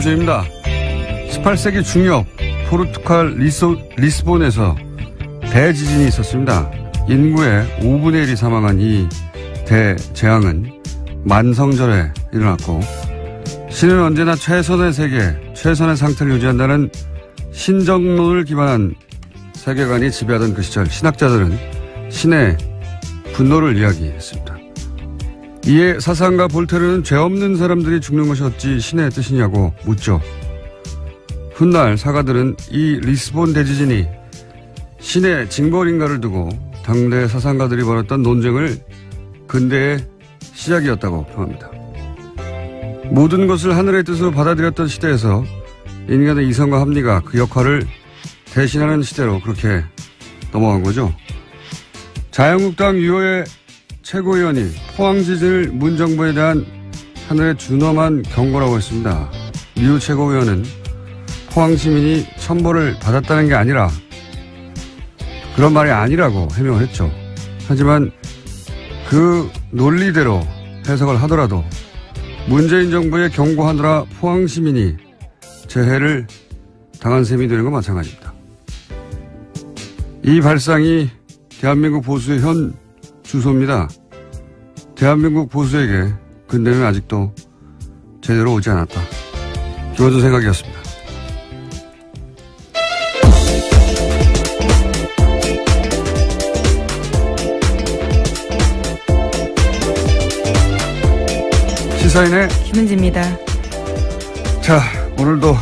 김어준입니다. 18세기 중엽 포르투갈 리스본에서 대지진이 있었습니다. 인구의 5분의 1이 사망한 이 대재앙은 만성절에 일어났고 신은 언제나 최선의 세계, 최선의 상태를 유지한다는 신정론을 기반한 세계관이 지배하던 그 시절 신학자들은 신의 분노를 이야기했습니다. 이에 사상가 볼테르는 죄 없는 사람들이 죽는 것이 어찌 신의 뜻이냐고 묻죠. 훗날 사가들은 이 리스본 대지진이 신의 징벌인가를 두고 당대 사상가들이 벌였던 논쟁을 근대의 시작이었다고 평합니다. 모든 것을 하늘의 뜻으로 받아들였던 시대에서 인간의 이성과 합리가 그 역할을 대신하는 시대로 그렇게 넘어간 거죠. 자유한국당 유호의 최고위원이 포항지진을 문정부에 대한 하늘의 준엄한 경고라고 했습니다. 유 최고위원은 포항시민이 천벌을 받았다는 게 아니라 그런 말이 아니라고 해명을 했죠. 하지만 그 논리대로 해석을 하더라도 문재인 정부의 경고하느라 포항시민이 재해를 당한 셈이 되는 건 마찬가지입니다. 이 발상이 대한민국 보수의 현 주소입니다. 대한민국 보수에게 근대는 아직도 제대로 오지 않았다. 김어준 생각이었습니다. 시사인의 김은지입니다. 자, 오늘도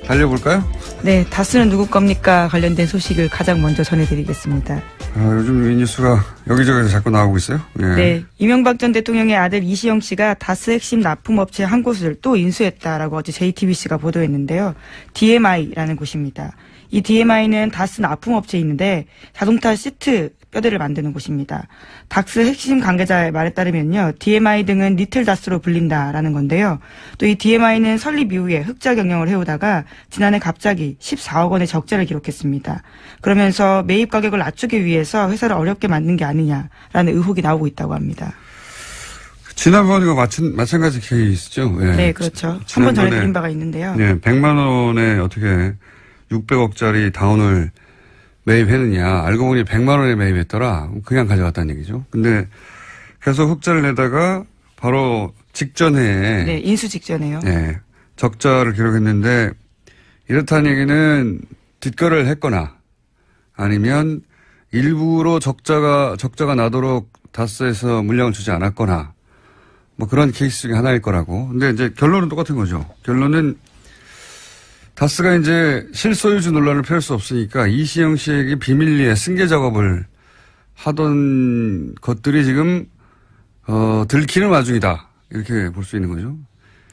달려볼까요? 네, 다스는 누구 겁니까? 관련된 소식을 가장 먼저 전해드리겠습니다. 요즘 이 뉴스가 여기저기서 자꾸 나오고 있어요. 예. 네, 이명박 전 대통령의 아들 이시영 씨가 다스 핵심 납품업체 한 곳을 또 인수했다라고 어제 JTBC가 보도했는데요. DMI라는 곳입니다. 이 DMI는 다스 납품업체인데 자동차 시트 뼈대를 만드는 곳입니다. 다스 핵심 관계자의 말에 따르면요. DMI 등은 리틀 다스로 불린다라는 건데요. 또 이 DMI는 설립 이후에 흑자 경영을 해오다가 지난해 갑자기 14억 원의 적자를 기록했습니다. 그러면서 매입 가격을 낮추기 위해서 회사를 어렵게 만든 게 아니냐라는 의혹이 나오고 있다고 합니다. 지난번과 마찬가지 케이스죠. 예. 네, 그렇죠. 한 번 전해드린 바가 있는데요. 네, 100만 원에 어떻게 600억짜리 다운을 매입했느냐. 알고 보니 100만 원에 매입했더라. 그냥 가져갔다는 얘기죠. 근데 계속 흑자를 내다가 바로 직전에. 네, 인수 직전에요. 네, 적자를 기록했는데 이렇다는 얘기는 뒷거래를 했거나 아니면 일부러 적자가 나도록 다스에서 물량을 주지 않았거나 뭐 그런 케이스 중에 하나일 거라고. 근데 이제 결론은 똑같은 거죠. 결론은 다스가 이제 실소유주 논란을 펴을 수 없으니까 이시영 씨에게 비밀리에 승계 작업을 하던 것들이 지금 들키는 와중이다. 이렇게 볼 수 있는 거죠.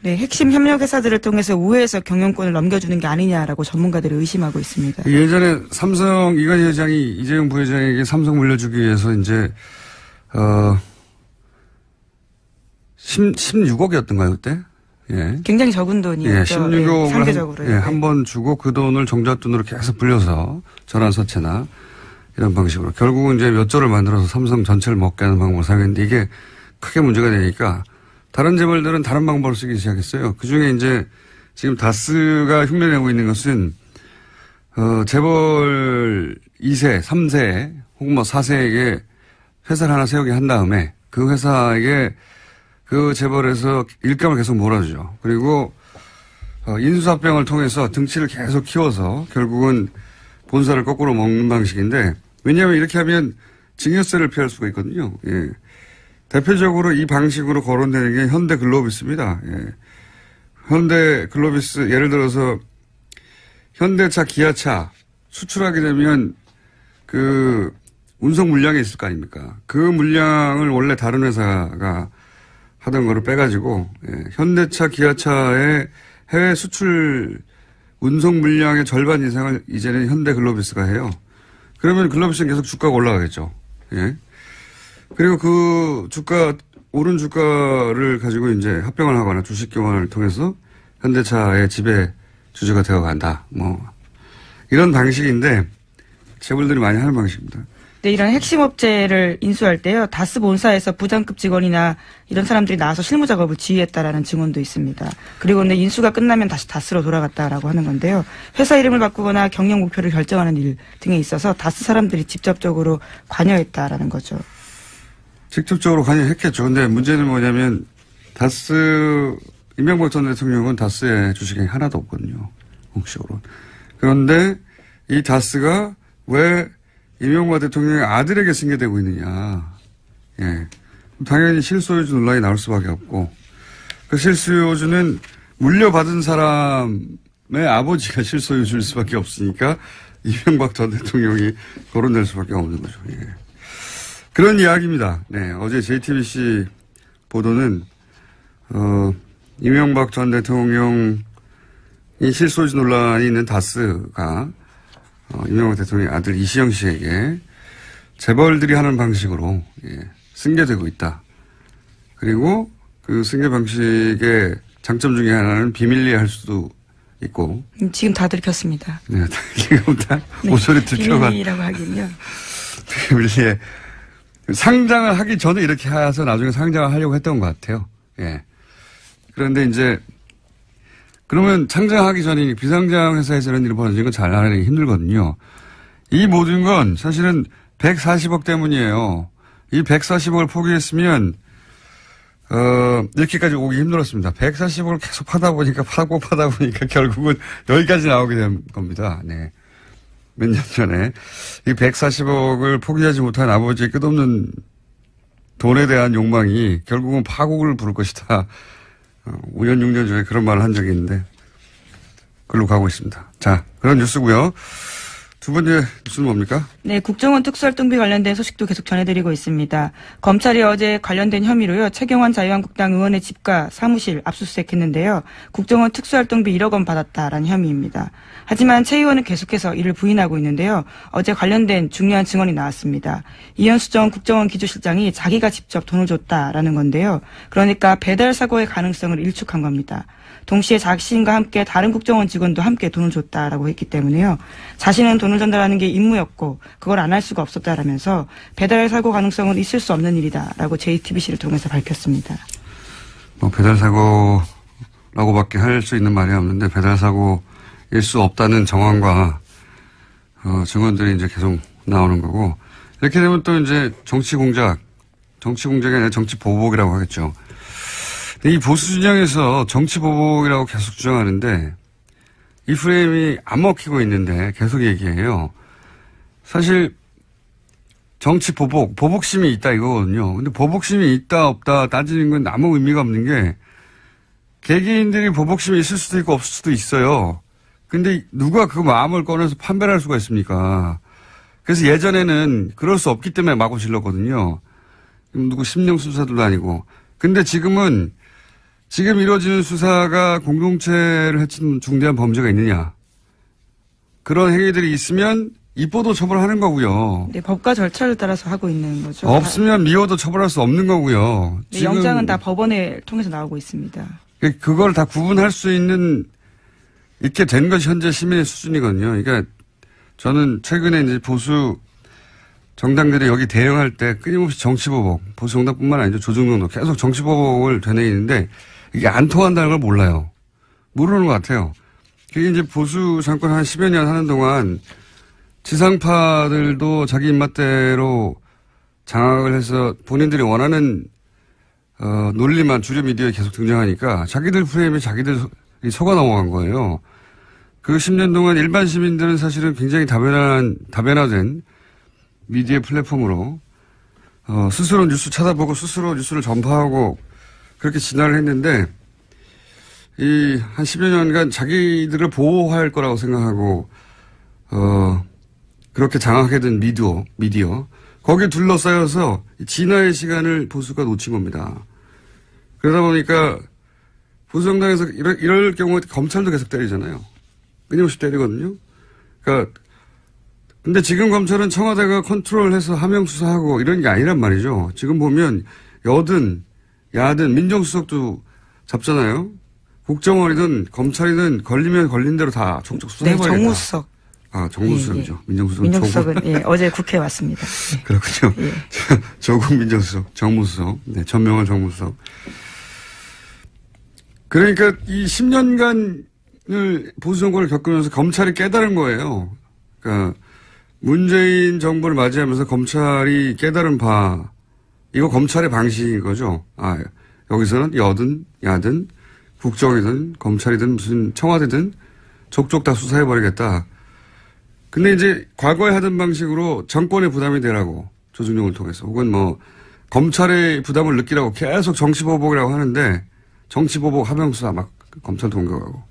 네, 핵심 협력 회사들을 통해서 우회해서 경영권을 넘겨주는 게 아니냐라고 전문가들이 의심하고 있습니다. 예전에 삼성 이건희 회장이 이재용 부회장에게 삼성 물려주기 위해서 이제 16억이었던가요 그때? 예. 굉장히 적은 돈이었죠. 예, 16억을 상대적으로. 한 번 주고 그 돈을 종잣돈으로 계속 불려서 전환사채나 이런 방식으로 결국은 이제 몇 조를 만들어서 삼성 전체를 먹게 하는 방법을 사용했는데 이게 크게 문제가 되니까 다른 재벌들은 다른 방법을 쓰기 시작했어요. 그중에 이제 지금 다스가 흉내내고 있는 것은 재벌 2세, 3세 혹은 뭐 4세에게 회사를 하나 세우게 한 다음에 그 회사에게 그 재벌에서 일감을 계속 몰아주죠. 그리고 인수합병을 통해서 등치를 계속 키워서 결국은 본사를 거꾸로 먹는 방식인데 왜냐하면 이렇게 하면 증여세를 피할 수가 있거든요. 예. 대표적으로 이 방식으로 거론되는 게 현대글로비스입니다. 예. 현대글로비스 예를 들어서 현대차, 기아차 수출하게 되면 그 운송 물량이 있을 거 아닙니까? 그 물량을 원래 다른 회사가 하던 거를 빼가지고 현대차, 기아차의 해외 수출 운송 물량의 절반 이상을 이제는 현대글로비스가 해요. 그러면 글로비스는 계속 주가가 올라가겠죠. 예. 그리고 그 오른 주가를 가지고 이제 합병을 하거나 주식 교환을 통해서 현대차의 지배 주주가 되어 간다. 뭐 이런 방식인데 재벌들이 많이 하는 방식입니다. 네, 이런 핵심 업체를 인수할 때요. 다스 본사에서 부장급 직원이나 이런 사람들이 나와서 실무 작업을 지휘했다라는 증언도 있습니다. 그리고 근데 인수가 끝나면 다시 다스로 돌아갔다라고 하는 건데요. 회사 이름을 바꾸거나 경영 목표를 결정하는 일 등에 있어서 다스 사람들이 직접적으로 관여했다라는 거죠. 직접적으로 관여했겠죠. 근데 문제는 뭐냐면 다스 이명박 전 대통령은 다스의 주식이 하나도 없거든요. 공식으로. 그런데 이 다스가 왜 이명박 대통령의 아들에게 승계되고 있느냐. 예. 당연히 실소유주 논란이 나올 수밖에 없고, 그 실소유주는 물려받은 사람의 아버지가 실소유주일 수밖에 없으니까 이명박 전 대통령이 거론될 수밖에 없는 거죠. 예. 그런 이야기입니다. 네. 어제 JTBC 보도는, 이명박 전 대통령이 실소유주 논란이 있는 다스가 이명박 대통령의 아들 이시영 씨에게 재벌들이 하는 방식으로 승계되고 있다. 그리고 그 승계 방식의 장점 중에 하나는 비밀리에 할 수도 있고. 지금 다 들켰습니다. 네, 지금 다 모서리 들켜가. 비밀리라고 하긴요. 비밀리에 상장을 하기 전에 이렇게 해서 나중에 상장을 하려고 했던 것 같아요. 예. 그런데 이제 그러면 상장하기 전에 비상장 회사에서 이런 일이 벌어지는 건 잘 알아내기 힘들거든요. 이 모든 건 사실은 140억 때문이에요. 이 140억을 포기했으면, 이렇게까지 오기 힘들었습니다. 140억을 계속 파다 보니까 결국은 여기까지 나오게 된 겁니다. 네. 몇 년 전에. 이 140억을 포기하지 못한 아버지의 끝없는 돈에 대한 욕망이 결국은 파국을 부를 것이다. 5년, 6년 전에 그런 말을 한 적이 있는데, 글로 가고 있습니다. 자, 그런 뉴스고요. 두 번째 뉴스는 뭡니까? 네, 국정원 특수활동비 관련된 소식도 계속 전해드리고 있습니다. 검찰이 어제 관련된 혐의로요, 최경환 자유한국당 의원의 집과 사무실 압수수색했는데요. 국정원 특수활동비 1억 원 받았다라는 혐의입니다. 하지만 최 의원은 계속해서 이를 부인하고 있는데요. 어제 관련된 중요한 증언이 나왔습니다. 이현수 전 국정원 기조실장이 자기가 직접 돈을 줬다라는 건데요. 그러니까 배달 사고의 가능성을 일축한 겁니다. 동시에 자신과 함께 다른 국정원 직원도 함께 돈을 줬다라고 했기 때문에요. 자신은 돈을 전달하는 게 임무였고 그걸 안 할 수가 없었다라면서 배달 사고 가능성은 있을 수 없는 일이다라고 JTBC를 통해서 밝혔습니다. 배달 사고라고밖에 할 수 있는 말이 없는데 배달 사고일 수 없다는 정황과 증언들이 이제 계속 나오는 거고, 이렇게 되면 또 이제 정치 공작이 아니라 정치 보복이라고 하겠죠. 이 보수 진영에서 정치 보복이라고 계속 주장하는데 이 프레임이 안 먹히고 있는데 계속 얘기해요. 사실 정치 보복심이 있다 이거거든요. 근데 보복심이 있다 없다 따지는 건 아무 의미가 없는 게, 개개인들이 보복심이 있을 수도 있고 없을 수도 있어요. 근데 누가 그 마음을 꺼내서 판별할 수가 있습니까? 그래서 예전에는 그럴 수 없기 때문에 마구 질렀거든요. 누구 심령 수사들도 아니고. 근데 지금 이루어지는 수사가 공동체를 해친 중대한 범죄가 있느냐. 그런 행위들이 있으면 입법도 처벌하는 거고요. 네, 법과 절차를 따라서 하고 있는 거죠. 없으면 미워도 처벌할 수 없는 거고요. 네, 영장은 다 법원을 통해서 나오고 있습니다. 그걸 다 구분할 수 있게 된 것이 현재 시민의 수준이거든요. 그러니까 저는 최근에 이제 보수 정당들이 여기 대응할 때 끊임없이 정치보복, 보수 정당뿐만 아니죠. 조중동도 계속 정치보복을 되뇌이는데 이게 안 통한다는 걸 몰라요. 모르는 것 같아요. 그게 이제 보수 정권 한 10여 년 하는 동안 지상파들도 자기 입맛대로 장악을 해서 본인들이 원하는 논리만 주류 미디어에 계속 등장하니까 자기들 프레임에 자기들이 속아 넘어간 거예요. 그 10년 동안 일반 시민들은 사실은 굉장히 다변화된 미디어 플랫폼으로 스스로 뉴스 찾아보고 스스로 뉴스를 전파하고 그렇게 진화를 했는데, 한 10여 년간 자기들을 보호할 거라고 생각하고 그렇게 장악하게 된 미디어 거기에 둘러싸여서 진화의 시간을 보수가 놓친 겁니다. 그러다 보니까 보수 정당에서 이럴 경우에 검찰도 계속 때리잖아요. 끊임없이 때리거든요. 그러니까 근데 지금 검찰은 청와대가 컨트롤해서 하명 수사하고 이런 게 아니란 말이죠. 지금 보면 여든 야든 민정수석도 잡잖아요. 국정원이든 검찰이든 걸리면 걸린 대로 다 족족 수사해버리겠다. 네, 정무수석. 정무수석이죠. 예. 민정수석은 민정수석은 예, 어제 국회에 왔습니다. 예. 그렇군요. 예. 조국 민정수석, 정무수석, 네, 전명환 정무수석. 그러니까 이 10년간을 보수정권을 겪으면서 검찰이 깨달은 거예요. 그러니까 문재인 정부를 맞이하면서 검찰이 깨달은 바, 이거 검찰의 방식인 거죠. 여기서는 여든 야든 국정이든 검찰이든 무슨 청와대든 족족 다 수사해버리겠다. 근데 이제 과거에 하던 방식으로 정권의 부담이 되라고 조중동을 통해서 혹은 뭐 검찰의 부담을 느끼라고 계속 정치보복이라고 하는데 정치보복 하명수사 막 검찰 동격하고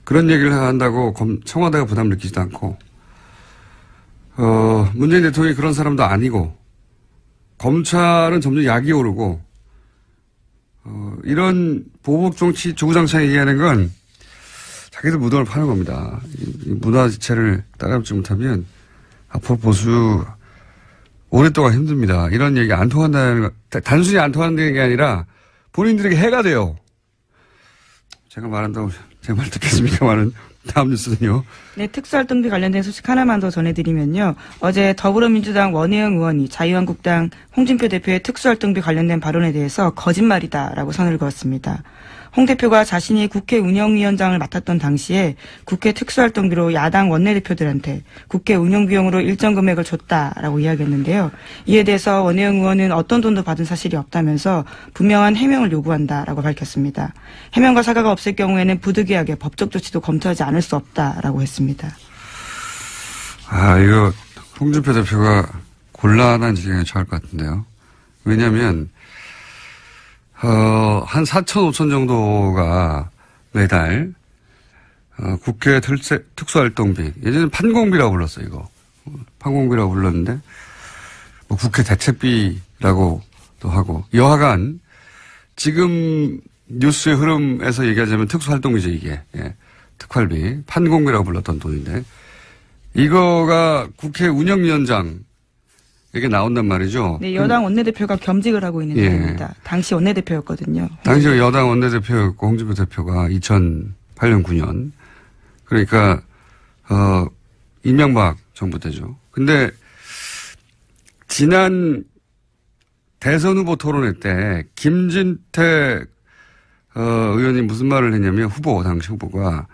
그런 얘기를 한다고 청와대가 부담을 느끼지도 않고 문재인 대통령이 그런 사람도 아니고 검찰은 점점 약이 오르고 이런 보복 정치 주구장창 얘기하는 건 자기들 무덤을 파는 겁니다. 이 문화 지체를 따라잡지 못하면 앞으로 보수 오랫동안 힘듭니다. 이런 얘기 안 통한다는 거, 단순히 안 통한다는 게 아니라 본인들에게 해가 돼요. 제가 말한다고 제 말 듣겠습니까만은 다음 뉴스는요. 네, 특수활동비 관련된 소식 하나만 더 전해드리면요. 어제 더불어민주당 원혜영 의원이 자유한국당 홍준표 대표의 특수활동비 관련된 발언에 대해서 거짓말이다라고 선을 그었습니다. 홍 대표가 자신이 국회 운영위원장을 맡았던 당시에 국회 특수활동비로 야당 원내대표들한테 국회 운영비용으로 일정 금액을 줬다라고 이야기했는데요. 이에 대해서 원혜영 의원은 어떤 돈도 받은 사실이 없다면서 분명한 해명을 요구한다라고 밝혔습니다. 해명과 사과가 없을 경우에는 부득이하게 법적 조치도 검토하지 않을 수 없다라고 했습니다. 이거 홍준표 대표가 곤란한 지경에 처할 것 같은데요. 왜냐하면 한 4천, 5천 정도가 매달, 국회 특수활동비, 예전에 판공비라고 불렀어요, 이거. 판공비라고 불렀는데, 뭐 국회 대책비라고도 하고, 여하간, 지금 뉴스의 흐름에서 얘기하자면 특수활동비죠, 이게. 예. 특활비, 판공비라고 불렀던 돈인데, 이거가 국회 운영위원장, 이게 나온단 말이죠. 네, 여당 원내대표가 겸직을 하고 있는 중입니다. 당시 원내대표였거든요. 당시 여당 원내대표였고 홍준표 대표가 2008년 9년. 그러니까 이명박 정부 때죠. 근데 지난 대선 후보 토론회 때 김진태 의원이 무슨 말을 했냐면 당시 후보가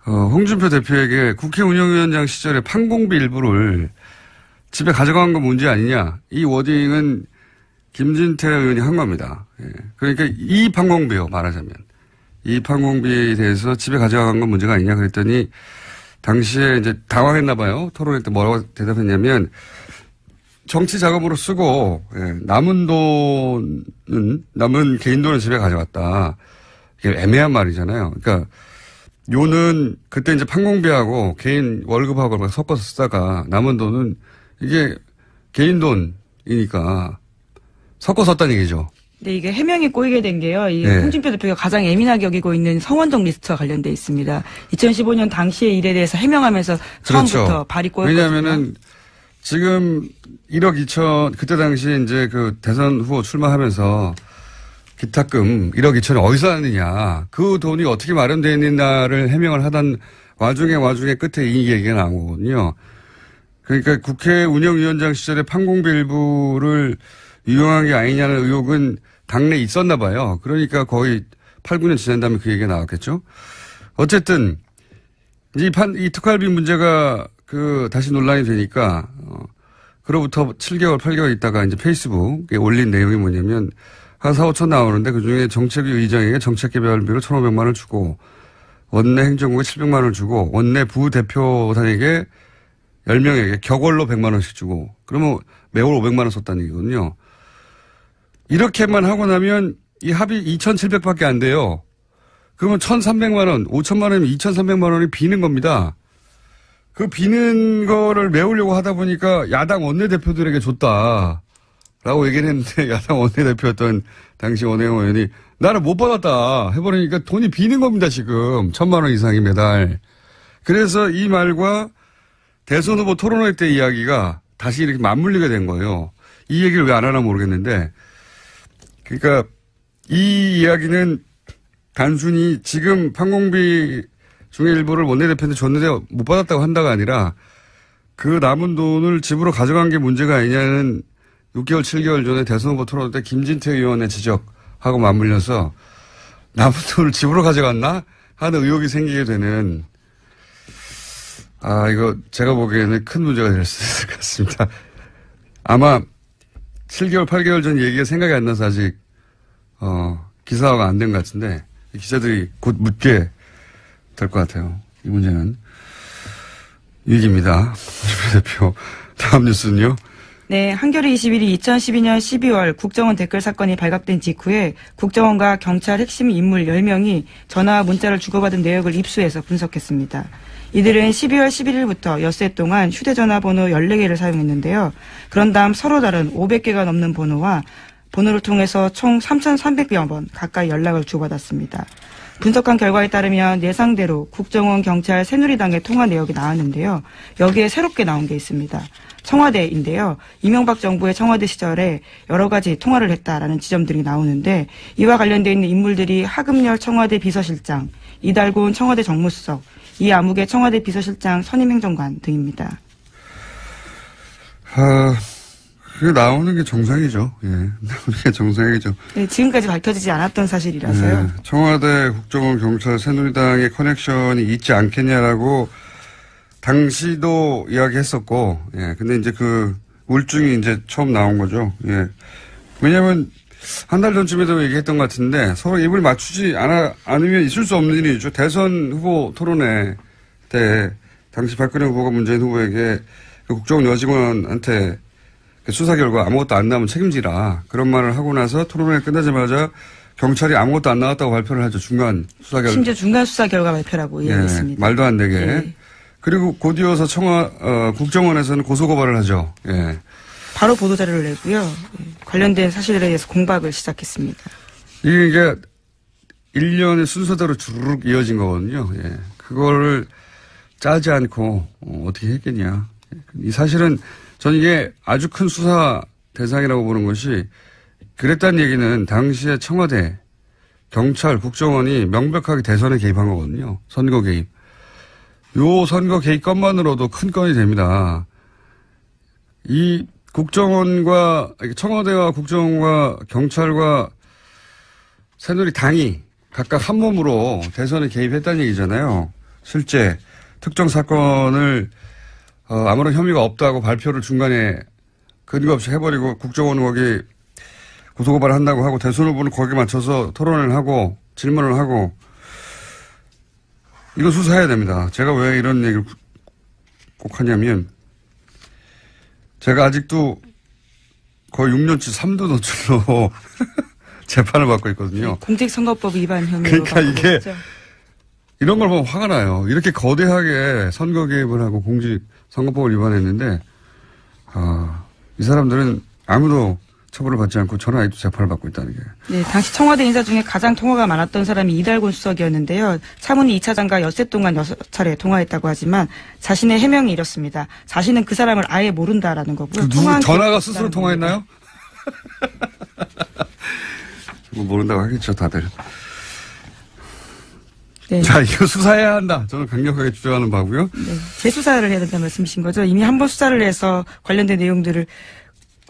홍준표 대표에게 국회 운영위원장 시절에 판공비 일부를 집에 가져간 건 문제 아니냐. 이 워딩은 김진태 의원이 한 겁니다. 예. 그러니까 이 판공비요, 말하자면. 이 판공비에 대해서 집에 가져간 건 문제가 아니냐 그랬더니 당시에 이제 당황했나 봐요. 토론회 때 뭐라고 대답했냐면 정치 작업으로 쓰고 남은 개인 돈은 집에 가져갔다. 이게 애매한 말이잖아요. 그러니까 요는 그때 이제 판공비하고 개인 월급하고 막 섞어서 쓰다가 남은 돈은 이게 개인 돈이니까 섞어 썼다는 얘기죠. 네, 이게 해명이 꼬이게 된 게요. 이 홍준표 대표가 가장 예민하게 여기고 있는 성원정 리스트와 관련돼 있습니다. 2015년 당시의 일에 대해서 해명하면서 처음부터 그렇죠. 발이 꼬였거든요. 왜냐하면은 지금 1억 2천 그때 당시에 이제 그 대선 후보 출마하면서 기탁금 1억 2천이 어디서 났느냐. 그 돈이 어떻게 마련되어 있느냐를 해명을 하던 와중에 끝에 이 얘기가 나오거든요. 그러니까 국회 운영위원장 시절에 판공비 일부를 유용한 게 아니냐는 의혹은 당내에 있었나 봐요. 그러니까 거의 8, 9년 지난 다음에 그 얘기가 나왔겠죠. 어쨌든 이 특활비 문제가 다시 논란이 되니까 그로부터 7개월, 8개월 있다가 이제 페이스북에 올린 내용이 뭐냐면 한 4, 5천 나오는데 그중에 정책위 의장에게 정책개발비로 1,500만 원을 주고 원내 행정국에 700만 원을 주고 원내 부대표단에게 10명에게 격월로 100만 원씩 주고 그러면 매월 500만 원 썼다는 얘기거든요. 이렇게만 하고 나면 이 합이 2,700밖에 안 돼요. 그러면 1,300만 원, 5천만 원이면 2,300만 원이 비는 겁니다. 그 비는 거를 메우려고 하다 보니까 야당 원내대표들에게 줬다라고 얘기를 했는데 야당 원내대표였던 당시 원혜영 의원이 나는 못 받았다 해버리니까 돈이 비는 겁니다 지금. 1,000만 원 이상이 매달. 그래서 이 말과 대선 후보 토론회 때 이야기가 다시 이렇게 맞물리게 된 거예요. 이 얘기를 왜 안 하나 모르겠는데. 그러니까 이 이야기는 단순히 지금 판공비 중에 일부를 원내대표한테 줬는데 못 받았다고 한다가 아니라 그 남은 돈을 집으로 가져간 게 문제가 아니냐는 6개월, 7개월 전에 대선 후보 토론 때 김진태 의원의 지적하고 맞물려서 남은 돈을 집으로 가져갔나 하는 의혹이 생기게 되는 이거 제가 보기에는 큰 문제가 될 수 있을 것 같습니다. 아마 7개월, 8개월 전 얘기가 생각이 안 나서 아직 기사화가 안 된 것 같은데 기자들이 곧 묻게 될 것 같아요. 이 문제는 위기입니다. 대표. 다음 뉴스는요. 네, 한겨레 21이 2012년 12월 국정원 댓글 사건이 발각된 직후에 국정원과 경찰 핵심 인물 10명이 전화와 문자를 주고받은 내역을 입수해서 분석했습니다. 이들은 12월 11일부터 엿새 동안 휴대전화 번호 14개를 사용했는데요. 그런 다음 서로 다른 500개가 넘는 번호를 통해서 총 3,300여 번 가까이 연락을 주고받았습니다. 분석한 결과에 따르면 예상대로 국정원, 경찰, 새누리당의 통화 내역이 나왔는데요. 여기에 새롭게 나온 게 있습니다. 청와대인데요. 이명박 정부의 청와대 시절에 여러 가지 통화를 했다라는 지점들이 나오는데 이와 관련되어 있는 인물들이 하금열 청와대 비서실장, 이달곤 청와대 정무수석, 이아무개 청와대 비서실장 선임행정관 등입니다. 그게 나오는 게 정상이죠. 예. 나오는 게 정상이죠. 네, 지금까지 밝혀지지 않았던 사실이라서요. 네, 청와대, 국정원, 경찰, 새누리당의 커넥션이 있지 않겠냐라고 당시도 이야기했었고, 예. 근데 이제 그 우울증이 이제 처음 나온 거죠. 예. 왜냐면 한 달 전쯤에도 얘기했던 것 같은데 서로 입을 맞추지 않으면 있을 수 없는 일이죠. 대선 후보 토론회 때 당시 박근혜 후보가 문재인 후보에게 그 국정원 여직원한테 수사 결과 아무것도 안 나오면 책임지라 그런 말을 하고 나서 토론회 끝나자마자 경찰이 아무것도 안 나왔다고 발표를 하죠. 중간 수사 결과. 심지어 중간 수사 결과 발표라고 이야기했습니다. 말도 안 되게. 네. 그리고 곧이어서 국정원에서는 고소고발을 하죠. 예. 바로 보도자료를 내고요. 관련된 사실에 대해서 공박을 시작했습니다. 이게 1년의 순서대로 주르륵 이어진 거거든요. 예. 그거를 짜지 않고 어떻게 했겠냐. 이 사실은 저는 이게 아주 큰 수사 대상이라고 보는 것이 그랬다는 얘기는 당시에 청와대, 경찰, 국정원이 명백하게 대선에 개입한 거거든요. 선거 개입. 요 선거 개입 건만으로도 큰 건이 됩니다. 이 국정원과 청와대와 국정원과 경찰과 새누리당이 각각 한 몸으로 대선에 개입했다는 얘기잖아요. 실제 특정 사건을 아무런 혐의가 없다고 발표를 중간에 근거 없이 해버리고 국정원은 거기 고소고발을 한다고 하고 대선 후보는 거기에 맞춰서 토론을 하고 질문을 하고 이거 수사해야 됩니다. 제가 왜 이런 얘기를 꼭 하냐면 제가 아직도 거의 6년치 3도 노출로 재판을 받고 있거든요. 공직선거법 위반 혐의로 그러니까 이게 있죠. 이런 걸 보면 화가 나요. 이렇게 거대하게 선거 개입을 하고 공직선거법을 위반했는데 이 사람들은 아무도 처벌을 받지 않고 저는 아직도 재판을 받고 있다는 게. 네, 당시 청와대 인사 중에 가장 통화가 많았던 사람이 이달곤 수석이었는데요. 차문희 2차장과 엿새 동안 6차례 통화했다고 하지만 자신의 해명이 이렇습니다. 자신은 그 사람을 아예 모른다라는 거고요. 전화가 스스로 통화했나요? 뭐 모른다고 하겠죠, 다들. 네. 자, 이거 수사해야 한다. 저는 강력하게 주장하는 바고요. 네, 재수사를 해야 된다는 말씀이신 거죠. 이미 한 번 수사를 해서 관련된 내용들을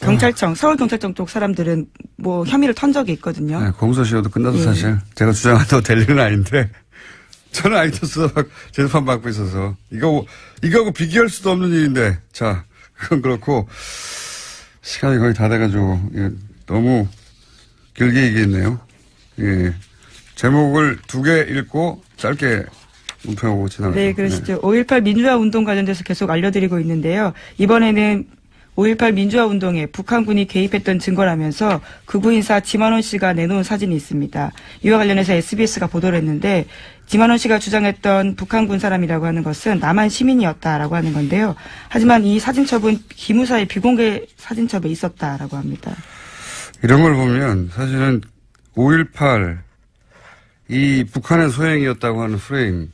경찰청, 서울경찰청 쪽 사람들은 뭐 혐의를 턴 적이 있거든요. 네, 공소시효도 끝나서 네. 사실 제가 주장한다고 될 일은 아닌데 저는 아직도 재판 받고 있어서 이거하고 비교할 수도 없는 일인데 자, 그건 그렇고 시간이 거의 다 돼가지고 너무 길게 얘기했네요. 예. 제목을 2개 읽고 짧게 논평하고 지나가죠. 네, 그러시죠. 5.18 민주화 운동 관련돼서 계속 알려드리고 있는데요. 이번에는 5.18 민주화 운동에 북한군이 개입했던 증거라면서 극우 인사 지만원 씨가 내놓은 사진이 있습니다. 이와 관련해서 SBS가 보도를 했는데 지만원 씨가 주장했던 북한군 사람이라고 하는 것은 남한 시민이었다라고 하는 건데요. 하지만 이 사진첩은 기무사의 비공개 사진첩에 있었다라고 합니다. 이런 걸 보면 사실은 5.18 이 북한의 소행이었다고 하는 프레임,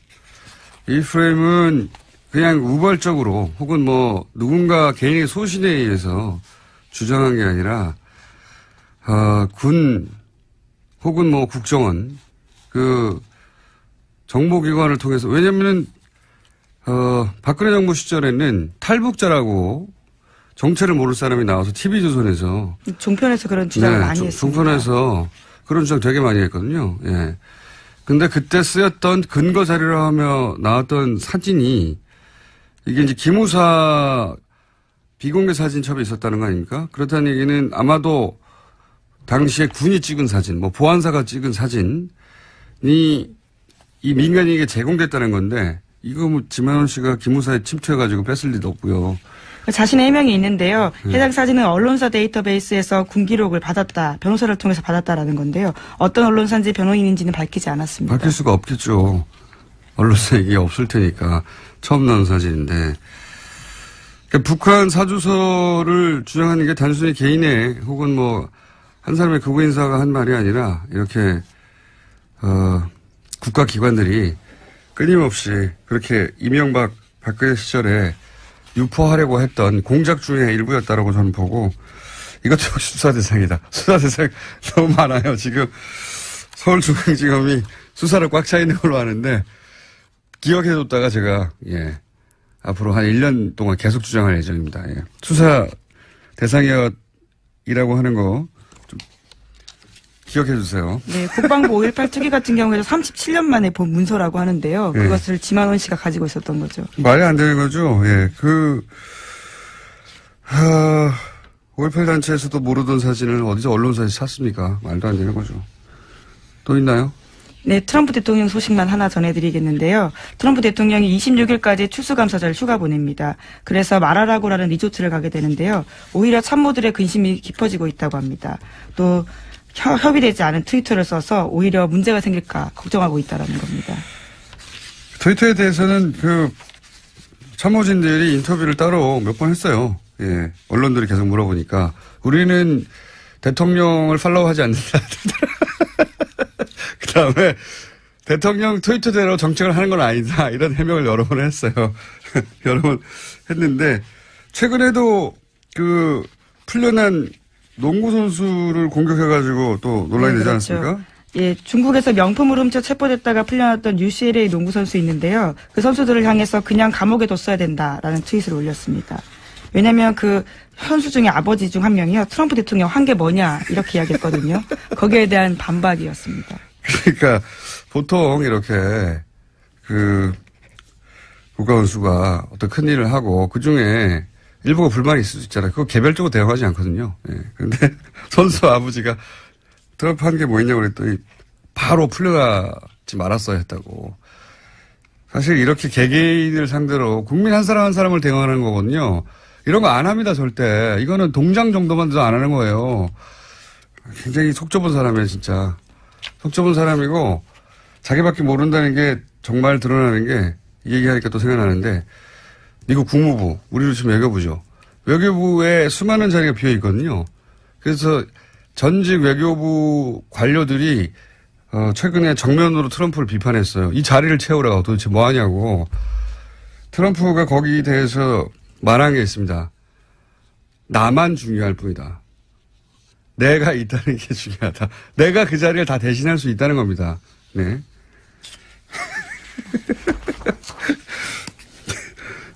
이 프레임은 그냥 우발적으로 혹은 뭐 누군가 개인의 소신에 의해서 주장한 게 아니라 군 혹은 뭐 국정원 그 정보기관을 통해서, 왜냐면은, 박근혜 정부 시절에는 탈북자라고 정체를 모를 사람이 나와서 TV조선에서. 종편에서 그런 주장을 많이 했습니다. 종편에서 그런 주장 되게 많이 했거든요. 예. 근데 그때 쓰였던 근거 자료라 하며 나왔던 사진이 이게 이제 기무사 비공개 사진첩에 있었다는 거 아닙니까? 그렇다는 얘기는 아마도 당시에 군이 찍은 사진, 뭐 보안사가 찍은 사진이 이 민간인에게 제공됐다는 건데 이거 뭐 지만원 씨가 기무사에 침투해가지고 뺐을 리도 없고요. 자신의 해명이 있는데요. 해당 사진은 언론사 데이터베이스에서 군 기록을 받았다. 변호사를 통해서 받았다라는 건데요. 어떤 언론사인지 변호인인지는 밝히지 않았습니다. 밝힐 수가 없겠죠. 언론사에 이게 없을 테니까. 처음 나온 사진인데. 그러니까 북한 사주서를 주장하는 게 단순히 개인의 혹은 뭐 한 사람의 극우 인사가 한 말이 아니라 이렇게 국가기관들이 끊임없이 그렇게 이명박 박근혜 시절에 유포하려고 했던 공작 중의 일부였다라고 저는 보고 이것도 역시 수사 대상이다. 수사 대상 너무 많아요. 지금 서울중앙지검이 수사를 꽉 차 있는 걸로 아는데 기억해뒀다가 제가 앞으로 한 1년 동안 계속 주장할 예정입니다. 예. 수사 대상이라고 하는 거 좀 기억해 주세요. 네, 국방부 5.18 특위 같은 경우에도 37년 만에 본 문서라고 하는데요. 그것을 지만원 씨가 가지고 있었던 거죠. 말이 안 되는 거죠. 예, 5.18 단체에서도 모르던 사진을 어디서 언론사에서 찾습니까? 말도 안 되는 거죠. 또 있나요? 네, 트럼프 대통령 소식만 하나 전해드리겠는데요. 트럼프 대통령이 26일까지 추수감사절 휴가 보냅니다. 그래서 마라라고라는 리조트를 가게 되는데요. 오히려 참모들의 근심이 깊어지고 있다고 합니다. 또 협의되지 않은 트위터를 써서 오히려 문제가 생길까 걱정하고 있다는 겁니다. 트위터에 대해서는 참모진들이 인터뷰를 따로 몇 번 했어요. 예, 언론들이 계속 물어보니까 우리는 대통령을 팔로우하지 않는다. 그다음에 대통령 트위터대로 정책을 하는 건 아니다. 이런 해명을 여러 번 했어요. 여러 번 했는데 최근에도 풀려난 농구 선수를 공격해가지고 또 논란이 되지 않았습니까? 예, 중국에서 명품을 훔쳐 체포됐다가 풀려났던 UCLA 농구 선수 있는데요. 그 선수들을 향해서 그냥 감옥에 뒀어야 된다라는 트윗을 올렸습니다. 왜냐하면 그 선수 중에 아버지 중 한 명이요. 트럼프 대통령 한 게 뭐냐 이렇게 이야기했거든요. 거기에 대한 반박이었습니다. 그러니까 보통 이렇게 국가 원수가 어떤 큰 일을 하고 그 중에 일부가 불만이 있을 수 있잖아요. 그거 개별적으로 대응하지 않거든요. 예. 그런데 선수 아버지가 트럼프 한 게 뭐였냐고 그랬더니 바로 풀려나지 말았어야 했다고. 사실 이렇게 개개인을 상대로 국민 한 사람 한 사람을 대응하는 거거든요. 이런 거 안 합니다, 절대. 이거는 동장 정도만도 안 하는 거예요. 굉장히 속 좁은 사람이에요, 진짜. 속 좁은 사람이고 자기밖에 모른다는 게 정말 드러나는 게 이 얘기하니까 또 생각나는데 미국 국무부, 우리로 지금 외교부죠. 외교부에 수많은 자리가 비어 있거든요. 그래서 전직 외교부 관료들이 최근에 정면으로 트럼프를 비판했어요. 이 자리를 채우라고 도대체 뭐 하냐고. 트럼프가 거기에 대해서 말한 게 있습니다. 나만 중요할 뿐이다. 내가 있다는 게 중요하다. 내가 그 자리를 다 대신할 수 있다는 겁니다. 네.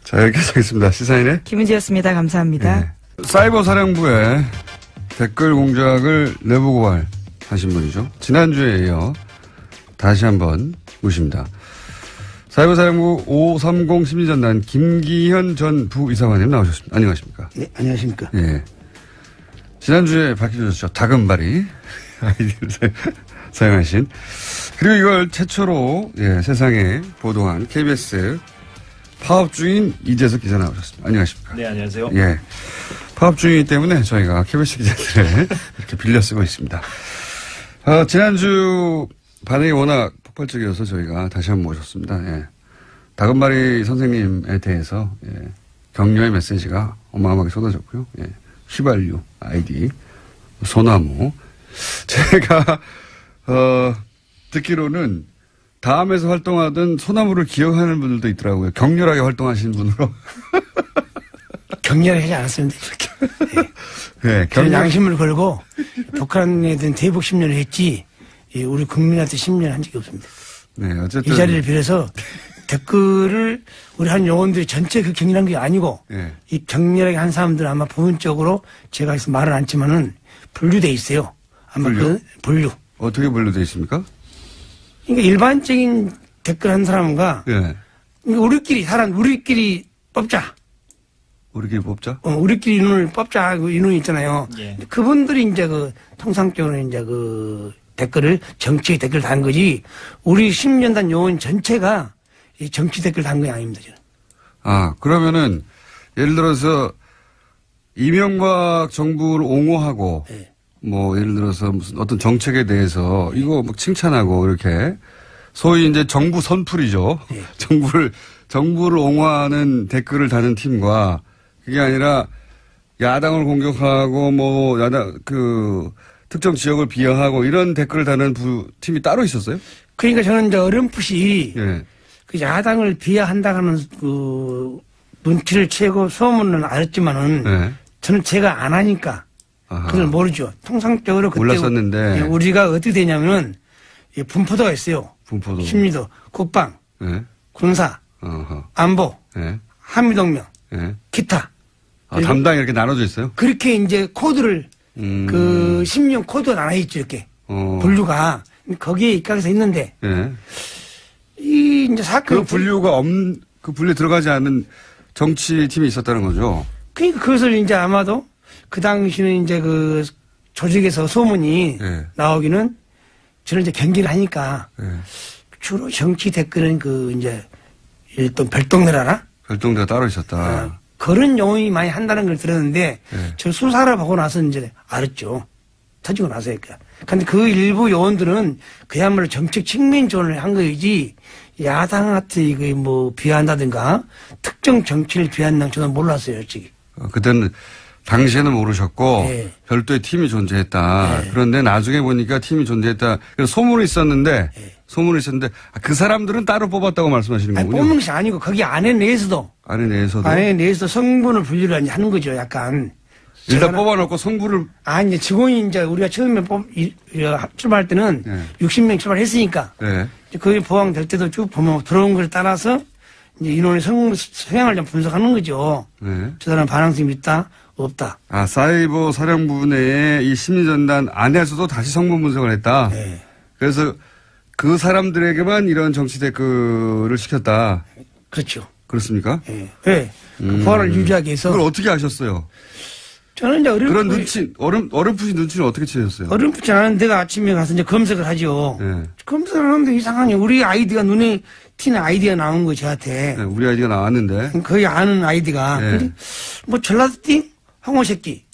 자, 여기까지 하겠습니다. 시사인의 김은지였습니다. 감사합니다. 네. 사이버 사령부에 댓글 공작을 내부 고발하신 분이죠. 지난주에 이어 다시 한번 모십니다. 사이버 사령부 530 심리전단 김기현 전 부이사관님 나오셨습니다. 안녕하십니까? 네, 안녕하십니까? 예. 지난주에 밝혀졌죠. 다금바리 아이디를 사용하신. 그리고 이걸 최초로 세상에 보도한 KBS 파업 중인 이재석 기자 나오셨습니다. 안녕하십니까? 네, 안녕하세요. 예. 파업 중이기 때문에 저희가 KBS 기자들을 이렇게 빌려 쓰고 있습니다. 지난주 반응이 워낙 폭발적이어서 저희가 다시 한번 모셨습니다. 예. 다금바리 선생님에 대해서 격려의 메시지가 어마어마하게 쏟아졌고요. 예. 휘발유 아이디 소나무. 제가 듣기로는 다음에서 활동하던 소나무를 기억하는 분들도 있더라고요. 격렬하게 활동하시는 분으로. 격렬하지 않았습니다. 네, 저는 양심을 걸고 북한에 대한 대북 심리를 했지 우리 국민한테 심리를 한 적이 없습니다. 네, 어쨌든 이 자리를 빌어서 댓글을 우리 한 요원들이 전체 그 격렬한 게 아니고 네. 이 격렬하게 한 사람들은 아마 부분적으로 제가 해서 말을 않지만은 분류돼 있어요. 아마 분류? 분류. 어떻게 분류되어 있습니까? 그러니까 일반적인 댓글 한 사람과 예. 우리끼리 뽑자. 우리끼리 뽑자? 우리끼리 인원을 뽑자. 그 인원이 있잖아요. 예. 그분들이 이제 통상적으로 이제 댓글을 정치 댓글 단 거지 우리 10년단 요원 전체가 이 정치 댓글 단 게 아닙니다. 저는. 아, 그러면은 예를 들어서 이명박 정부를 옹호하고 네. 뭐 예를 들어서 무슨 어떤 정책에 대해서 이거 막 칭찬하고 이렇게 소위 이제 정부 선풀이죠. 네. 정부를 옹호하는 댓글을 다는 팀과 그게 아니라 야당을 공격하고 뭐 야당 특정 지역을 비하하고 이런 댓글을 다는 팀이 따로 있었어요? 그러니까 저는 이제 어렴풋이 예. 그 야당을 비하한다는 그 눈치를 채고 소문은 알았지만은 예. 저는 제가 안 하니까 아하. 그걸 모르죠. 통상적으로 그때 몰랐었는데. 우리가 어떻게 되냐면은 이 분포도가 있어요. 분포도. 심리도, 국방, 예. 군사, 어허. 안보, 예. 한미동맹, 예. 기타. 아, 담당이 이렇게 나눠져 있어요? 그렇게 이제 코드를 그 10년 코드가 나눠 있죠 이렇게 분류가 거기에 입각해서 있는데 예. 이 이제 사건 그 분류에 들어가지 않는 정치팀이 있었다는 거죠. 그러니까 그것을 이제 아마도 그 당시는 이제 그 조직에서 소문이 예. 나오기는 저는 이제 경기를 하니까 예. 주로 정치 댓글은 그 이제 또 별동네라나 별동대가 따로 있었다. 그런 용어이 많이 한다는 걸 들었는데 예. 저 수사를 하고 나서 이제 알았죠. 터지고 나서니까. 근데 그 일부 요원들은 그야말로 정책 측면 지원을 한 거이지 야당한테 이거 뭐 비한다든가 특정 정치를 비한다는 저는 몰랐어요, 솔직히. 그때는 당시에는 모르셨고 예. 별도의 팀이 존재했다. 예. 그런데 나중에 보니까 팀이 존재했다. 그래서 소문이 있었는데 그 사람들은 따로 뽑았다고 말씀하시는 아니, 거군요. 뽑는 것이 아니고 거기 안에 내에서도 안에 내에서도 성분을 분류를 하는 거죠, 약간. 일단 뽑아놓고 성부를 아니, 성분이 이제 우리가 처음에 출발할 때는 예. 60명 출발했으니까 예. 거기 보강될 때도 쭉 보면 들어온 걸 따라서 이제 인원의 성향을 좀 분석하는 거죠. 예. 저 사람 반항성이 있다, 없다. 아, 사이버 사령부 내에 이 심리전단 안에서도 다시 성분 분석을 했다. 네. 그래서 그 사람들에게만 이런 정치 댓글을 시켰다. 그렇죠. 그렇습니까? 예. 네. 그 보안을 유지하기 위해서. 그걸 어떻게 아셨어요? 저는 이제 그런 어렴풋이 눈치를 어떻게 채셨어요? 어렴풋지 않은 데가 아침에 가서 이제 검색을 하죠. 네. 검색을 하는데 이상하니 우리 아이디가 눈에 튀는 아이디가 나온 거 저한테. 네, 우리 아이디가 나왔는데. 거의 아는 아이디가. 네. 근데 뭐 전라도띵 황호새끼.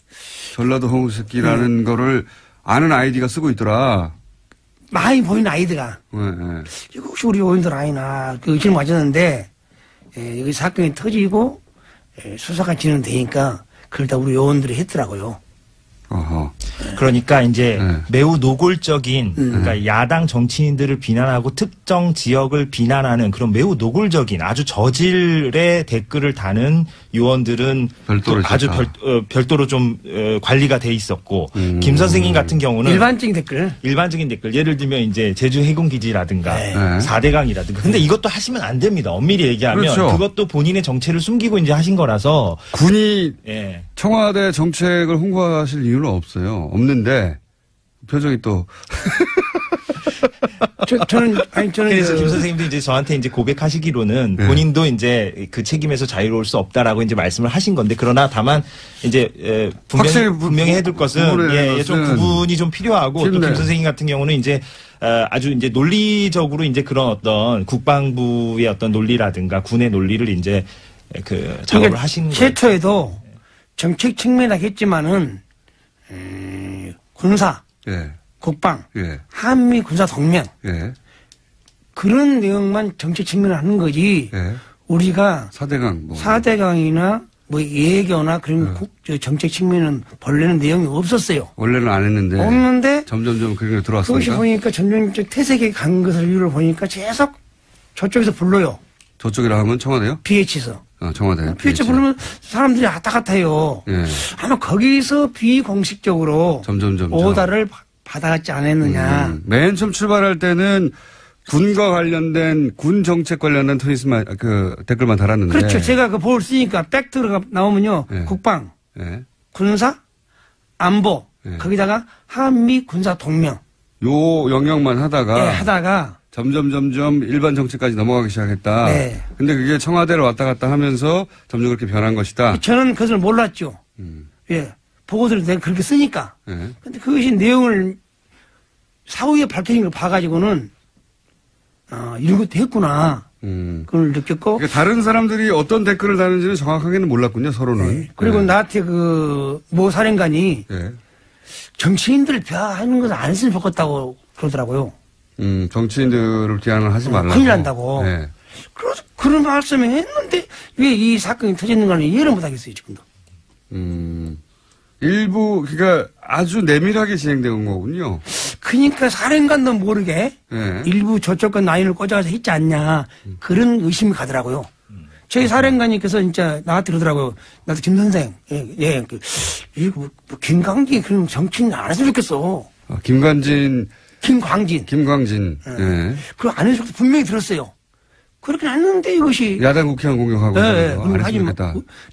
전라도 홍새끼라는 거를 아는 아이디가 쓰고 있더라. 많이 보이는 아이디가. 네, 네. 이거 혹시 우리 요원들 아니나 그 의심을 가졌는데 여기 사건이 터지고 수사가 진행되니까 그걸 다 우리 요원들이 했더라고요. 어허. 그러니까 이제 네. 매우 노골적인 그러니까 야당 정치인들을 비난하고 특정 지역을 비난하는 그런 매우 노골적인 아주 저질의 댓글을 다는 요원들은 별도로 아주 별도로 좀 관리가 돼 있었고 김 선생님 같은 경우는 일반적인 댓글. 일반적인 댓글 예를 들면 이제 제주 해군기지라든가 네. 4대강이라든가 근데 이것도 하시면 안 됩니다. 엄밀히 얘기하면 그렇죠. 그것도 본인의 정체를 숨기고 이제 하신 거라서 군이 예. 청와대 정책을 홍보하실 이유는 없어요. 없는데 표정이 또 저는 그래서 김 선생님도 이제 저한테 이제 고백하시기로는 네. 본인도 이제 그 책임에서 자유로울 수 없다라고 이제 말씀을 하신 건데 그러나 다만 이제 분명히 해둘 것은 좀 구분이 좀 필요하고 또 김 선생님 같은 경우는 이제 아주 이제 논리적으로 이제 그런 어떤 국방부의 어떤 논리라든가 군의 논리를 이제 그 작업을 하신 거예요. 최초에도 정책 측면이라겠지만은 군사, 예. 국방, 예. 한미 군사 동맹 예. 그런 내용만 정책 측면을 하는 거지. 예. 우리가 4대강 뭐 4대강이나 뭐 예교나 그런 정책 측면은 본래는 내용이 없었어요. 원래는 안 했는데 없는데 점점점 그게 그것이 들어왔으니까 보니까 점점 퇴색에 간 것을 이유를 보니까 계속 저쪽에서 불러요. 저쪽이라 하면 청와대요? BH에서. 청와대. BH 부르면 사람들이 왔다 갔다 해요. 예. 아마 거기서 비공식적으로 점점점 오다를 받아갔지 않았느냐. 맨 처음 출발할 때는 군과 관련된 군 정책 관련된 트윗만 댓글만 달았는데. 그렇죠. 제가 그 보를 쓰니까 팩트가 나오면요. 네. 국방, 네. 군사, 안보, 네. 거기다가 한미 군사 동맹. 요 영역만 하다가. 네, 하다가. 점점 일반 정책까지 넘어가기 시작했다. 네. 근데 그게 청와대로 왔다 갔다 하면서 점점 그렇게 변한 것이다. 저는 그것을 몰랐죠. 예. 보고서를 내가 그렇게 쓰니까. 네. 근데 그것이 내용을 사후에 밝혀진 걸 봐가지고는 이런 것도 했구나. 그걸 느꼈고. 그러니까 다른 사람들이 어떤 댓글을 다는지는 정확하게는 몰랐군요, 서로는. 네. 그리고 네. 나한테 모 사령관이 네. 정치인들을 비하하는 것은 안 했으면 좋겠다고 그러더라고요. 정치인들을 비하는 하지 말라고. 큰일 난다고. 네. 그런 말씀을 했는데 왜 이 사건이 터졌는가는 이해를 못 하겠어요, 지금도. 일부, 그러니까 아주 내밀하게 진행된 거군요. 그러니까 사령관도 모르게 네. 일부 저쪽과 라인을 꽂아서 했지 않냐. 그런 의심이 가더라고요. 저희 사령관님께서 진짜 나한테 그러더라고요. 나도 김 선생, 김광진 그런 정치인 안 했으면 좋겠어. 김광진. 네. 그거 안 해서 분명히 들었어요. 그렇게 안 했는데 이것이. 야당 국회의원 공격하고. 네. 하지 마.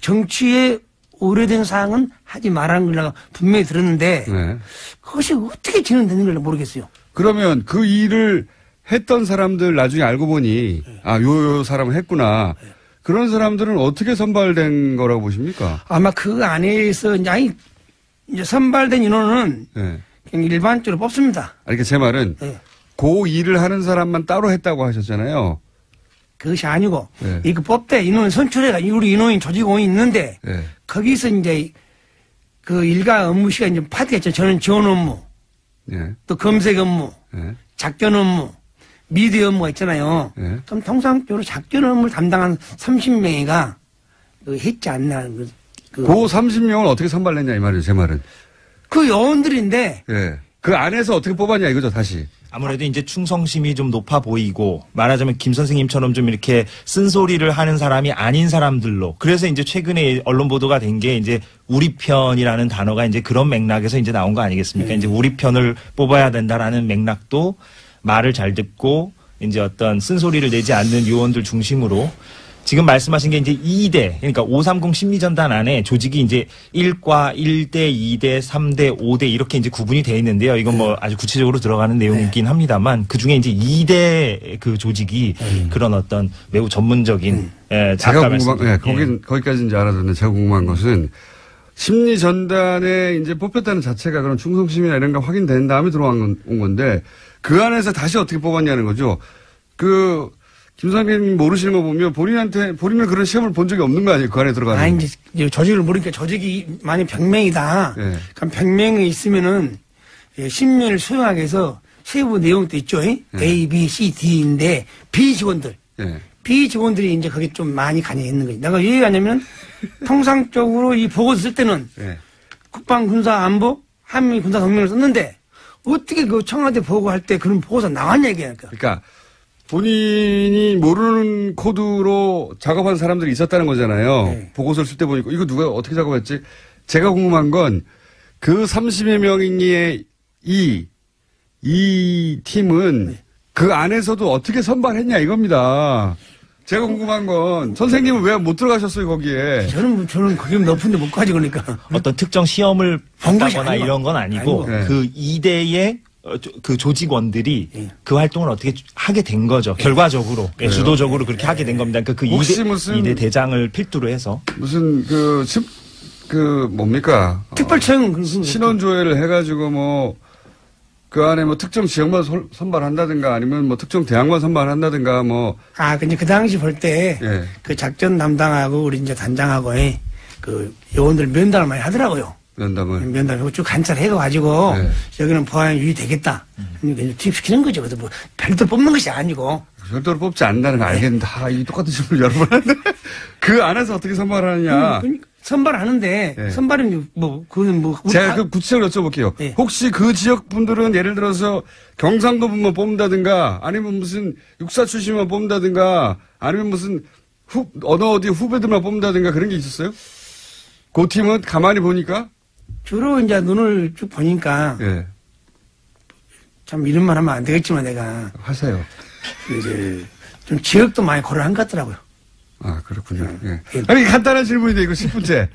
정치에 오래된 사항은 하지 말라는 걸 분명히 들었는데. 네. 그것이 어떻게 진행되는 걸 모르겠어요. 그러면 그 일을 했던 사람들 나중에 알고 보니, 네. 요 사람을 했구나. 네. 그런 사람들은 어떻게 선발된 거라고 보십니까? 아마 그 안에서, 이제 선발된 인원은. 네. 그냥 일반적으로 뽑습니다. 그러니까 제 말은 네. 그 일을 하는 사람만 따로 했다고 하셨잖아요. 그것이 아니고 네. 이거 뽑대 인원 선출해가 우리 인원인 조직원이 있는데 네. 거기서 이제 그 일가 업무 시간 좀 파트했죠. 저는 지원 업무, 네. 또 검색 업무, 네. 작전 업무, 미디어 업무가 있잖아요. 네. 그럼 통상적으로 작전 업무를 담당한 30명이가 했지 않나. 그 30명을 어떻게 선발했냐 이 말이에요. 제 말은. 그 요원들인데. 예. 그 안에서 어떻게 뽑았냐 이거죠, 다시. 아무래도 이제 충성심이 좀 높아 보이고 말하자면 김 선생님처럼 좀 이렇게 쓴소리를 하는 사람이 아닌 사람들로. 그래서 이제 최근에 언론 보도가 된 게 이제 우리 편이라는 단어가 이제 그런 맥락에서 이제 나온 거 아니겠습니까? 이제 우리 편을 뽑아야 된다라는 맥락도 말을 잘 듣고 이제 어떤 쓴소리를 내지 않는 요원들 중심으로 지금 말씀하신 게 이제 2대, 그러니까 530 심리전단 안에 조직이 이제 1과 1대, 2대, 3대, 5대 이렇게 이제 구분이 되어 있는데요. 이건 뭐 아주 구체적으로 들어가는 내용이긴 합니다만 그 중에 이제 2대 그 조직이 그런 어떤 매우 전문적인, 제가 궁금한, 거기까지는 이제 알아듣는데 제가 궁금한 것은 심리전단에 이제 뽑혔다는 자체가 그런 충성심이나 이런 거 확인된 다음에 들어온 건데 그 안에서 다시 어떻게 뽑았냐는 거죠. 김 선생님 모르시는 거 보면 본인은 그런 시험을 본 적이 없는 거 아니에요? 그 안에 들어가는. 이제 조직을 모르니까 조직이 만약 100명이다. 네. 그럼 100명이 있으면은 신문을 수용하기 위해서 세부 내용도 있죠. 네. A, B, C, D인데 B 직원들. 네. B 직원들이 이제 거기 좀 많이 관여했는 거지. 내가 왜 얘기하냐면 통상적으로 이 보고서 쓸 때는 네. 국방, 군사, 안보, 한미 군사 동맹을 썼는데 어떻게 그 청와대 보고할 때 그런 보고서 나왔냐 이게니까. 그러니까 본인이 모르는 코드로 작업한 사람들이 있었다는 거잖아요. 네. 보고서를 쓸 때 보니까 이거 누가 어떻게 작업했지? 제가 궁금한 건 그 30여 명의 이 팀은 네. 그 안에서도 어떻게 선발했냐 이겁니다. 제가 궁금한 건 선생님은 왜 못 들어가셨어요 거기에? 저는 거기 높은데 못 가지 그러니까. 어떤 특정 시험을 본다거나 이런 건 아니고 네. 그 2대의 그 조직원들이 그 활동을 어떻게 하게 된 거죠. 결과적으로. 주도적으로 그렇게 하게 된 겁니다. 그러니까 그 2대 대장을 필두로 해서. 무슨 뭡니까? 특별청. 신원조회를 해가지고 그 안에 특정 지역만 선발한다든가 아니면 특정 대학만 선발한다든가 근데 그 당시 볼 때 그 작전 담당하고 우리 이제 단장하고 그 요원들 면담을 많이 하더라고요. 면담하고 쭉 관찰해가지고 여기는 보안이 유리되겠다. 투입시키는 거죠. 그래서 별도로 뽑는 것이 아니고. 별도로 뽑지 않는다는 거 알겠는데 이 똑같은 질문을 여러 번 하는데 그 안에서 어떻게 선발하느냐. 선발하는데 선발은 제가 구체적으로 여쭤볼게요. 혹시 그 지역 분들은 예를 들어서 경상도 분만 뽑는다든가 아니면 무슨 육사 출신만 뽑는다든가 아니면 무슨 어디 후배들만 뽑는다든가 그런 게 있었어요? 그 팀은 가만히 보니까 주로 이제 눈을 쭉 보니까 참 이런 말 하면 안 되겠지만 내가 하세요. 이제 좀 지역도 많이 고려한 것 같더라고요. 아, 그렇군요. 예. 아니, 간단한 질문인데, 이거 10분째.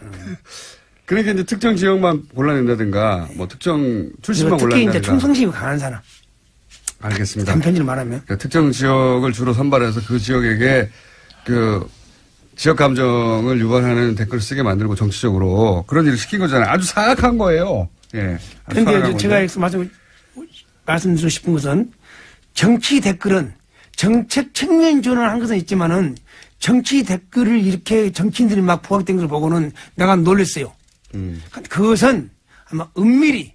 그러니까 이제 특정 지역만 골라낸다든가, 뭐 특정 출신만 골라낸다든가. 특히 이제 충성심이 강한 사람. 알겠습니다. 단편지를 말하면. 그러니까 특정 지역을 주로 선발해서 그 지역에게 그 지역 감정을 유발하는 댓글을 쓰게 만들고 정치적으로 그런 일을 시킨 거잖아요. 아주 사악한 거예요. 예. 그런데 제가 말씀드리고 싶은 것은 정치 댓글은 정책 측면 지원을 한 것은 있지만은 정치 댓글을 이렇게 정치인들이 막 부각된 걸 보고는 내가 놀랐어요. 그것은 아마 은밀히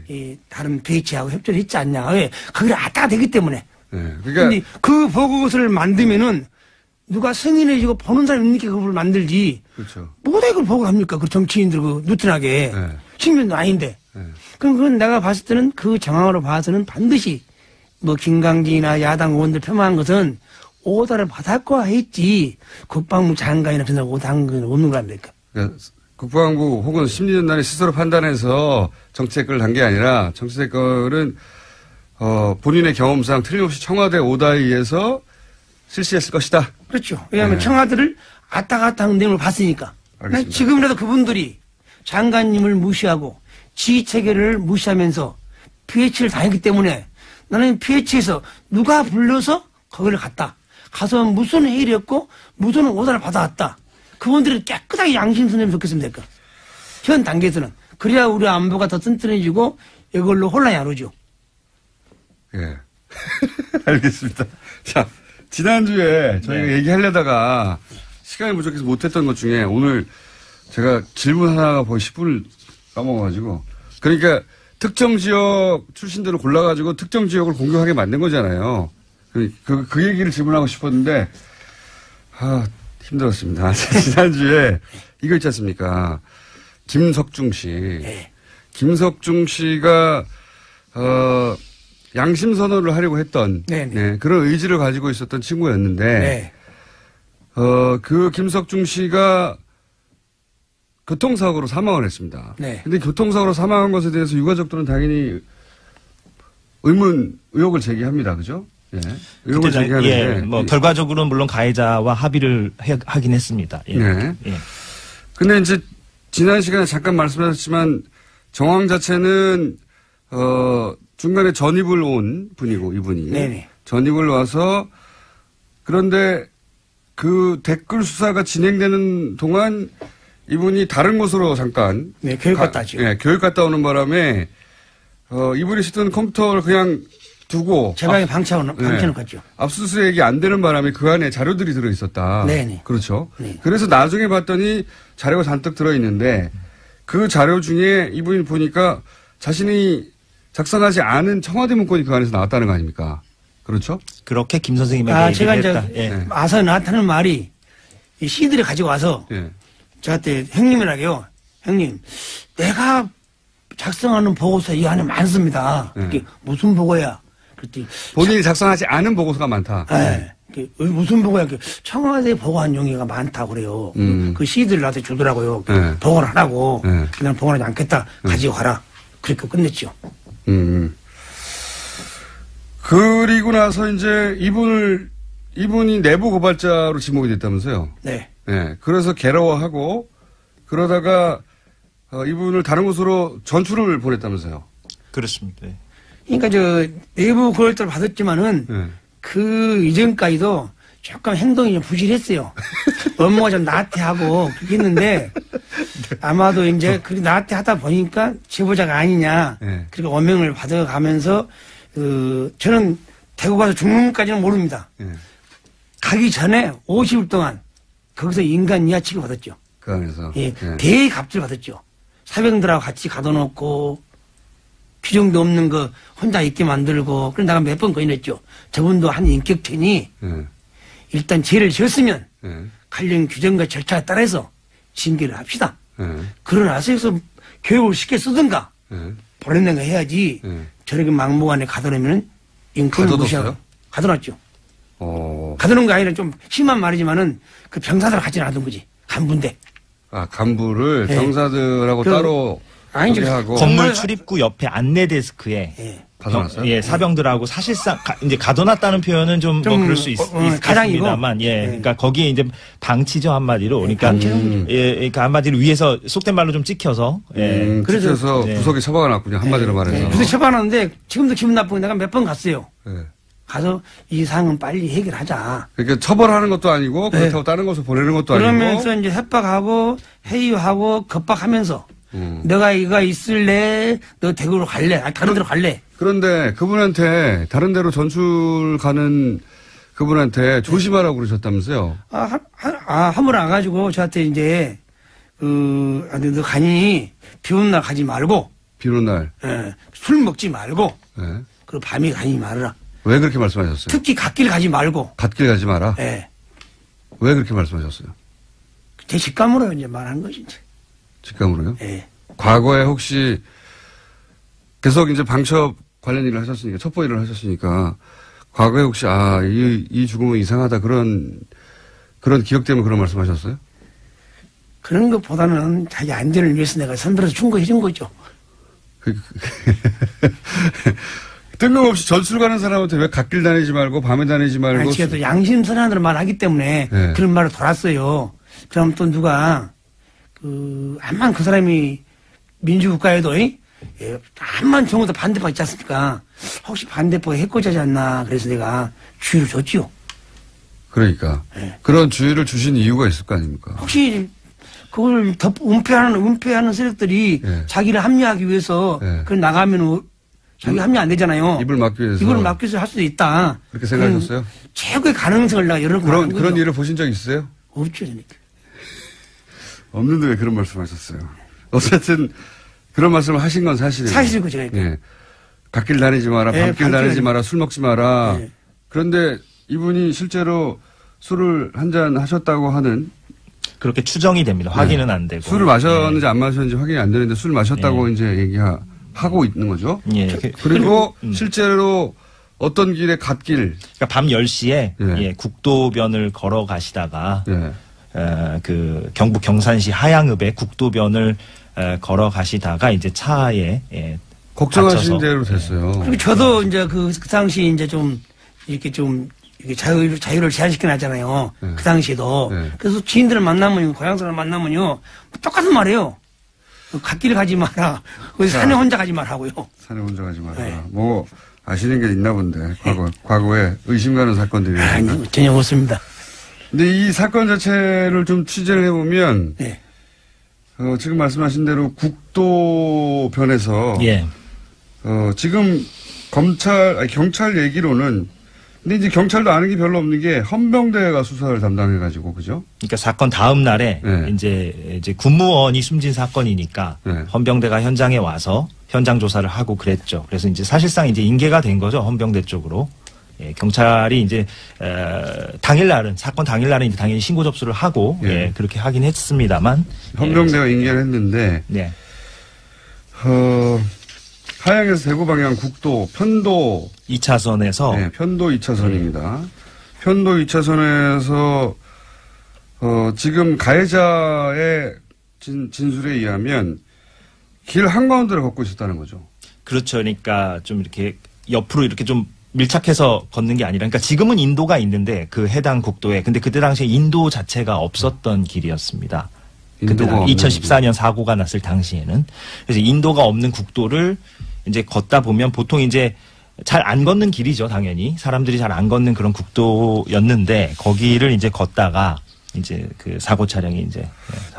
이 다른 PH하고 협조를 했지 않냐. 왜? 그게 아따가 되기 때문에. 네. 그러니까 그 보고서를 만들면은 누가 승인해주고 보는 사람이 있는 게 그걸 만들지. 그렇죠. 뭐다 이걸 보고를 합니까? 그 정치인들 그 누트나게. 네. 식민도 아닌데. 네. 그럼 그건 내가 봤을 때는 그 정황으로 봐서는 반드시 뭐 김강진이나 야당 의원들 폄하한 것은 오다를 받았고 했지 국방부 장관이나 그런 사람 오다 한 건 없는 거 아닙니까? 그러니까 국방부 혹은 심리전단이 스스로 판단해서 정치댓글을 단 게 아니라 정치댓글은 본인의 경험상 틀림없이 청와대 오다에 의해서 실시했을 것이다. 그렇죠. 왜냐하면 네. 청와대를 왔다 갔다 하는 내용을 봤으니까. 알겠습니다. 지금이라도 그분들이 장관님을 무시하고 지휘체계를 무시하면서 PH를 당했기 때문에 나는 PH에서 누가 불러서 거기를 갔다. 가서 무슨 회의를 했고 무슨 오다를 받아왔다. 그분들이 깨끗하게 양심선언을 좋겠으면 될까. 현 단계에서는. 그래야 우리 안보가 더 튼튼해지고 이걸로 혼란이 안 오죠. 예. 알겠습니다. 자, 지난주에 저희가 네. 얘기하려다가 시간이 부족해서 못했던 것 중에 오늘 제가 질문 하나가 거의 10분을 까먹어가지고. 그러니까 특정 지역 출신들을 골라가지고 특정 지역을 공격하게 만든 거잖아요. 그 얘기를 질문하고 싶었는데, 힘들었습니다. 지난주에 이거 있지 않습니까? 김석중 씨. 네. 김석중 씨가, 양심 선언을 하려고 했던, 네, 그런 의지를 가지고 있었던 친구였는데, 네. 그 김석중 씨가 교통사고로 사망을 했습니다. 네. 근데 교통사고로 사망한 것에 대해서 유가족들은 당연히 의혹을 제기합니다. 그죠? 예. 의혹을 제기하는데. 예, 뭐, 결과적으로는 물론 가해자와 합의를 하긴 했습니다. 예. 네. 예. 근데 이제 지난 시간에 잠깐 말씀하셨지만 정황 자체는, 중간에 전입을 온 분이고, 이분이. 네네. 전입을 와서 그런데 그 댓글 수사가 진행되는 동안 이분이 다른 곳으로 잠깐. 네, 교육 갔다 오죠. 네, 교육 갔다 오는 바람에, 이분이 쓰던 컴퓨터를 그냥 두고. 제 방에 방치해놓고 갔죠. 압수수색이 안 되는 바람에 그 안에 자료들이 들어있었다. 네네. 그렇죠. 네. 그래서 나중에 봤더니 자료가 잔뜩 들어있는데 그 자료 중에 이분이 보니까 자신이 작성하지 않은 청와대 문건이 그 안에서 나왔다는 거 아닙니까? 그렇죠? 그렇게 김 선생님에게 제가 이제 예. 와서 나한테는 말이 이 CD를 가지고 와서 예. 저한테 형님이라고요. 형님, 내가 작성하는 보고서 이 안에 많습니다. 네. 무슨 보고야? 그랬더니 본인이 작성하지 않은 보고서가 많다. 네. 무슨 보고야? 청와대 보고한 용의가 많다고 그래요. 그 CD를 나한테 주더라고요. 네. 보고를 하라고. 네. 그냥 보고하지 않겠다. 가지고 가라. 그렇게 끝냈죠. 그리고 나서 이제 이분이 내부 고발자로 지목이 됐다면서요? 네. 네. 그래서 괴로워하고 그러다가 이분을 다른 곳으로 전출을 보냈다면서요? 그렇습니다. 네. 그러니까 내부 고발자를 받았지만은 네. 그 이전까지도 조금 행동이 좀 부실했어요. 업무가 좀 나태하고 그렇게 했는데 아마도 이제 그렇게 나태하다 보니까 제보자가 아니냐. 네. 그렇게 어명을 받아가면서 저는 대구 가서 죽는까지는 모릅니다. 네. 가기 전에 50일 동안 거기서 인간 이하 취급 받았죠. 그 안에서. 예, 네. 대갑질 받았죠. 사병들하고 같이 가둬놓고 규정도 없는 거 혼자 있게 만들고 그래서 내가 몇 번 거인했죠. 저분도 한 인격체니 네. 일단 죄를 지었으면 네. 관련 규정과 절차에 따라서 징계를 합시다. 네. 그러나서 교육을 쉽게 쓰든가 네. 보내는 거 해야지 네. 저렇게 막무가내 가둬놓으면 인권을 무시하고 가둬놨죠. 가두는 거 아니라 좀 심한 말이지만은 그 병사들 같이 놔둔 거지. 간부인데. 간부를 네. 병사들하고 따로 아니죠. 건물 출입구 옆에 안내 데스크에 네. 가둬놨어요? 사병들하고 사실상 이제 가둬놨다는 표현은 좀 뭐 그럴 수 있겠습니다만, 그러니까 거기에 이제 방치죠 한마디로. 그러니까 그러니까 한마디로 위에서 속된 말로 좀 찍혀서, 그래서 구석에 처박아놨군요 한마디로 말해서. 구석에 처박아놨는데 지금도 기분 나쁘게 내가 몇 번 갔어요. 가서 이 사항은 빨리 해결하자. 그러니까 처벌하는 것도 아니고 그렇다고 다른 곳에 보내는 것도 아니고. 그러면서 이제 협박하고 회유하고 겁박하면서 너가 이거 있을래? 너 대구로 갈래? 다른 데로 갈래? 그런데 그분한테 다른 데로 전출 가는 그분한테 조심하라고 그러셨다면서요? 한번 와가지고 저한테 이제 너 가니 비 오는 날 가지 말고. 비 오는 날. 술 먹지 말고. 그리고 밤에 가지 말아라. 왜 그렇게 말씀하셨어요? 특히 갓길 가지 말고. 갓길 가지 마라? 네. 왜 그렇게 말씀하셨어요? 제 직감으로 이제 말한 거지, 이제. 직감으로요? 네. 과거에 혹시 계속 이제 방첩 관련 일을 하셨으니까, 첩보 일을 하셨으니까, 과거에 혹시, 이 죽음은 이상하다, 그런 기억 때문에 그런 말씀 하셨어요? 그런 것보다는 자기 안전을 위해서 내가 선별해서 충고해준 거죠. 뜬금없이 전술 가는 사람한테 왜 갓길 다니지 말고 밤에 다니지 말고. 제가 또 양심선언으로 말하기 때문에 그런 말을 돌았어요. 그럼 또 누가 암만 그 사람이 민주국가에도 암만 정부도 반대파 있지 않습니까? 혹시 반대파 해코지하지 않나 그래서 내가 주의를 줬지요. 그러니까 그런 주의를 주신 이유가 있을 거 아닙니까? 혹시 그걸 은폐하는 세력들이 자기를 합리화하기 위해서 그걸 나가면 자기 합류 안 되잖아요. 입을 막기 위해서. 입을 막기 위해서 할 수도 있다. 그렇게 생각하셨어요? 최고의 가능성을 내가 열어보는 그런 일을 보신 적 있으세요? 없죠, 그러니까. 없는데 왜 그런 말씀 하셨어요? 어쨌든 그런 말씀을 하신 건 사실이에요. 사실이고 제가. 갓길 다니지 마라, 밤길 다니지 마라, 술 먹지 마라. 그런데 이분이 실제로 술을 한잔 하셨다고 하는. 그렇게 추정이 됩니다. 확인은 안 되고. 술을 마셨는지 안 마셨는지 확인이 안 되는데 술 마셨다고 이제 얘기하고 있는 거죠. 그리고 실제로 어떤 길에 갓길. 그러니까 밤 10시에 국도변을 걸어가시다가 그 경북 경산시 하양읍의 국도변을 걸어가시다가 이제 차에 걱정하신 대로 됐어요. 그리고 저도 이제 그 당시 이제 좀 이렇게 자유를 제한시켜놨잖아요. 그 당시에도. 그래서 지인들을 만나면, 고향 사람 만나면요, 똑같은 말이에요. 갓길 가지 마라. 산에 혼자 가지 말라고요. 산에 혼자 가지 마라. 뭐, 아시는 게 있나 본데, 과거에 의심 가는 사건들이. 아니, 전혀 없습니다. 근데 이 사건 자체를 좀 취재를 해보면, 지금 말씀하신 대로 국도변에서, 지금 경찰 얘기로는 근데 이제 경찰도 아는 게 별로 없는 게 헌병대가 수사를 담당해가지고 그죠? 그러니까 사건 다음 날에 이제 군무원이 숨진 사건이니까 헌병대가 현장에 와서 현장 조사를 하고 그랬죠. 그래서 이제 사실상 이제 인계가 된 거죠. 헌병대 쪽으로. 경찰이 이제 당일날은 사건 당일날은 이제 당연히 신고 접수를 하고 그렇게 하긴 했습니다만 헌병대가 인계를 했는데 하양에서 대구 방향 국도 편도 2차선에서 편도 2차선입니다. 편도 2차선에서 지금 가해자의 진술에 의하면 길 한가운데를 걷고 있었다는 거죠. 그렇죠. 그러니까 좀 이렇게 옆으로 이렇게 좀 밀착해서 걷는 게 아니라 그러니까 지금은 인도가 있는데 그 해당 국도에 근데 그때 당시에 인도 자체가 없었던 길이었습니다. 그때 2014년 사고가 났을 당시에는 그래서 인도가 없는 국도를 이제 걷다 보면 보통 이제 잘 안 걷는 길이죠, 당연히. 사람들이 잘 안 걷는 그런 국도였는데 거기를 이제 걷다가 이제 그 사고 차량이 이제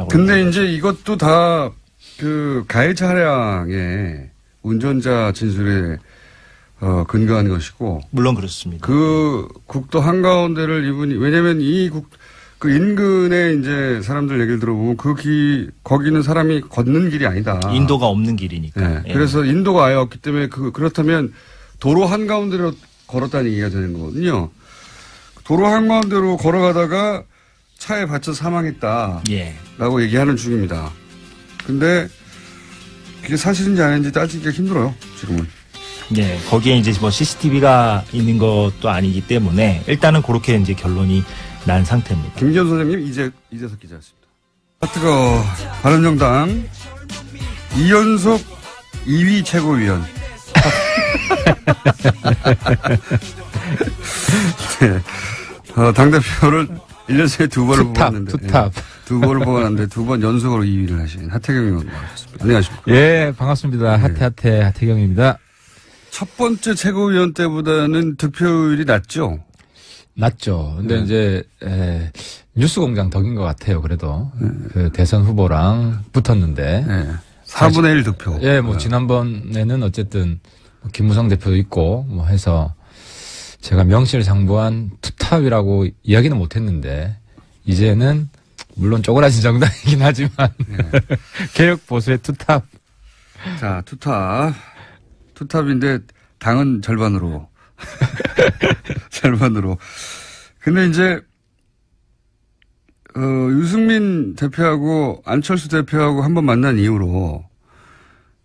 근데 이제 이것도 다 그 가해 차량의 운전자 진술에 근거한 것이고 물론 그렇습니다. 그 국도 한가운데를 이분이 왜냐면 그 인근에 이제 사람들 얘기를 들어보면 거기는 사람이 걷는 길이 아니다. 인도가 없는 길이니까. 그래서 인도가 아예 없기 때문에 그렇다면 도로 한가운데로 걸었다는 얘기가 되는 거거든요. 도로 한가운데로 걸어가다가 차에 받쳐 사망했다. 라고 얘기하는 중입니다. 근데 그게 사실인지 아닌지 따지기가 힘들어요, 지금은. 거기에 이제 뭐 CCTV가 있는 것도 아니기 때문에 일단은 그렇게 이제 결론이 난 상태입니다. 김기현 선생님, 이재석 기자였습니다. 뜨거 바른정당 이연속 2위 최고위원. 네. 당대표를 1년에 2번을 뽑았는데. 투탑. 네. 2번을 뽑았는데 2번 연속으로 2위를 하신 하태경 의원 나오셨습니다. 안녕하십니까. 예, 반갑습니다. 네. 하태경입니다. 첫 번째 최고위원 때보다는 득표율이 낮죠? 낮죠. 근데 이제, 뉴스공장 덕인 것 같아요. 그래도. 그 대선 후보랑 붙었는데. 4분의 1 득표. 예, 뭐, 지난번에는 어쨌든, 김무성 대표도 있고, 뭐 해서, 제가 명실상부한 투탑이라고 이야기는 못 했는데, 이제는, 물론 쪼그라진 정당이긴 하지만, 개혁 보수의 투탑. 자, 투탑인데, 당은 절반으로. 절반으로. 근데 이제, 유승민 대표하고 안철수 대표하고 한번 만난 이후로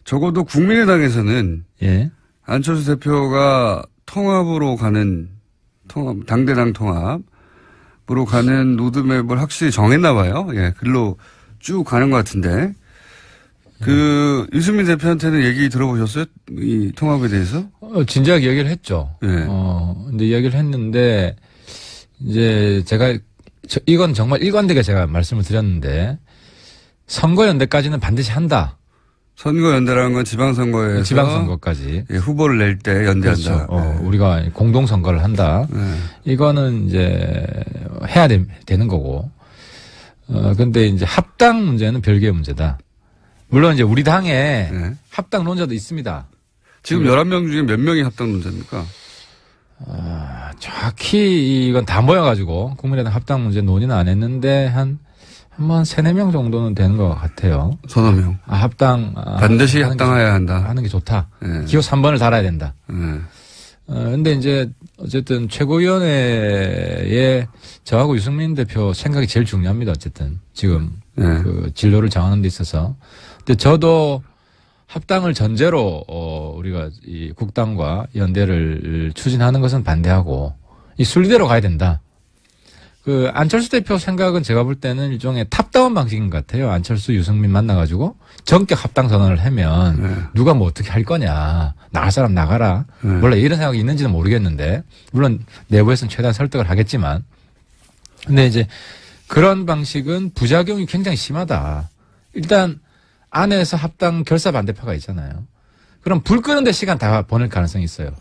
적어도 국민의당에서는 예. 안철수 대표가 통합으로 가는 당대당 통합으로 가는 로드맵을 확실히 정했나 봐요. 예, 글로 쭉 가는 것 같은데 유승민 대표한테는 얘기 들어보셨어요? 이 통합에 대해서? 진지하게 얘기를 했죠. 예. 근데 이야기를 했는데 이제 제가 이건 정말 일관되게 제가 말씀을 드렸는데 선거연대까지는 반드시 한다. 선거연대라는 건 지방선거에서 지방선거까지 후보를 낼 때 연대한다. 그렇죠. 우리가 공동선거를 한다. 이거는 이제 해야 되는 거고. 근데 이제 합당 문제는 별개의 문제다. 물론 이제 우리 당에 합당론자도 있습니다. 지금 11명 중에 몇 명이 합당론자입니까? 정확히 이건 다 모여가지고 국민의당 합당 문제 논의는 안 했는데 한 3-4명 정도는 되는 것 같아요. 서너 명. 합당. 반드시 합당해야 한다. 하는 게 좋다. 기호 3번을 달아야 된다. 근데 이제 어쨌든 최고위원회에 저하고 유승민 대표 생각이 제일 중요합니다. 어쨌든 지금 그 진로를 정하는 데 있어서. 근데 저도 합당을 전제로 우리가 이 국당과 연대를 추진하는 것은 반대하고 이 순리대로 가야 된다. 그 안철수 대표 생각은 제가 볼 때는 일종의 탑다운 방식인 것 같아요. 안철수, 유승민 만나가지고 전격 합당 선언을 하면 누가 뭐 어떻게 할 거냐. 나갈 사람 나가라. 원래 이런 생각이 있는지는 모르겠는데 물론 내부에서는 최대한 설득을 하겠지만 근데 이제 그런 방식은 부작용이 굉장히 심하다. 일단 안에서 합당 결사 반대파가 있잖아요. 그럼 불 끄는데 시간 다 보낼 가능성이 있어요.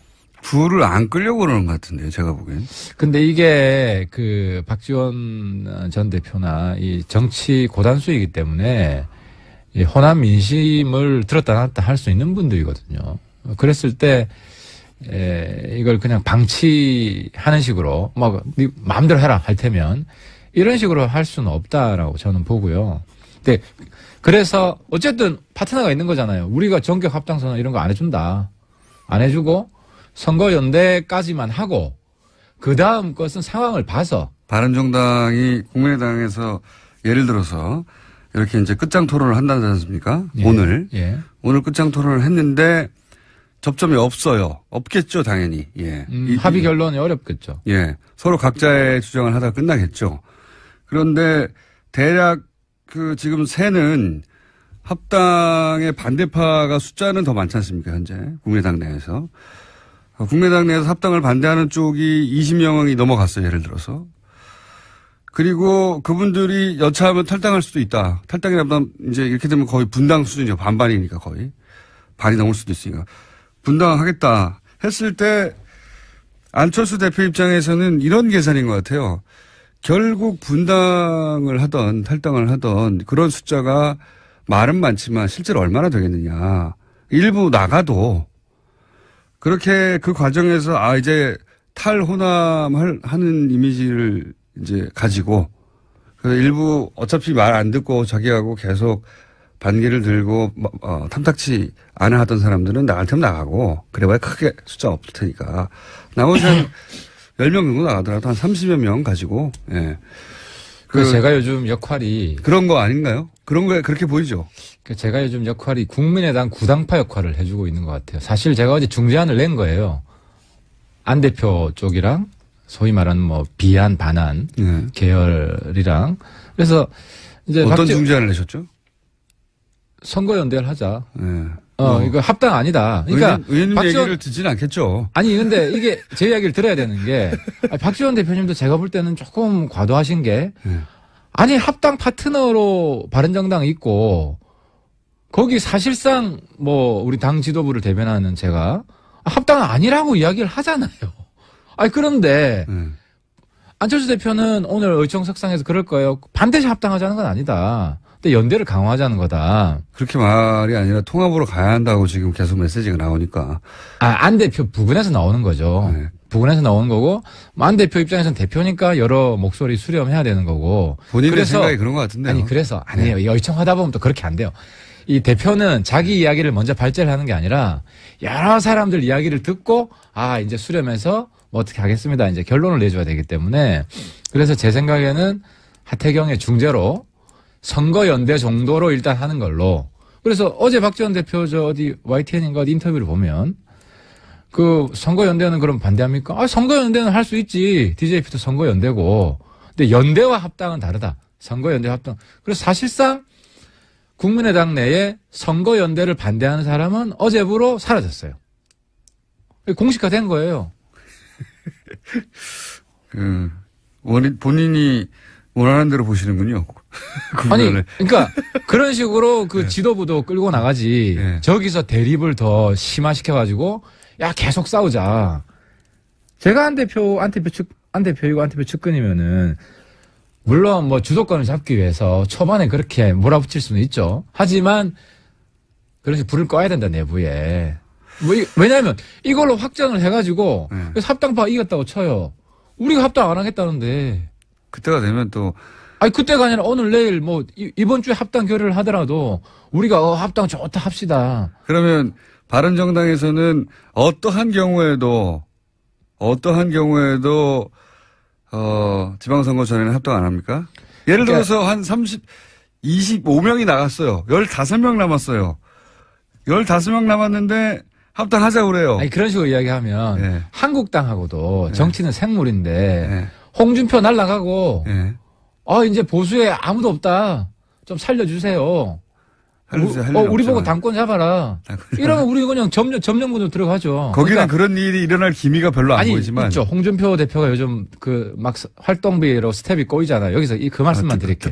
불을 안 끄려고 그러는 것 같은데요, 제가 보기엔. 근데 이게 그 박지원 전 대표나 이 정치 고단수이기 때문에 이 호남 민심을 들었다 놨다 할 수 있는 분들이거든요. 그랬을 때 이걸 그냥 방치하는 식으로 뭐 네 마음대로 해라 할 테면 이런 식으로 할 수는 없다라고 저는 보고요. 근데 그래서 어쨌든 파트너가 있는 거잖아요. 우리가 전격 합당선언 이런 거 안 해준다. 안 해주고 선거연대까지만 하고 그 다음 것은 상황을 봐서 바른정당이 국민의당에서 예를 들어서 이렇게 이제 끝장 토론을 한다지 않습니까? 예. 오늘. 예. 오늘 끝장 토론을 했는데 접점이 없어요. 없겠죠, 당연히. 예. 합의 결론이 어렵겠죠. 예. 서로 각자의 주장을 하다가 끝나겠죠. 그런데 대략 지금 새는 합당의 반대파가 숫자는 더 많지 않습니까, 현재? 국민의당 내에서. 국민의당 내에서 합당을 반대하는 쪽이 20명이 넘어갔어요, 예를 들어서. 그리고 그분들이 여차하면 탈당할 수도 있다. 탈당이라면 이제 이렇게 되면 거의 분당 수준이죠. 반반이니까 거의. 반이 넘을 수도 있으니까. 분당하겠다 했을 때 안철수 대표 입장에서는 이런 계산인 것 같아요. 결국 분당을 하던 탈당을 하던 그런 숫자가 말은 많지만 실제로 얼마나 되겠느냐. 일부 나가도 그렇게 그 과정에서 이제 탈호남하는 이미지를 이제 가지고 그래서 일부 어차피 말 안 듣고 자기하고 계속 반기를 들고 탐탁치 않아 하던 사람들은 나갈 테면 나가고 그래봐야 크게 숫자 없을 테니까 나머지 한 10명 정도 나가더라도 한 30여 명 가지고 예. 그래서 제가 요즘 역할이 그런 거 아닌가요? 그런 거에 그렇게 보이죠. 제가 요즘 역할이 국민의당 구당파 역할을 해주고 있는 것 같아요. 사실 제가 어제 중재안을 낸 거예요. 안 대표 쪽이랑 소위 말하는 뭐 비안 반안 계열이랑 그래서 이제 어떤 중재안을 내셨죠? 선거연대를 하자. 이거 합당 아니다. 그러니까 의원님 얘기를 듣지는 않겠죠. 아니 근데 이게 제 이야기를 들어야 되는 게 박지원 대표님도 제가 볼 때는 조금 과도하신 게 아니 합당 파트너로 바른정당 있고 거기 사실상 뭐 우리 당 지도부를 대변하는 제가 합당 아니라고 이야기를 하잖아요. 아니 그런데 안철수 대표는 오늘 의총석상에서 그럴 거예요. 반드시 합당하자는 건 아니다. 근데 연대를 강화하자는 거다. 그렇게 말이 아니라 통합으로 가야 한다고 지금 계속 메시지가 나오니까. 안 대표 부근에서 나오는 거죠. 네. 부근에서 나오는 거고 안 대표 입장에서는 대표니까 여러 목소리 수렴해야 되는 거고. 본인의 생각이 그런 것 같은데요. 아니 그래서 아니에요. 네. 의총하다 보면 또 그렇게 안 돼요. 이 대표는 자기 이야기를 먼저 발제를 하는 게 아니라 여러 사람들 이야기를 듣고 이제 수렴해서 뭐 어떻게 하겠습니다. 이제 결론을 내줘야 되기 때문에 그래서 제 생각에는 하태경의 중재로 선거연대 정도로 일단 하는 걸로. 그래서 어제 박지원 대표 어디 YTN인가 어디 인터뷰를 보면 그 선거연대는 그럼 반대합니까? 선거연대는 할 수 있지. DJP도 선거연대고. 근데 연대와 합당은 다르다. 선거연대와 합당. 그래서 사실상 국민의당 내에 선거연대를 반대하는 사람은 어제부로 사라졌어요. 공식화된 거예요. 본인이 원하는 대로 보시는군요. 아니, 그러니까 그런 식으로 그 지도부도 끌고 나가지. 저기서 대립을 더 심화시켜가지고 야 계속 싸우자. 제가 안 대표이고 안 대표 측근이면은 물론 뭐 주도권을 잡기 위해서 초반에 그렇게 몰아붙일 수는 있죠. 하지만 그렇게 불을 꺼야 된다 내부에. 왜냐하면 이걸로 확정을 해가지고 합당파 이겼다고 쳐요. 우리가 합당 안 하겠다는데. 그때가 되면 또. 그때가 아니라 오늘 내일 뭐 이번 주에 합당 결의를 하더라도 우리가 합당 좋다 합시다. 그러면 바른정당에서는 어떠한 경우에도 지방선거 전에는 합당 안 합니까? 예를 들어서 한 25명이 나갔어요. 15명 남았어요. 15명 남았는데 합당하자고 그래요. 그런 식으로 이야기하면 한국당하고도 정치는 생물인데 홍준표 날라가고 이제 보수에 아무도 없다. 좀 살려주세요. 우리 보고 당권 잡아라. 이러면 우리 그냥 점령군으로 들어가죠. 거기는 그러니까 그런 일이 일어날 기미가 별로 안 보이지만. 있죠. 홍준표 대표가 요즘 막 활동비로 스텝이 꼬이잖아요. 여기서 그 말씀만 드릴게요.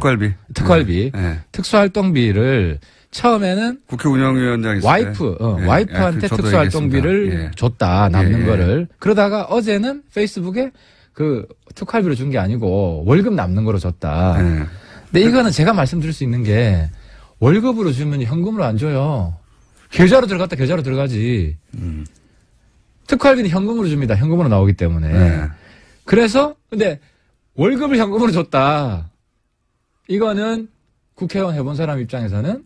특활비. 특수활동비를 처음에는 국회 운영위원장이 와이프한테 특수활동비를 줬다. 남는 거를. 그러다가 어제는 페이스북에 그 특활비로 준 게 아니고 월급 남는 거로 줬다. 근데 이거는 제가 말씀드릴 수 있는 게 월급으로 주면 현금으로 안 줘요. 계좌로 들어갔다 계좌로 들어가지. 특활비는 현금으로 줍니다. 현금으로 나오기 때문에. 그래서 근데 월급을 현금으로 줬다. 이거는 국회의원 해본 사람 입장에서는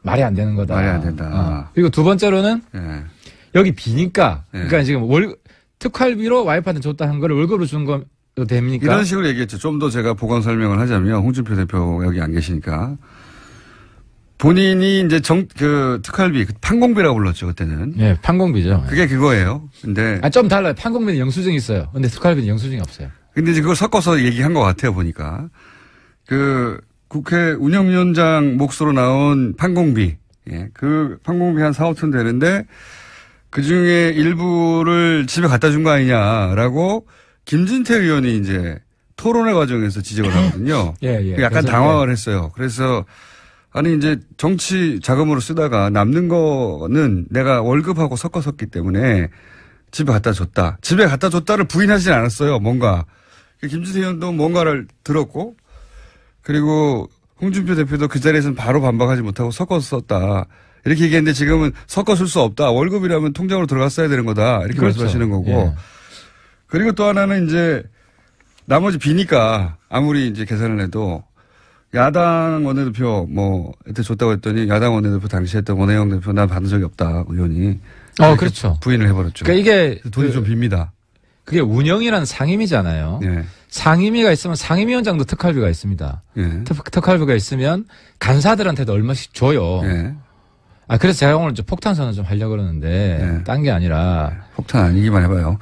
말이 안 되는 거다. 말이 안 된다. 그리고 두 번째로는 여기 비니까. 그러니까 지금 특활비로 와이프한테 줬다 한 거를 월급으로 준 거 됩니까? 이런 식으로 얘기했죠. 좀 더 제가 보강 설명을 하자면 홍준표 대표 여기 안 계시니까 본인이 이제 특활비 판공비라고 불렀죠 그때는. 네, 판공비죠. 그게 그거예요. 근데 좀 달라요. 판공비는 영수증이 있어요. 근데 특활비는 영수증이 없어요. 근데 이제 그걸 섞어서 얘기한 것 같아요 보니까 국회 운영위원장 몫으로 나온 판공비, 그 판공비 한 4, 5천 되는데 그 중에 일부를 집에 갖다 준 거 아니냐라고 김진태 의원이 이제 토론회 과정에서 지적을 하거든요. 약간 당황을 했어요. 그래서 아니 이제 정치 자금으로 쓰다가 남는 거는 내가 월급하고 섞어 썼기 때문에 집에 갖다 줬다. 집에 갖다 줬다를 부인하진 않았어요. 뭔가. 김진태 의원도 뭔가를 들었고 그리고 홍준표 대표도 그 자리에서는 바로 반박하지 못하고 섞어서 썼다. 이렇게 얘기했는데 지금은 섞어 쓸 수 없다. 월급이라면 통장으로 들어갔어야 되는 거다. 이렇게 말씀하시는 거고. 그리고 또 하나는 이제 나머지 비니까 아무리 이제 계산을 해도 야당 원내대표 이때 줬다고 했더니 야당 원내대표 당시 했던 원혜영 대표 난 받은 적이 없다. 의원이. 그렇죠. 부인을 해버렸죠. 그러니까 이게 돈이 좀 빕니다. 그게 운영이라는 상임위잖아요. 상임위가 있으면 상임위원장도 특활비가 있습니다. 특활비가 있으면 간사들한테도 얼마씩 줘요. 그래서 제가 오늘 폭탄 선언 좀 하려고 그러는데 딴 게 아니라 폭탄 아니기만 해봐요.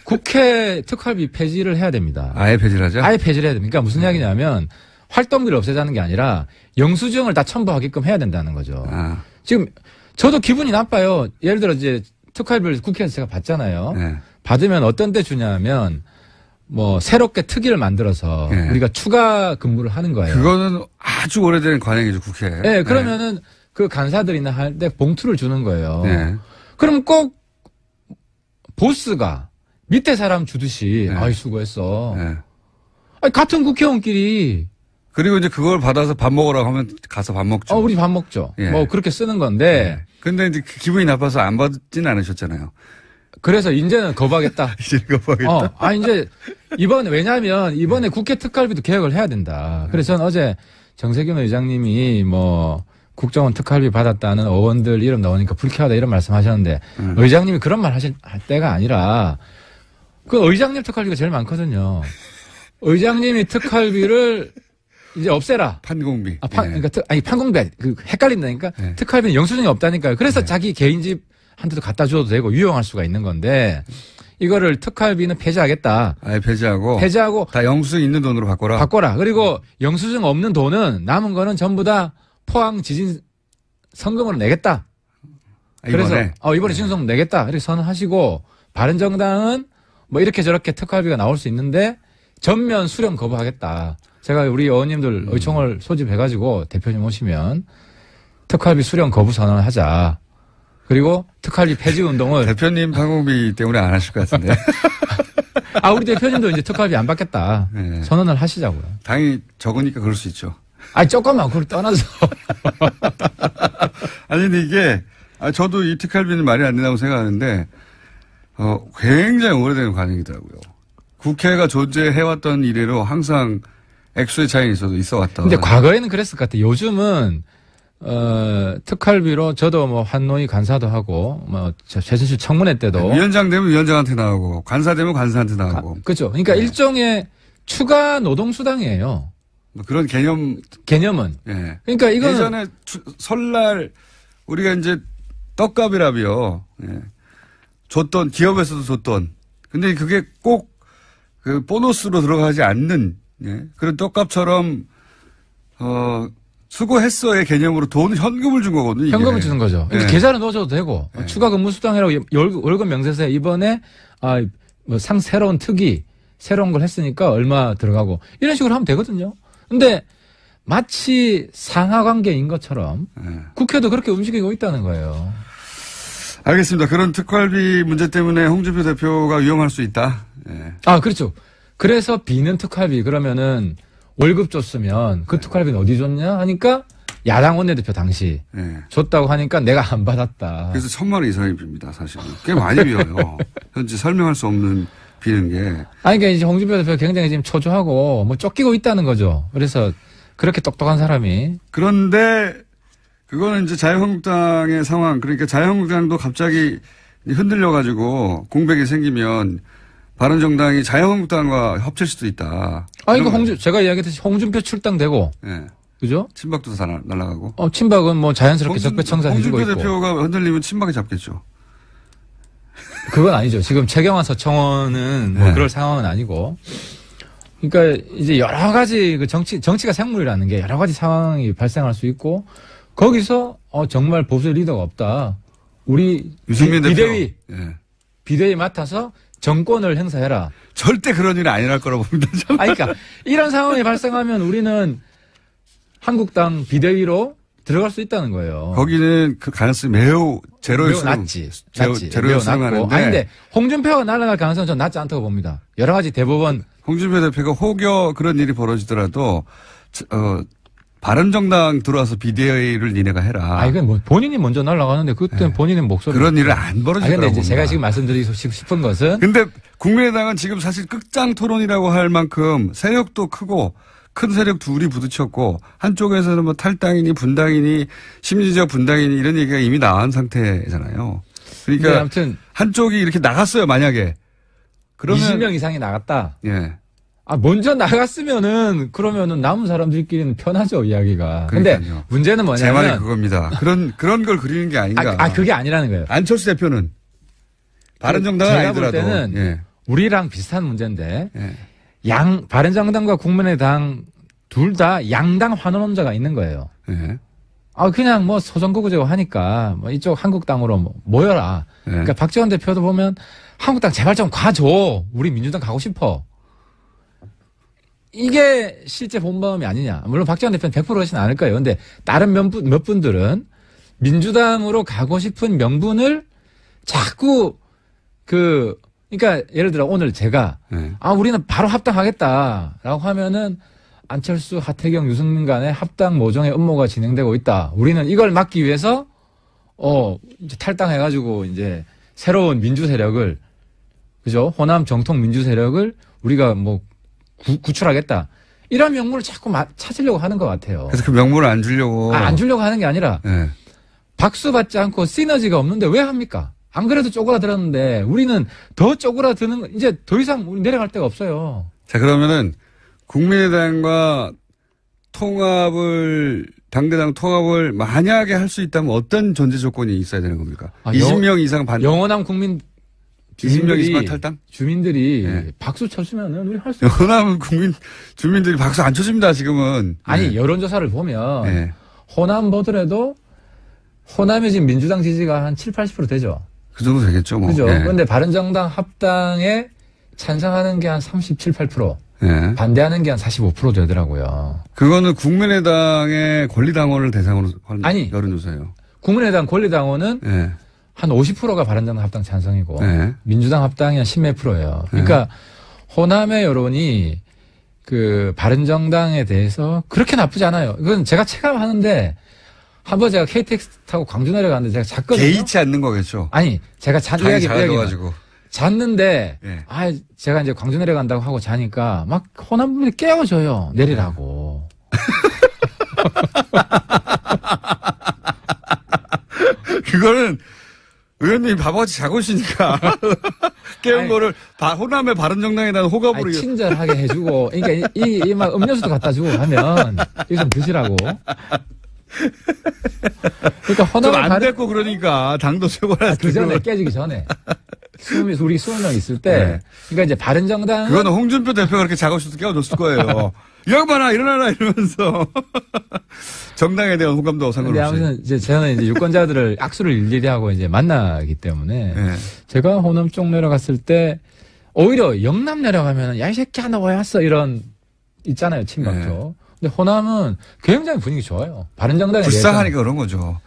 국회 특활비 폐지를 해야 됩니다. 아예 폐지를 하죠? 아예 폐지를 해야 됩니다. 그러니까 무슨 이야기냐면 활동비를 없애자는 게 아니라 영수증을 다 첨부하게끔 해야 된다는 거죠. 지금 저도 기분이 나빠요. 예를 들어 이제 특활비를 국회에서 제가 받잖아요. 네. 받으면 어떤 때 주냐면 뭐 새롭게 특위를 만들어서 네. 우리가 추가 근무를 하는 거예요. 그거는 아주 오래된 관행이죠, 국회에. 네, 그러면은 네. 그 간사들이나 할 때 봉투를 주는 거예요. 네. 그럼 꼭 보스가 밑에 사람 주듯이 네. 아이 수고했어. 네. 아니, 같은 국회의원끼리. 그리고 이제 그걸 받아서 밥 먹으라고 하면 가서 밥 먹죠. 우리 밥 먹죠. 예. 뭐 그렇게 쓰는 건데. 예. 근데 이제 기분이 나빠서 안 받진 않으셨잖아요. 그래서 이제는 거부하겠다. 이제는 거부하겠다. 이제 왜냐하면 이번에 국회 특활비도 개혁을 해야 된다. 그래서 저는 어제 정세균 의장님이 뭐 국정원 특활비 받았다는 의원들 이름 나오니까 불쾌하다 이런 말씀 하셨는데 의장님이 그런 말 하실 때가 아니라 그 의장님 특활비가 제일 많거든요. 의장님이 특활비를 이제 없애라. 판공비. 그러니까 판공비 헷갈린다니까. 네. 특활비는 영수증이 없다니까요. 그래서 네. 자기 개인 집한테도 갖다 줘도 되고 유용할 수가 있는 건데 이거를 특활비는 폐지하겠다. 아예 폐지하고 다 영수증 있는 돈으로 바꿔라. 그리고 영수증 없는 돈은 남은 거는 전부 다 포항 지진 성금으로 내겠다. 그래서 이번에 지진성금 내겠다. 이렇게 선언하시고 바른정당은 뭐 이렇게 저렇게 특활비가 나올 수 있는데 전면 수령 거부하겠다. 제가 우리 의원님들 의총을 소집해가지고 대표님 오시면 특활비 수령 거부 선언을 하자. 그리고 특활비 폐지 운동을. 대표님 판공비 때문에 안 하실 것 같은데. 우리 대표님도 이제 특활비 안 받겠다. 네. 선언을 하시자고요. 당연히 적으니까 그럴 수 있죠. 조금만 그걸 떠나서. 아니, 근데 이게, 저도 이 특활비는 말이 안 된다고 생각하는데, 굉장히 오래된 관행이더라고요. 국회가 존재해왔던 이래로 항상 액수의 차이는 있어 왔다. 근데 과거에는 그랬을 것 같아요. 요즘은, 특활비로 저도 뭐 한노위 간사도 하고, 뭐, 최순실 청문회 때도. 위원장 되면 위원장한테 나오고, 간사 되면 간사한테 나오고. 그렇죠. 그러니까 네. 일종의 추가 노동수당이에요. 뭐 그런 개념은. 예. 그러니까 이거는. 예전에 설날 우리가 이제 떡값이라며, 예. 기업에서도 줬던. 근데 그게 꼭 그 보너스로 들어가지 않는, 예. 그런 떡값처럼, 수고했어의 개념으로 현금을 준 거거든요. 이게. 현금을 주는 거죠. 예. 계좌로 넣어줘도 되고, 예. 추가 근무수당이라고 월급 명세서에 이번에, 새로운 특위, 새로운 걸 했으니까 얼마 들어가고, 이런 식으로 하면 되거든요. 근데 마치 상하 관계인 것처럼 국회도 그렇게 움직이고 있다는 거예요. 알겠습니다. 그런 특활비 문제 때문에 홍준표 대표가 위험할 수 있다. 네. 그렇죠. 그래서 비는 특활비 그러면은 월급 줬으면 그 특활비는 어디 줬냐 하니까 야당 원내대표 당시 줬다고 하니까 내가 안 받았다. 그래서 1,000만 원 이상이 빕니다. 사실은. 꽤 많이 비어요. 현재 설명할 수 없는 비는 게. 그러니까 이제 홍준표 대표가 굉장히 지금 초조하고 뭐 쫓기고 있다는 거죠. 그래서 그렇게 똑똑한 사람이. 그런데 그거는 이제 자유한국당의 상황. 그러니까 자유한국당도 갑자기 흔들려가지고 공백이 생기면 바른정당이 자유한국당과 합칠 수도 있다. 제가 이야기했듯이 홍준표 출당되고. 네. 그죠? 친박도 다 날아가고. 친박은 뭐 자연스럽게 적폐청산 해주고 있고. 홍준표 대표가 흔들리면 친박이 잡겠죠. 그건 아니죠. 지금 최경환 서청원은 뭐 그럴 상황은 아니고. 그러니까 이제 여러 가지 그 정치가 생물이라는 게 여러 가지 상황이 발생할 수 있고 거기서 정말 보수 리더가 없다. 우리 유승민 비대위 비대위 맡아서 정권을 행사해라. 절대 그런 일은 안 일어날 거라고 봅니다. 그러니까 이런 상황이 발생하면 우리는 한국당 비대위로 들어갈 수 있다는 거예요. 거기는 그 가능성이 매우 제로일 수 낮지. 제로일 수 있는데. 근데 홍준표가 날아갈 가능성은 전 낮지 않다고 봅니다. 여러 가지 대법원. 홍준표 대표가 혹여 그런 일이 벌어지더라도 바른정당 들어와서 비대위를 니네가 해라. 이건 뭐 본인이 먼저 날아가는데 그때 본인의 목소리. 그런 일은 안 벌어질 거라고 근데 이제 제가 지금 말씀드리고 싶은 것은. 근데 국민의당은 지금 사실 끝장 토론이라고 할 만큼 세력도 크고 큰 세력 둘이 부딪혔고 한쪽에서는 뭐 탈당이니 분당이니 심리적 분당이니 이런 얘기가 이미 나온 상태잖아요. 그러니까 아무튼 한쪽이 이렇게 나갔어요. 만약에. 그러면 20명 이상이 나갔다. 예. 먼저 나갔으면은 그러면은 남은 사람들끼리는 편하죠 이야기가. 근데 문제는 뭐냐면 제 말이 그겁니다. 그런 걸 그리는 게 아닌가. 그게 아니라는 거예요. 안철수 대표는 바른정당은 아니더라도 제가 볼 때는 우리랑 비슷한 문제인데 바른정당과 국민의당 둘 다 양당 환원론자가 있는 거예요. 그냥 뭐 소선거구제고 하니까 뭐 이쪽 한국당으로 모여라. 네. 그러니까 박지원 대표도 보면 한국당 제발 좀 가줘. 우리 민주당 가고 싶어. 이게 실제 본마음이 아니냐. 물론 박지원 대표는 100% 그러진 않을 거예요. 근데 다른 몇 분들은 민주당으로 가고 싶은 명분을 자꾸 그러니까 예를 들어 오늘 제가 우리는 바로 합당하겠다라고 하면은 안철수, 하태경, 유승민 간의 합당 모종의 음모가 진행되고 있다. 우리는 이걸 막기 위해서 이제 탈당해가지고 이제 새로운 민주 세력을 그죠? 호남 정통 민주 세력을 우리가 뭐 구출하겠다. 이런 명분을 자꾸 찾으려고 하는 것 같아요. 그래서 그 명분을 안 주려고. 안 주려고 하는 게 아니라 박수 받지 않고 시너지가 없는데 왜 합니까? 안 그래도 쪼그라들었는데 우리는 더 쪼그라드는 이제 더 이상 우리 내려갈 데가 없어요. 자, 그러면은 국민의당과 당대당 통합을 만약에 할 수 있다면 어떤 전제 조건이 있어야 되는 겁니까? 20명 이상 반대. 영원한 국민 20명 이상 탈당? 주민들이 박수 쳤으면은 우리 할 수 있어요. 호남 주민들이 박수 안 쳐줍니다, 지금은. 아니, 여론조사를 보면 호남 보더라도 호남의 지금 민주당 지지가 한 7, 80% 되죠. 그 정도 되겠죠, 뭐. 그죠. 그런데 바른정당 합당에 찬성하는 게 한 37, 8%. 반대하는 게 한 45% 되더라고요. 그거는 국민의당의 권리당원을 대상으로 한 여론조사예요. 국민의당 권리당원은 한 50%가 바른정당 합당 찬성이고 민주당 합당이 한 10몇 %예요. 그러니까 호남의 여론이 그 바른정당에 대해서 그렇게 나쁘지 않아요. 이건 제가 체감하는데 한번 제가 KTX 타고 광주 내려갔는데 제가 잤거든요. 개의치 않는 거겠죠. 아니 제가 작아져가지고. 잤는데 제가 이제 광주 내려간다고 하고 자니까 막 호남 분들이 깨워줘요. 내리라고. 그거는 의원님이 바보같이 자고 있으니까 깨운 거를 호남의 바른정당에 대한 호감으로 친절하게 해주고 그러니까 이 막 음료수도 갖다 주고 하면 이거 좀 드시라고. 그러니까 호남 안 됐고 그러니까 당도 최고라. 그 전에 깨지기 전에. 우리 20명 있을 때. 그러니까 이제 바른정당. 그거는 홍준표 대표가 그렇게 자고 있어도 깨워줬을 거예요. 이 양반아, 일어나라, 이러면서. 정당에 대한 호감도 상관없이. 아무튼 이제 저는 이제 유권자들을 악수를 일일이 하고 이제 만나기 때문에. 제가 호남 쪽 내려갔을 때 오히려 영남 내려가면 야, 이 새끼야, 너 왜 왔어? 이런, 있잖아요, 친박죠. 근데 호남은 굉장히 분위기 좋아요. 바른정당에 불쌍하니까 그런 거죠.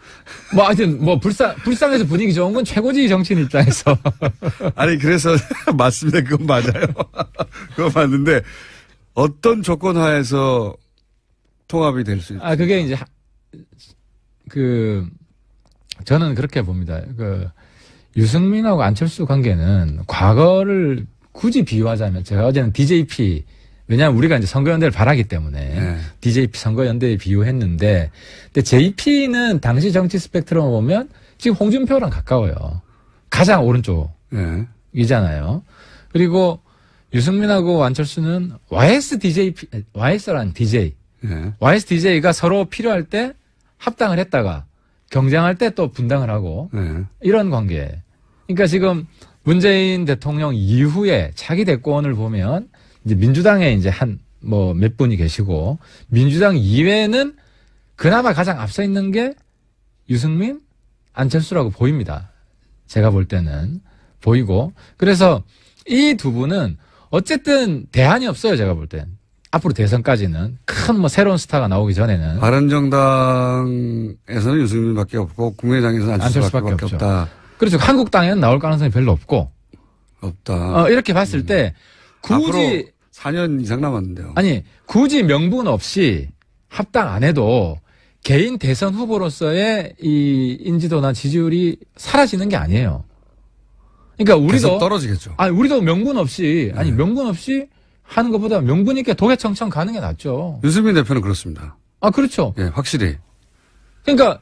뭐 하여튼 뭐 불쌍해서 분위기 좋은 건 최고지 정치인 입장에서. 아니 그래서 맞습니다. 그건 맞아요. 그건 맞는데 어떤 조건 하에서 통합이 될 수 있죠? 그게 이제 저는 그렇게 봅니다. 유승민하고 안철수 관계는 과거를 굳이 비유하자면 제가 어제는 DJP 왜냐하면 우리가 이제 선거연대를 바라기 때문에 DJP 선거연대에 비유했는데, 근데 JP는 당시 정치 스펙트럼을 보면 지금 홍준표랑 가까워요. 가장 오른쪽이잖아요. 그리고 유승민하고 안철수는 YS라는 DJ. YSDJ가 서로 필요할 때 합당을 했다가 경쟁할 때 또 분당을 하고 이런 관계. 그러니까 지금 문재인 대통령 이후에 차기 대권을 보면 이제 민주당에 이제 몇 분이 계시고, 민주당 이외에는 그나마 가장 앞서 있는 게 유승민, 안철수라고 보입니다. 제가 볼 때는. 보이고. 그래서 이 두 분은 어쨌든 대안이 없어요, 제가 볼 땐. 앞으로 대선까지는. 큰 새로운 스타가 나오기 전에는. 바른정당에서는 유승민밖에 없고, 국민의당에서는 안철수밖에 없다. 그렇죠. 한국당에는 나올 가능성이 별로 없고. 없다. 이렇게 봤을 때, 굳이 4년 이상 남았는데요. 아니, 굳이 명분 없이 합당 안 해도 개인 대선 후보로서의 이 인지도나 지지율이 사라지는 게 아니에요. 그러니까 우리도 계속 떨어지겠죠. 우리도 명분 없이 명분 없이 하는 것보다 명분 있게 도개청청 가는 게 낫죠. 유승민 대표는 그렇습니다. 그렇죠. 예, 확실히. 그러니까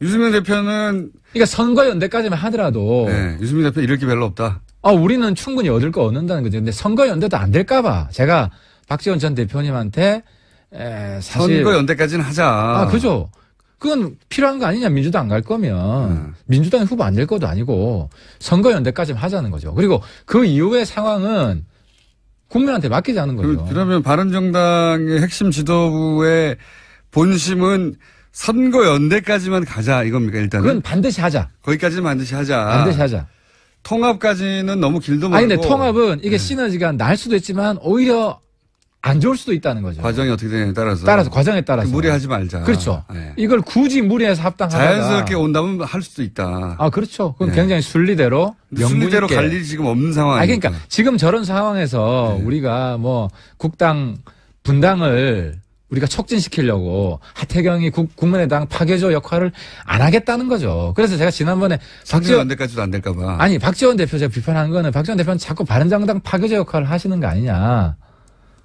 유승민 대표는 선거연대까지만 하더라도 유승민 대표 잃을 게 별로 없다. 우리는 충분히 얻을 거 얻는다는 거죠. 근데 선거연대도 안 될까봐 제가 박지원 전 대표님한테 사실 선거연대까지는 하자. 그죠. 그건 필요한 거 아니냐. 민주당 안 갈 거면 민주당 후보 안 될 것도 아니고 선거연대까지만 하자는 거죠. 그리고 그 이후의 상황은 국민한테 맡기자는 거죠. 그러면 바른정당의 핵심 지도부의 본심은 선거연대까지만 가자 이겁니까 일단은? 그건 반드시 하자. 거기까지는 반드시 하자. 반드시 하자. 통합까지는 너무 길도 멀고. 아니 근데 통합은 이게 시너지가 날 수도 있지만 오히려 안 좋을 수도 있다는 거죠. 과정이 어떻게 되냐에 따라서. 과정에 따라서. 무리하지 말자. 그렇죠. 네. 이걸 굳이 무리해서 합당하다가. 자연스럽게 온다면 할 수도 있다. 아, 그렇죠. 그건 굉장히 순리대로. 순리대로 갈 일이 지금 없는 상황이니까. 그러니까 지금 저런 상황에서 우리가 뭐 국당 분당을 우리가 촉진시키려고 하태경이 국민의당 파괴조 역할을 안 하겠다는 거죠. 그래서 제가 지난번에 선거연대까지도 안 될까 봐. 아니 박지원 대표 제가 비판한 거는 박지원 대표는 자꾸 바른정당 파괴조 역할을 하시는 거 아니냐.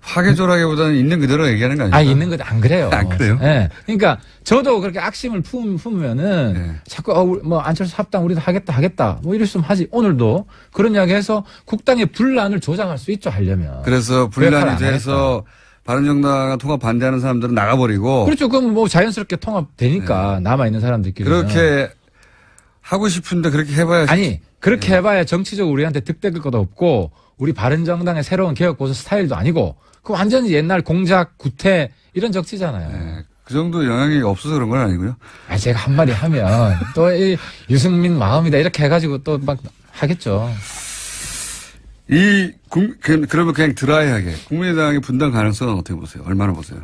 파괴조라기보다는 있는 그대로 얘기하는 거 아니에요? 아, 있는 그대로 안 그래요. 안 그래요? 네. 그러니까 저도 그렇게 악심을 품으면은 자꾸 뭐 안철수 합당 우리도 하겠다. 뭐 이랬으면 하지. 오늘도 그런 이야기해서 국당의 분란을 조장할 수 있죠, 하려면. 그래서 분란이 돼서 바른정당과 통합 반대하는 사람들은 나가버리고. 그렇죠. 그럼 뭐 자연스럽게 통합되니까 남아있는 사람들끼리. 그렇게 하고 싶은데 그렇게 해봐야. 아니, 그렇게 해봐야 정치적으로 우리한테 득될 것도 없고 우리 바른정당의 새로운 개혁보수 스타일도 아니고 그 완전히 옛날 공작, 구태 이런 정치잖아요. 네, 그 정도 영향이 없어서 그런 건 아니고요. 아, 제가 한마디 하면 또 이 유승민 마음이다 이렇게 해가지고 또 막 하겠죠. 그러면 그냥 드라이하게 국민의당의 분당 가능성은 어떻게 보세요? 얼마나 보세요?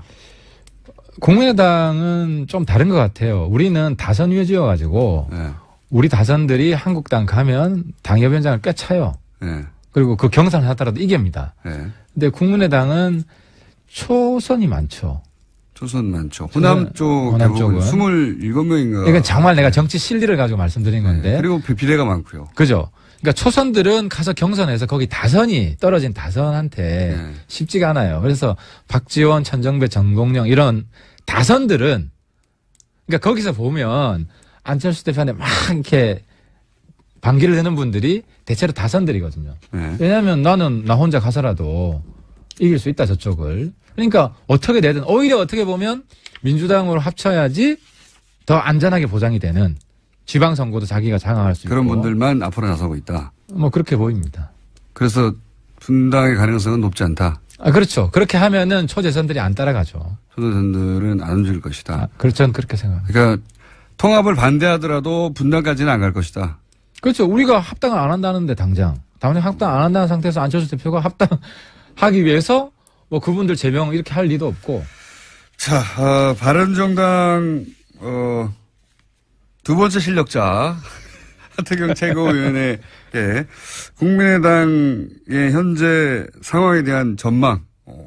국민의당은 좀 다른 것 같아요. 우리는 다선 위주여가지고 우리 다선들이 한국당 가면 당협위원장을 꽤 차요. 그리고 그 경선을 하더라도 이깁니다. 근데 국민의당은 초선이 많죠. 초선 많죠. 호남 쪽은 27명인가. 이건 정말 내가 정치 실리를 가지고 말씀드린 건데. 그리고 비례가 많고요. 그죠. 그러니까 초선들은 가서 경선에서 거기 다선이 떨어진 다선한테 쉽지가 않아요. 그래서 박지원, 천정배, 정동영 이런 다선들은 그러니까 거기서 보면 안철수 대표한테 막 이렇게 반기를 내는 분들이 대체로 다선들이거든요. 왜냐하면 나는 나 혼자 가서라도 이길 수 있다 저쪽을. 그러니까 어떻게 되든 오히려 어떻게 보면 민주당으로 합쳐야지 더 안전하게 보장이 되는 지방선거도 자기가 장악할 수 있고. 그런 분들만 앞으로 나서고 있다. 뭐 그렇게 보입니다. 그래서 분당의 가능성은 높지 않다. 아, 그렇죠. 그렇게 하면은 초재선들이 안 따라가죠. 초재선들은 안 움직일 것이다. 아, 그렇죠. 저는 그렇게 생각합니다. 그러니까 통합을 반대하더라도 분당까지는 안 갈 것이다. 그렇죠. 우리가 합당을 안 한다는데 당장 합당 안 한다는 상태에서 안철수 대표가 합당하기 위해서 뭐 그분들 제명 이렇게 할 리도 없고. 자, 바른정당 두 번째 실력자 하태경 최고위원에게 국민의당의 현재 상황에 대한 전망,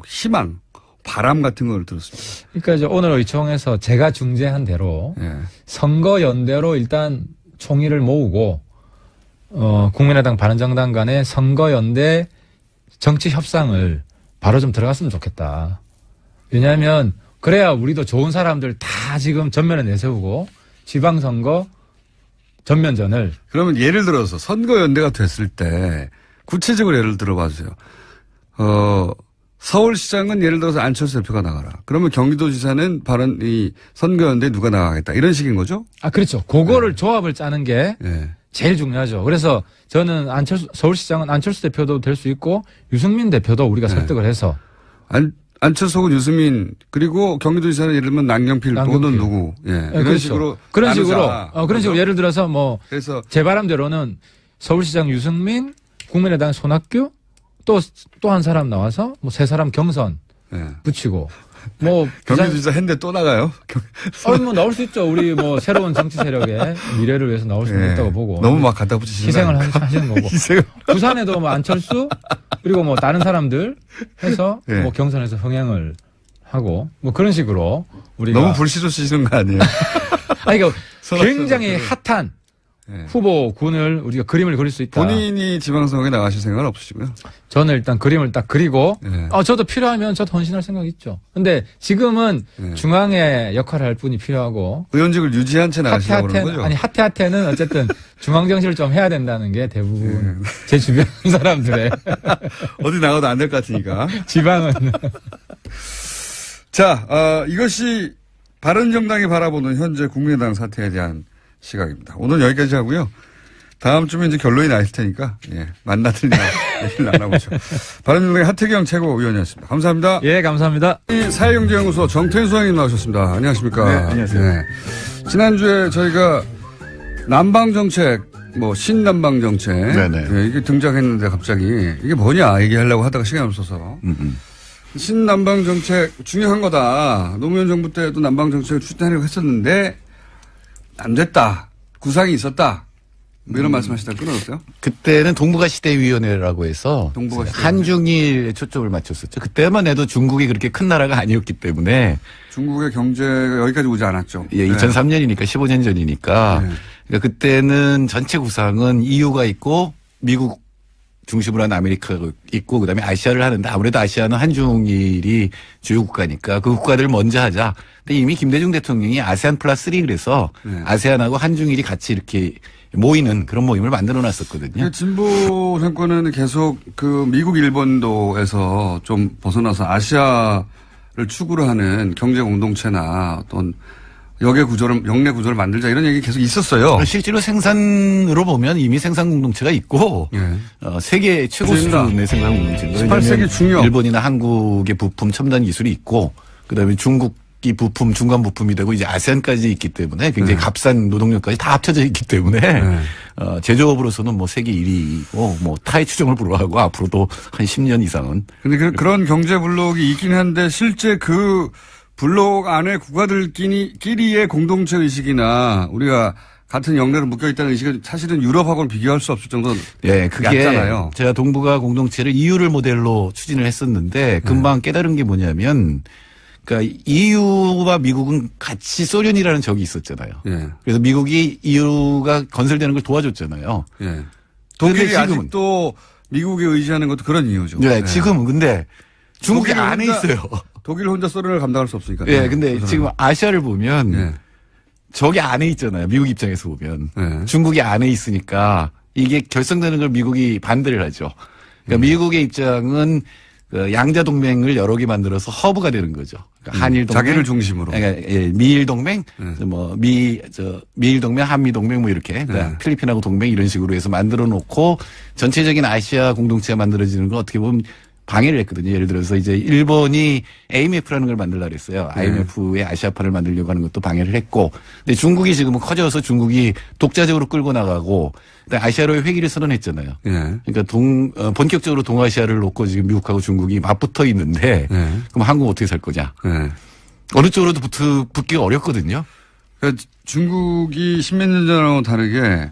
희망, 바람 같은 걸 들었습니다. 그러니까 이제 오늘 의총에서 제가 중재한 대로 선거연대로 일단 총의를 모으고 국민의당 바른정당 간의 선거연대 정치 협상을 바로 좀 들어갔으면 좋겠다. 왜냐하면 그래야 우리도 좋은 사람들 다 지금 전면에 내세우고 지방선거 전면전을. 그러면 예를 들어서 선거연대가 됐을 때 구체적으로 예를 들어봐 주세요. 서울시장은 예를 들어서 안철수 대표가 나가라. 그러면 경기도지사는 이 선거연대에 누가 나가겠다. 이런 식인 거죠? 아, 그렇죠. 그거를 조합을 짜는 게 제일 중요하죠. 그래서 저는 서울시장은 안철수 대표도 될 수 있고 유승민 대표도 우리가 설득을 해서. 안철수 혹은 유승민 그리고 경기도지사는 예를 들면 남경필 또는 누구. 이런 그렇죠. 식으로. 그런 식으로 예를 들어서 뭐. 그래서 제 바람대로는 서울시장 유승민, 국민의당 손학규 또 한 사람 나와서 뭐 세 사람 경선 붙이고. 뭐 경기도지사 했는데 또 나가요? 뭐 나올 수 있죠. 우리 뭐 새로운 정치 세력의 미래를 위해서 나올 수 있다고 보고. 너무 막 갖다 붙이시는 희생을 하시는 거고. 부산에도 뭐 안철수 그리고 뭐 다른 사람들 해서 뭐 경선에서 흥행을 하고 뭐 그런 식으로 우리가 너무 불시조시는 거 아니에요? 아니 그러니까 굉장히 핫한 후보군을 우리가 그림을 그릴 수 있다. 본인이 지방선거에 나가실 생각은 없으시고요? 저는 일단 그림을 딱 그리고 저도 필요하면 저도 헌신할 생각이 있죠. 근데 지금은 중앙의 역할을 할 분이 필요하고 의원직을 유지한 채 나가시려고 그러는 거죠? 아니 하태는 어쨌든 중앙 정치를 좀 해야 된다는 게 대부분 제 주변 사람들의 어디 나가도 안 될 것 같으니까. 지방은. 자, 이것이 바른정당이 바라보는 현재 국민의당 사태에 대한 시각입니다. 오늘 여기까지 하고요. 다음 주면 이제 결론이 나 있을 테니까, 만나드리면 얘기를 나눠보죠. 바른정당의 하태경 최고위원이었습니다. 감사합니다. 예, 감사합니다. 사회경제연구소 정태인 소장님 나오셨습니다. 안녕하십니까. 네, 안녕하세요. 네. 지난주에 저희가 남방정책, 신남방정책. 네네. 네, 이게 등장했는데 갑자기 이게 뭐냐 얘기하려고 하다가 시간이 없어서. 신남방정책 중요한 거다. 노무현 정부 때도 남방정책을 추진하려고 했었는데 안 됐다. 구상이 있었다. 이런 말씀하시다가 끊어졌어요? 그때는 동북아시대위원회라고 해서 한중일 초점을 맞췄었죠. 그때만 해도 중국이 그렇게 큰 나라가 아니었기 때문에 중국의 경제가 여기까지 오지 않았죠. 예, 2003년이니까 15년 전이니까 네. 그러니까 그때는 전체 구상은 EU가 있고 미국 중심으로 한 아메리카가 있고 그다음에 아시아를 하는데 아무래도 아시아는 한중일이 주요 국가니까 그 국가들을 먼저 하자. 근데 이미 김대중 대통령이 아세안 플러스 3 그래서 네. 아세안하고 한중일이 같이 이렇게 모이는 그런 모임을 만들어 놨었거든요. 진보 정권은 계속 그 미국 일본도에서 좀 벗어나서 아시아를 축으로 하는 경제 공동체나 어떤 역내 구조를 만들자 이런 얘기 계속 있었어요. 실제로 생산으로 보면 이미 생산 공동체가 있고 네. 세계 최고 수준의 생산 공동체입니다. 18세기 중요. 일본이나 한국의 부품 첨단 기술이 있고 그다음에 중국이 부품 중간 부품이 되고 이제 아세안까지 있기 때문에 굉장히 값싼 노동력까지 다 합쳐져 있기 때문에 제조업으로서는 세계 1위고 타의 추종을 불허하고 앞으로도 한 10년 이상은. 그런데 그런 경제 블록이 있긴 한데 실제 그 블록 안에 국가들끼리의 공동체 의식이나 우리가 같은 역내로 묶여있다는 의식은 사실은 유럽하고는 비교할 수 없을 정도로 그게 얕잖아요. 제가 동북아 공동체를 EU를 모델로 추진을 했었는데 금방 깨달은 게 뭐냐면 그러니까 EU와 미국은 같이 소련이라는 적이 있었잖아요. 그래서 미국이 EU가 건설되는 걸 도와줬잖아요. 독일이 아직도 미국에 의지하는 것도 그런 이유죠. 지금은 근데 중국이 안에 있어요. 독일 혼자 소련을 감당할 수 없으니까. 근데 지금 아시아를 보면 저기 안에 있잖아요. 미국 입장에서 보면. 중국이 안에 있으니까 이게 결성되는 걸 미국이 반대를 하죠. 그러니까 미국의 입장은 그 양자 동맹을 여러 개 만들어서 허브가 되는 거죠. 그러니까 한일 동맹. 자기를 중심으로. 그러니까 미일 동맹, 미일 동맹, 한미 동맹 이렇게. 그러니까 필리핀하고 동맹 이런 식으로 해서 만들어 놓고 전체적인 아시아 공동체가 만들어지는 걸 어떻게 보면 방해를 했거든요. 예를 들어서 이제 일본이 AMF라는 걸 만들려고 그랬어요. IMF의 아시아판을 만들려고 하는 것도 방해를 했고. 근데 중국이 지금은 커져서 중국이 독자적으로 끌고 나가고 아시아로의 회기를 선언했잖아요. 그러니까 본격적으로 동아시아를 놓고 지금 미국하고 중국이 맞붙어 있는데 그럼 한국은 어떻게 살 거냐. 어느 쪽으로도 붙기가 어렵거든요. 그러니까 중국이 10몇 년 전하고 다르게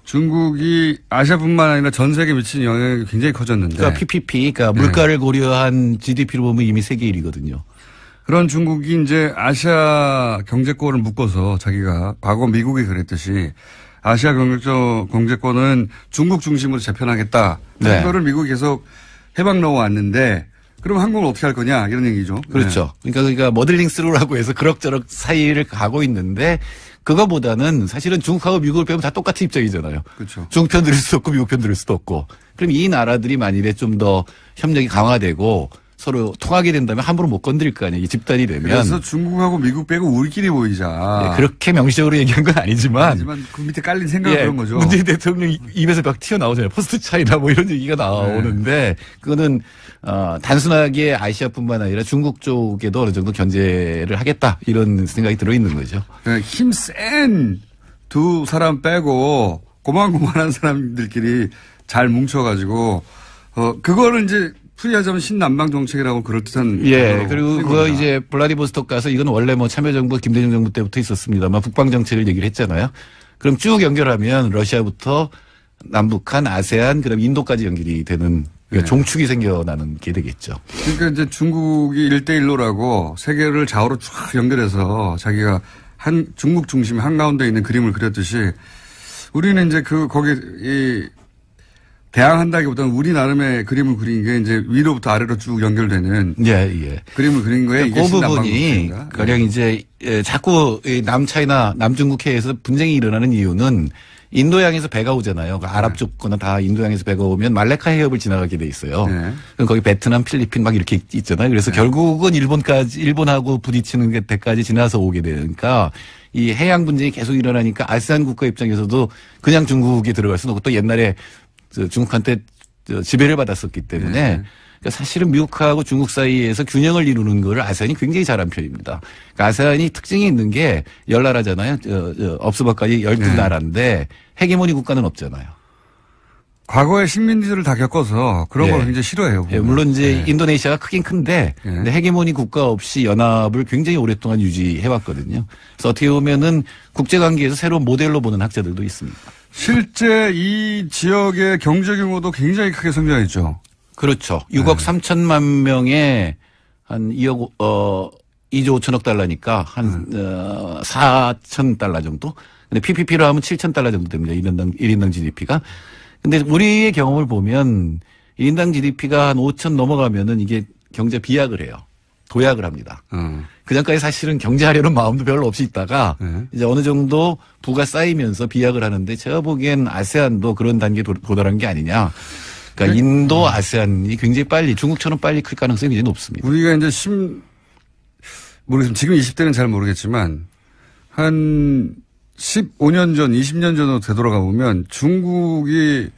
중국이 아시아뿐만 아니라 전 세계에 미치는 영향이 굉장히 커졌는데. 그러니까 PPP, 그러니까 물가를 고려한 GDP로 보면 이미 세계 1위거든요. 그런 중국이 이제 아시아 경제권을 묶어서 자기가 과거 미국이 그랬듯이 아시아 경제권은 중국 중심으로 재편하겠다. 그거를 미국이 계속 해방 넣어왔는데 그럼 한국은 어떻게 할 거냐 이런 얘기죠. 그렇죠. 그러니까 머들링 스루라고 해서 그럭저럭 사이를 가고 있는데 그거보다는 사실은 중국하고 미국을 빼면 다 똑같은 입장이잖아요. 그렇죠. 중국 편 들을 수도 없고 미국 편 들을 수도 없고. 그럼 이 나라들이 만일에 좀 더 협력이 강화되고 서로 통하게 된다면 함부로 못 건드릴 거 아니에요. 이 집단이 되면. 그래서 중국하고 미국 빼고 우리끼리 모이자. 그렇게 명시적으로 얘기한 건 아니지만 그 밑에 깔린 생각은 그런 거죠. 문재인 대통령 입에서 막 튀어나오잖아요. 포스트 차이나 이런 얘기가 나오는데 그거는 단순하게 아시아뿐만 아니라 중국 쪽에도 어느 정도 견제를 하겠다 이런 생각이 들어있는 거죠. 힘 센 두 사람 빼고 고만고만한 사람들끼리 잘 뭉쳐가지고 그거를 이제 풀이하자면 신남방 정책이라고 그럴듯한. 그리고 그거 이제 블라디보스톡 가서 이건 원래 참여정부 김대중 정부 때부터 있었습니다만 북방 정책을 얘기를 했잖아요. 그럼 쭉 연결하면 러시아부터 남북한 아세안 그다음 인도까지 연결이 되는 종축이 생겨나는 게 되겠죠. 그러니까 이제 중국이 1대1로라고 세계를 좌우로 쫙 연결해서 자기가 중국 중심 한가운데 있는 그림을 그렸듯이 우리는 이제 거기 대항한다기보다는 우리 나름의 그림을 그린 게 이제 위로부터 아래로 쭉 연결되는 그림을 그린 거예요. 그 부분이 가령 이제 자꾸 남차이나 남중국해에서 분쟁이 일어나는 이유는 인도양에서 배가 오잖아요. 아랍 쪽거나 다 인도양에서 배가 오면 말레카 해협을 지나가게 돼 있어요. 그럼 거기 베트남, 필리핀 막 이렇게 있잖아요. 그래서 결국은 일본하고 부딪히는 데까지 지나서 오게 되니까 이 해양 분쟁이 계속 일어나니까 아세안 국가 입장에서도 그냥 중국에 들어갈 수는 없고 또 옛날에 중국한테 지배를 받았었기 때문에 그러니까 사실은 미국하고 중국 사이에서 균형을 이루는 거를 아세안이 굉장히 잘한 편입니다. 그러니까 아세안이 특징이 있는 게 10나라잖아요. 업스버까지 12나라인데 헤게모니 국가는 없잖아요. 과거에 식민지들을 다 겪어서 그런 걸 굉장히 싫어해요. 물론 이제 인도네시아가 크긴 큰데 근데 헤게모니 국가 없이 연합을 굉장히 오랫동안 유지해왔거든요. 그래서 어떻게 보면은 국제관계에서 새로운 모델로 보는 학자들도 있습니다. 실제 이 지역의 경제 규모도 굉장히 크게 성장했죠. 그렇죠. 6억 3천만 명에 한 2억 2조 5천억 달러니까 한 4천 달러 정도. 근데 PPP로 하면 7천 달러 정도 됩니다. 1인당 GDP가. 근데 우리의 경험을 보면 1인당 GDP가 한 5천 넘어가면은 이게 경제 비약을 해요. 도약을 합니다. 그전까지 사실은 경제하려는 마음도 별로 없이 있다가 이제 어느 정도 부가 쌓이면서 비약을 하는데 제가 보기엔 아세안도 그런 단계에 도달한 게 아니냐. 그러니까 인도 아세안이 굉장히 빨리 중국처럼 빨리 클 가능성이 굉장히 높습니다. 우리가 이제 모르겠지만 지금 20대는 잘 모르겠지만 한 15년 전, 20년 전으로 되돌아가 보면 중국을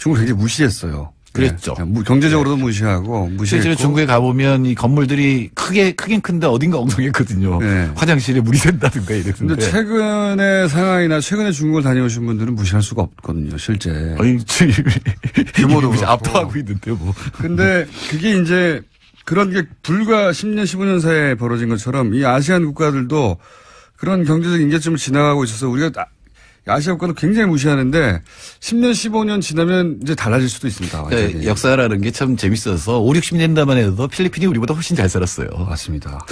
굉장히 무시했어요. 그랬죠. 경제적으로도 무시하고 무시했고. 실제로 중국에 가보면 이 건물들이 크긴 큰데 어딘가 엉성했거든요. 화장실에 물이 샌다든가 이랬는데. 근데 최근에 상하이나 최근에 중국을 다녀오신 분들은 무시할 수가 없거든요. 실제. 아니, 규모도 압도하고 있는데 뭐. 근데 그게 이제 그런 게 불과 10년, 15년 사이에 벌어진 것처럼 이 아시안 국가들도 그런 경제적 인계점을 지나가고 있어서 우리가 아시아 국가는 굉장히 무시하는데 10년, 15년 지나면 이제 달라질 수도 있습니다. 네, 역사라는 게 참 재밌어서 5, 60년대만 해도 필리핀이 우리보다 훨씬 잘 살았어요. 맞습니다.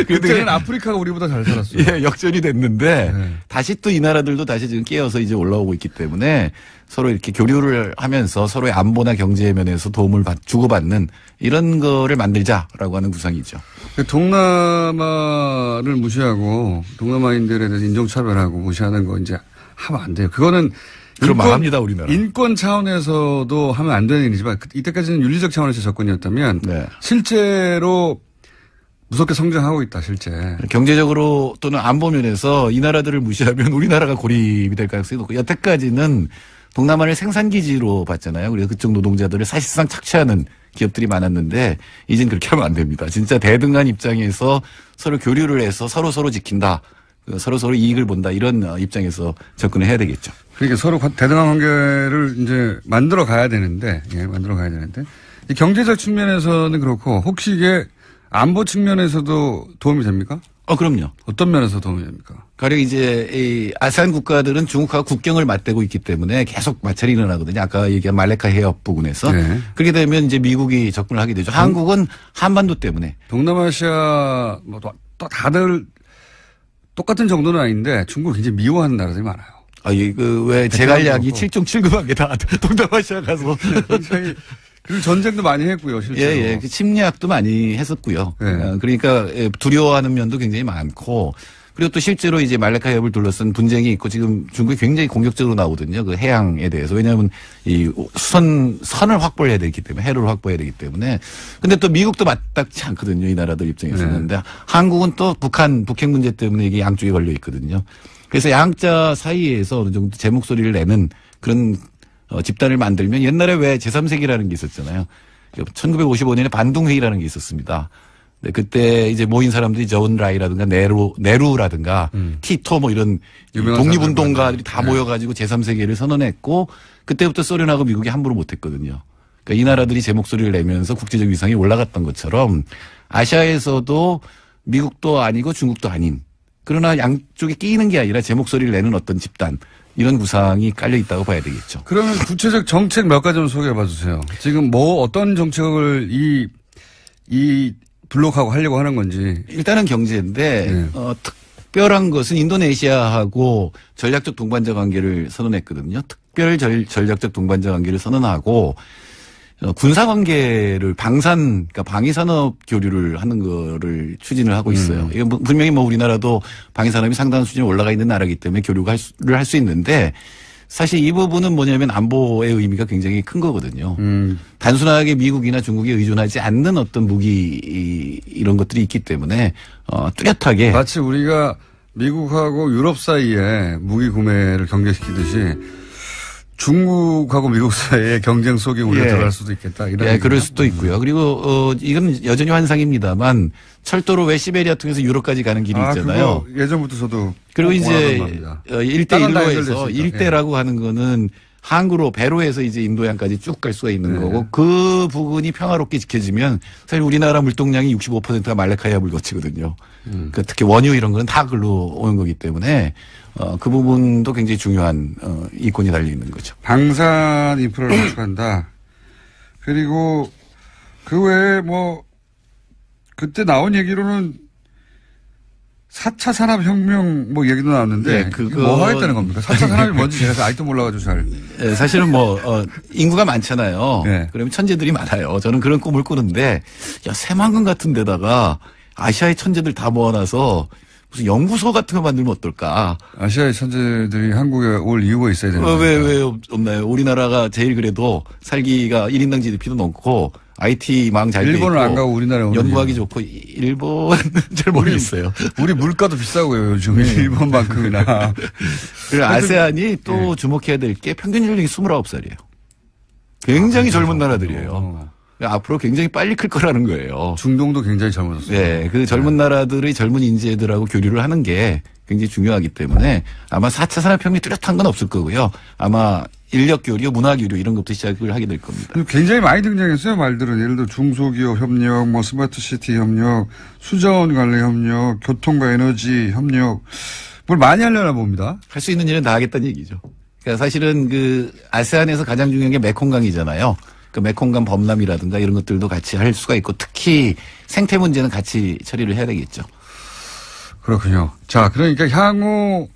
그때는 아프리카가 우리보다 잘 살았어요. 예, 역전이 됐는데 다시 또 이 나라들도 다시 지금 깨어서 이제 올라오고 있기 때문에 서로 이렇게 교류를 하면서 서로의 안보나 경제 면에서 도움을 주고받는 이런 거를 만들자라고 하는 구상이죠. 동남아를 무시하고 동남아인들에 대해서 인종차별하고 무시하는 거 이제 하면 안 돼요. 그거는 그럼 망합니다, 우리나라. 인권 차원에서도 하면 안 되는 일이지만 이때까지는 윤리적 차원에서 접근이었다면 실제로 무섭게 성장하고 있다, 실제. 경제적으로 또는 안보 면에서 이 나라들을 무시하면 우리나라가 고립이 될 가능성이 높고 여태까지는 동남아를 생산기지로 봤잖아요. 그래서 그쪽 노동자들을 사실상 착취하는 기업들이 많았는데 이젠 그렇게 하면 안 됩니다. 진짜 대등한 입장에서 서로 교류를 해서 서로 지킨다. 서로 이익을 본다. 이런 입장에서 접근을 해야 되겠죠. 그러니까 서로 대등한 관계를 이제 만들어 가야 되는데 이 경제적 측면에서는 그렇고 혹시 이게 안보 측면에서도 도움이 됩니까? 그럼요. 어떤 면에서 도움이 됩니까? 가령 이제 이 아세안 국가들은 중국하고 국경을 맞대고 있기 때문에 계속 마찰이 일어나거든요. 아까 얘기한 말레카 해협 부근에서. 그렇게 되면 이제 미국이 접근을 하게 되죠. 한국은 한반도 때문에. 동남아시아 뭐 또 다들 똑같은 정도는 아닌데 중국을 굉장히 미워하는 나라들이 많아요. 왜 제갈량이 7.7급한 게 다 동남아시아 가서. 굉장히 그리고 전쟁도 많이 했고요, 실제로. 침략도 많이 했었고요. 그러니까 두려워하는 면도 굉장히 많고, 그리고 또 실제로 이제 말레카 해협을 둘러싼 분쟁이 있고 지금 중국이 굉장히 공격적으로 나오거든요. 그 해양에 대해서. 왜냐하면 이 선을 확보해야 되기 때문에, 해로를 확보해야 되기 때문에. 근데 또 미국도 마땅치 않거든요. 이 나라들 입장에서는. 근데 한국은 또 북핵 문제 때문에 이게 양쪽에 걸려 있거든요. 그래서 양자 사이에서 어느 정도 제 목소리를 내는 그런 집단을 만들면 옛날에 왜 제3세기라는 게 있었잖아요. 1955년에 반둥회의라는 게 있었습니다. 네, 그때 이제 모인 사람들이 저운 라이라든가 네루라든가 티토 뭐 이런 독립운동가들이 다 모여가지고 제3세계를 선언했고 그때부터 소련하고 미국이 함부로 못했거든요. 그러니까 이 나라들이 제 목소리를 내면서 국제적 위상이 올라갔던 것처럼 아시아에서도 미국도 아니고 중국도 아닌 그러나 양쪽에 끼이는 게 아니라 제 목소리를 내는 어떤 집단 이런 구상이 깔려 있다고 봐야 되겠죠. 그러면 구체적 정책 몇 가지 좀 소개해 봐 주세요. 지금 어떤 정책을 이 블록하고 하려고 하는 건지. 일단은 경제인데 특별한 것은 인도네시아하고 전략적 동반자 관계를 선언했거든요. 특별 전략적 동반자 관계를 선언하고 군사 관계를 그러니까 방위산업 교류를 하는 거를 추진을 하고 있어요. 이게 분명히 우리나라도 방위산업이 상당한 수준에 올라가 있는 나라이기 때문에 교류를 할 수 있는데 사실 이 부분은 뭐냐면 안보의 의미가 굉장히 큰 거거든요. 단순하게 미국이나 중국에 의존하지 않는 어떤 무기 이런 것들이 있기 때문에 뚜렷하게 마치 우리가 미국하고 유럽 사이에 무기 구매를 경계시키듯이 중국하고 미국 사이의 경쟁 속에 우리가 들어갈 수도 있겠다. 이런. 예, 그럴 수도 있고요. 그리고 이건 여전히 환상입니다만 철도로 왜 시베리아 통해서 유럽까지 가는 길이 있잖아요. 그거 예전부터 저도. 그리고 이제 1대1로에서 일대라고 하는 거는 항구로 배로 해서 이제 인도양까지 쭉 갈 수가 있는 거고 그 부분이 평화롭게 지켜지면 사실 우리나라 물동량이 65%가 말레카이아 물거치거든요. 그러니까 특히 원유 이런 거는 다 글로 오는 거기 때문에 그 부분도 굉장히 중요한 이권이 달려 있는 거죠. 방산 인프라를 구축한다. 그리고 그 외에 뭐 그때 나온 얘기로는 4차 산업혁명 뭐 얘기도 나왔는데 네, 그거 뭐 하겠다는 겁니까? 4차 산업이 뭔지 제가 아직도 몰라가지고 잘. 네, 사실은 뭐 인구가 많잖아요. 네. 그러면 천재들이 많아요. 저는 그런 꿈을 꾸는데 야 새만금 같은 데다가 아시아의 천재들 다 모아놔서 무슨 연구소 같은 거 만들면 어떨까? 아시아의 천재들이 한국에 올 이유가 있어야 되는 거예요. 왜 없나요? 우리나라가 제일 그래도 살기가 1인당 GDP도 넘고 IT망 잘 돼 있고 일본을 안 가고 우리나라에 오는 연구하기 좋고 일본은 잘 모르겠어요. 우리 물가도 비싸고요. 요즘 일본만큼이나. 그리고 아세안이 또 주목해야 될 게 평균 연령이 29살이에요. 굉장히 젊은 나라들이에요. 앞으로 굉장히 빨리 클 거라는 거예요. 중동도 굉장히 젊어졌어요. 네, 그 젊은 나라들의 젊은 인재들하고 교류를 하는 게 굉장히 중요하기 때문에 아마 4차 산업혁명이 뚜렷한 건 없을 거고요. 아마 인력 교류, 문화 교류 이런 것부터 시작을 하게 될 겁니다. 굉장히 많이 등장했어요, 말들은. 예를 들어 중소기업 협력, 뭐 스마트 시티 협력, 수자원 관리 협력, 교통과 에너지 협력. 뭘 많이 하려나 봅니다. 할 수 있는 일은 다 하겠다는 얘기죠. 그러니까 사실은 그 아세안에서 가장 중요한 게 메콩강이잖아요. 그 메콩강 범람이라든가 이런 것들도 같이 할 수가 있고 특히 생태 문제는 같이 처리를 해야 되겠죠. 그렇군요. 자, 그러니까 향후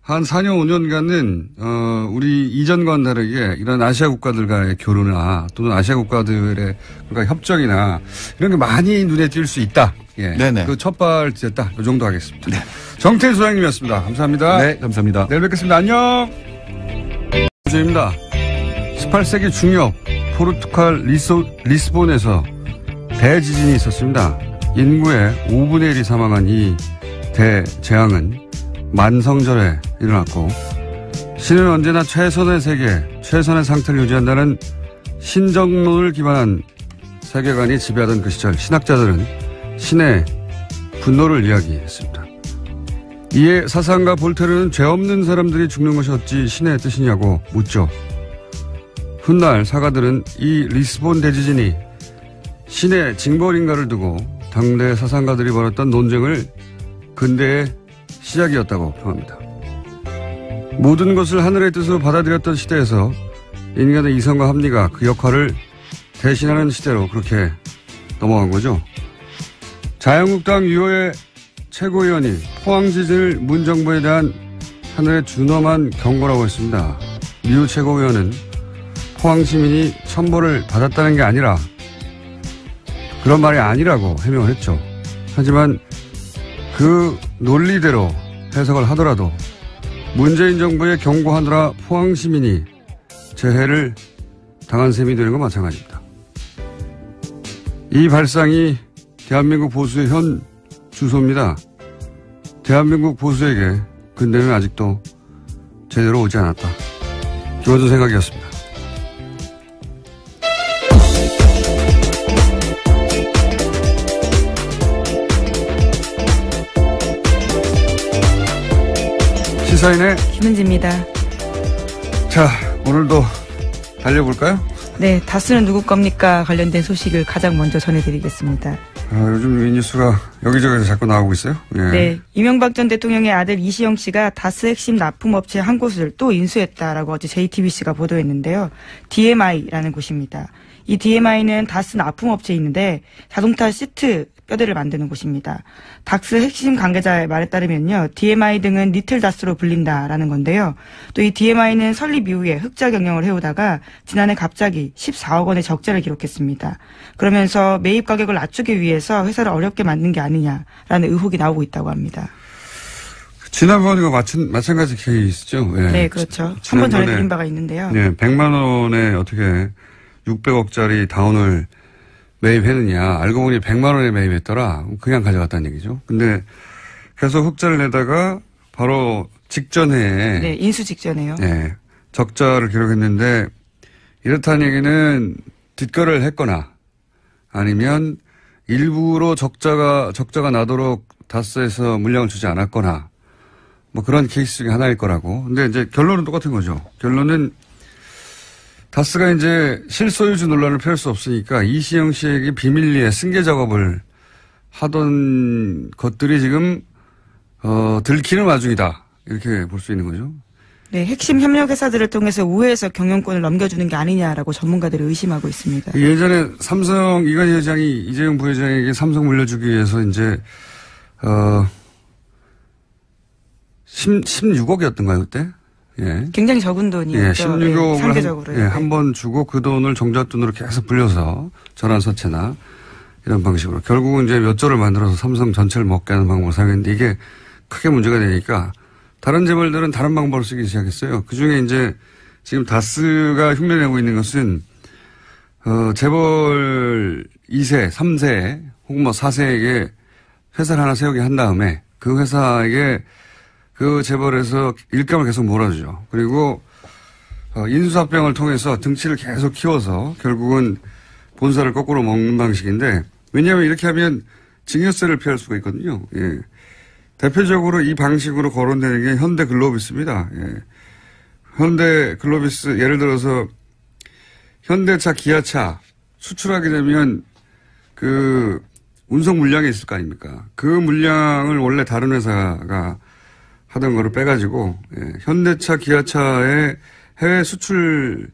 한 4년, 5년간은, 우리 이전과는 다르게 이런 아시아 국가들과의 교류나 또는 아시아 국가들의 협정이나 이런 게 많이 눈에 띌 수 있다. 예. 네네. 그 첫발 됐다. 이 정도 하겠습니다. 네. 정태일 소장님이었습니다. 감사합니다. 네, 감사합니다. 내일 뵙겠습니다. 안녕. 주입니다. 18세기 중엽 포르투갈 리스본에서 대지진이 있었습니다. 인구의 5분의 1이 사망한 이 대재앙은 만성절에 일어났고 신은 언제나 최선의 세계, 최선의 상태를 유지한다는 신정론을 기반한 세계관이 지배하던 그 시절 신학자들은 신의 분노를 이야기했습니다. 이에 사상가 볼테르는 죄 없는 사람들이 죽는 것이 어찌 신의 뜻이냐고 묻죠. 훗날 사가들은 이 리스본 대지진이 신의 징벌인가를 두고 당대 사상가들이 벌였던 논쟁을 근대의 시작이었다고 평합니다. 모든 것을 하늘의 뜻으로 받아들였던 시대에서 인간의 이성과 합리가 그 역할을 대신하는 시대로 그렇게 넘어간 거죠. 자유한국당 유호의 최고위원이 포항지진을 문정부에 대한 하늘의 준엄한 경고라고 했습니다. 류 최고위원은 포항시민이 천벌을 받았다는 게 아니라 그런 말이 아니라고 해명을 했죠. 하지만 그 논리대로 해석을 하더라도 문재인 정부의 경고하느라 포항시민이 재해를 당한 셈이 되는 건 마찬가지입니다. 이 발상이 대한민국 보수의 현 주소입니다. 대한민국 보수에게 근대는 아직도 제대로 오지 않았다. 김원준 생각이었습니다. 시사인의 김은지입니다. 자, 오늘도 달려볼까요? 네, 다스는 누구 겁니까? 관련된 소식을 가장 먼저 전해드리겠습니다. 요즘 이 뉴스가 여기저기서 자꾸 나오고 있어요. 예. 네, 이명박 전 대통령의 아들 이시영 씨가 다스 핵심 납품업체 한 곳을 또 인수했다라고 어제 JTBC가 보도했는데요. DMI라는 곳입니다. 이 DMI는 다스 납품업체에 있는데 자동차 시트 뼈대를 만드는 곳입니다. 다스 핵심 관계자의 말에 따르면요. DMI 등은 리틀 다스로 불린다라는 건데요. 또 이 DMI는 설립 이후에 흑자 경영을 해오다가 지난해 갑자기 14억 원의 적자를 기록했습니다. 그러면서 매입 가격을 낮추기 위해서 회사를 어렵게 만든 게 아니냐라는 의혹이 나오고 있다고 합니다. 지난번과 마찬가지 케이스죠. 네, 네 그렇죠. 한번 전해드린 바가 있는데요. 네, 100만 원에 어떻게 600억짜리 다운을 매입했느냐. 알고 보니 100만 원에 매입했더라. 그냥 가져갔다는 얘기죠. 근데 계속 흑자를 내다가 바로 직전에. 네, 인수 직전에요. 네. 적자를 기록했는데 이렇다는 얘기는 뒷거래를 했거나 아니면 일부러 적자가 나도록 다스에서 물량을 주지 않았거나 뭐 그런 케이스 중에 하나일 거라고. 근데 이제 결론은 똑같은 거죠. 결론은 다스가 이제 실소유주 논란을 펴을 수 없으니까 이시영 씨에게 비밀리에 승계 작업을 하던 것들이 지금 들키는 와중이다. 이렇게 볼 수 있는 거죠. 네, 핵심 협력회사들을 통해서 우회해서 경영권을 넘겨주는 게 아니냐라고 전문가들이 의심하고 있습니다. 예전에 삼성 이건희 회장이 이재용 부회장에게 삼성 물려주기 위해서 이제 16억이었던가요 그때? 예. 굉장히 적은 돈이었죠. 예, 16억을 상대적으로. 한 번 주고 그 돈을 종잣돈으로 계속 불려서 전환사채나 이런 방식으로 결국은 이제 몇 조를 만들어서 삼성 전체를 먹게 하는 방법을 사용했는데 이게 크게 문제가 되니까 다른 재벌들은 다른 방법을 쓰기 시작했어요. 그중에 이제 지금 다스가 흉내내고 있는 것은 재벌 2세, 3세 혹은 뭐 4세에게 회사를 하나 세우게 한 다음에 그 회사에게 그 재벌에서 일감을 계속 몰아주죠. 그리고 인수합병을 통해서 등치를 계속 키워서 결국은 본사를 거꾸로 먹는 방식인데 왜냐하면 이렇게 하면 증여세를 피할 수가 있거든요. 예. 대표적으로 이 방식으로 거론되는 게 현대글로비스입니다. 예. 현대글로비스 예를 들어서 현대차, 기아차 수출하게 되면 그 운송 물량이 있을 거 아닙니까? 그 물량을 원래 다른 회사가 하던 거를 빼가지고 현대차, 기아차의 해외 수출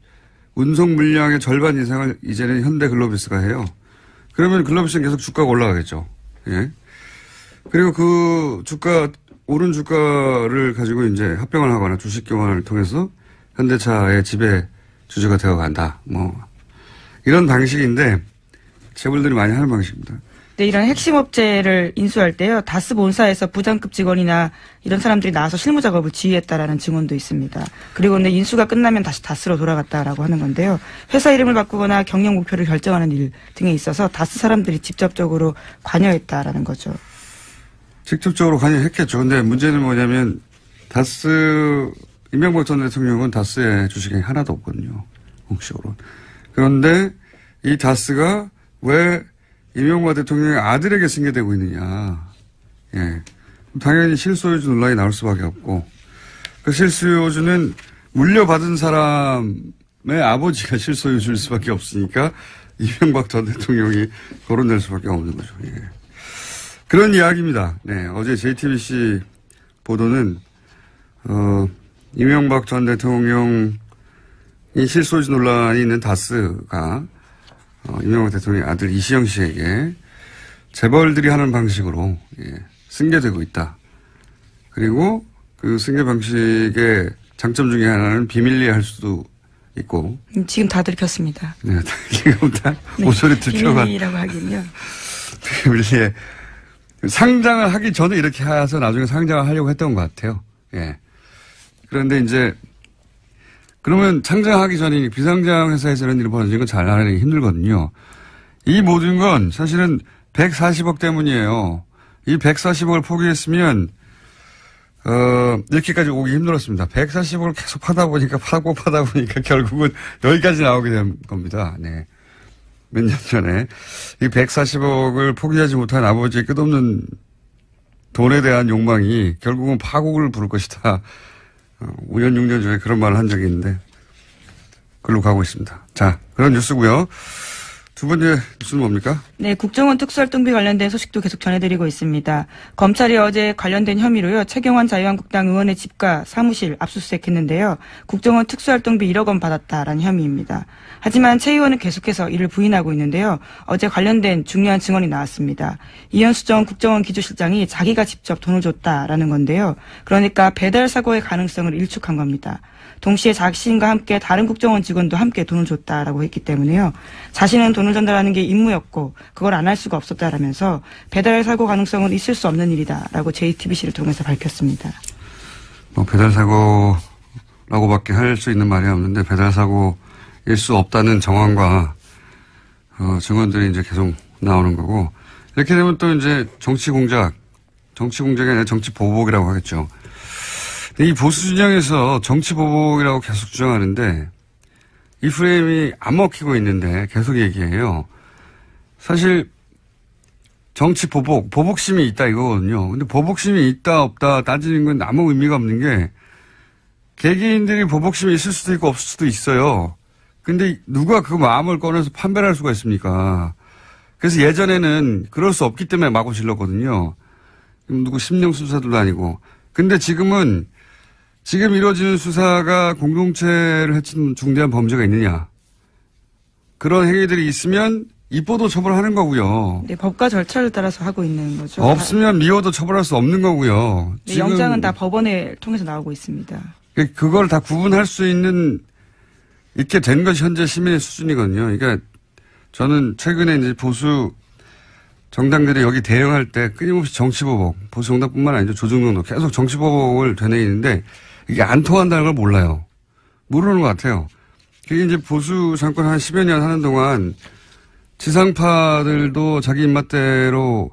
운송 물량의 절반 이상을 이제는 현대글로비스가 해요. 그러면 글로비스는 계속 주가가 올라가겠죠. 예. 그리고 그 오른 주가를 가지고 이제 합병을 하거나 주식 교환을 통해서 현대차의 지배 주주가 되어 간다. 뭐 이런 방식인데 재벌들이 많이 하는 방식입니다. 네, 이런 핵심 업체를 인수할 때요. 다스 본사에서 부장급 직원이나 이런 사람들이 나와서 실무 작업을 지휘했다라는 증언도 있습니다. 그리고 근데 인수가 끝나면 다시 다스로 돌아갔다라고 하는 건데요. 회사 이름을 바꾸거나 경영 목표를 결정하는 일 등에 있어서 다스 사람들이 직접적으로 관여했다라는 거죠. 직접적으로 관여했겠죠. 근데 문제는 뭐냐면 다스 이명박 전 대통령은 다스의 주식이 하나도 없거든요. 공식으로. 그런데 이 다스가 왜 이명박 대통령의 아들에게 승계되고 있느냐. 예. 당연히 실소유주 논란이 나올 수밖에 없고 그 실소유주는 물려받은 사람의 아버지가 실소유주일 수밖에 없으니까 이명박 전 대통령이 거론될 수밖에 없는 거죠. 예. 그런 이야기입니다. 네. 어제 JTBC 보도는 이명박 전 대통령이 실소유주 논란이 있는 다스가 이명박 대통령의 아들 이시영 씨에게 재벌들이 하는 방식으로 승계되고 있다. 그리고 그 승계 방식의 장점 중에 하나는 비밀리에 할 수도 있고. 지금 다 들켰습니다. 네, 지금 다 모서리 들켜가. 비밀리라고 하긴요. 비밀리에 상장을 하기 전에 이렇게 해서 나중에 상장을 하려고 했던 것 같아요. 예. 그런데 이제 그러면 상장하기 전에 비상장 회사에서 이런 일이 벌어지는 건 잘 알아내기 힘들거든요. 이 모든 건 사실은 140억 때문이에요. 이 140억을 포기했으면 이렇게까지 오기 힘들었습니다. 140억을 계속 파다 보니까 결국은 여기까지 나오게 된 겁니다. 네. 몇 년 전에 이 140억을 포기하지 못한 아버지의 끝없는 돈에 대한 욕망이 결국은 파국을 부를 것이다. 5년, 6년 전에 그런 말을 한 적이 있는데 그걸로 가고 있습니다. 자, 그런 뉴스고요. 두 번째 뉴스는 뭡니까? 네, 국정원 특수활동비 관련된 소식도 계속 전해드리고 있습니다. 검찰이 어제 관련된 혐의로요. 최경환 자유한국당 의원의 집과 사무실 압수수색했는데요. 국정원 특수활동비 1억 원 받았다라는 혐의입니다. 하지만 최 의원은 계속해서 이를 부인하고 있는데요. 어제 관련된 중요한 증언이 나왔습니다. 이현수 전 국정원 기조실장이 자기가 직접 돈을 줬다라는 건데요. 그러니까 배달 사고의 가능성을 일축한 겁니다. 동시에 자신과 함께 다른 국정원 직원도 함께 돈을 줬다라고 했기 때문에요. 자신은 돈을 전달하는 게 임무였고 그걸 안 할 수가 없었다라면서 배달 사고 가능성은 있을 수 없는 일이다라고 JTBC를 통해서 밝혔습니다. 배달 사고라고밖에 할 수 있는 말이 없는데 배달 사고일 수 없다는 정황과 증언들이 이제 계속 나오는 거고 이렇게 되면 또 이제 정치 공작이 아니라 정치 보복이라고 하겠죠. 이 보수 진영에서 정치 보복이라고 계속 주장하는데 이 프레임이 안 먹히고 있는데 계속 얘기해요. 사실 정치 보복심이 있다 이거거든요. 근데 보복심이 있다 없다 따지는 건 아무 의미가 없는 게 개개인들이 보복심이 있을 수도 있고 없을 수도 있어요. 근데 누가 그 마음을 꺼내서 판별할 수가 있습니까? 그래서 예전에는 그럴 수 없기 때문에 마구 질렀거든요. 누구 심령 수사도 아니고. 근데 지금 이루어지는 수사가 공동체를 해치는 중대한 범죄가 있느냐. 그런 행위들이 있으면 입보도 처벌하는 거고요. 네, 법과 절차를 따라서 하고 있는 거죠. 없으면 미워도 처벌할 수 없는 거고요. 네, 영장은 다 법원을 통해서 나오고 있습니다. 그걸 다 구분할 수 있게 된 것이 현재 시민의 수준이거든요. 그러니까 저는 최근에 이제 보수 정당들이 여기 대응할 때 끊임없이 정치보복, 보수 정당뿐만 아니죠. 조중동도 계속 정치보복을 되뇌이는데 이게 안 통한다는 걸 몰라요. 모르는 것 같아요. 그게 이제 보수 정권 한 10여 년 하는 동안 지상파들도 자기 입맛대로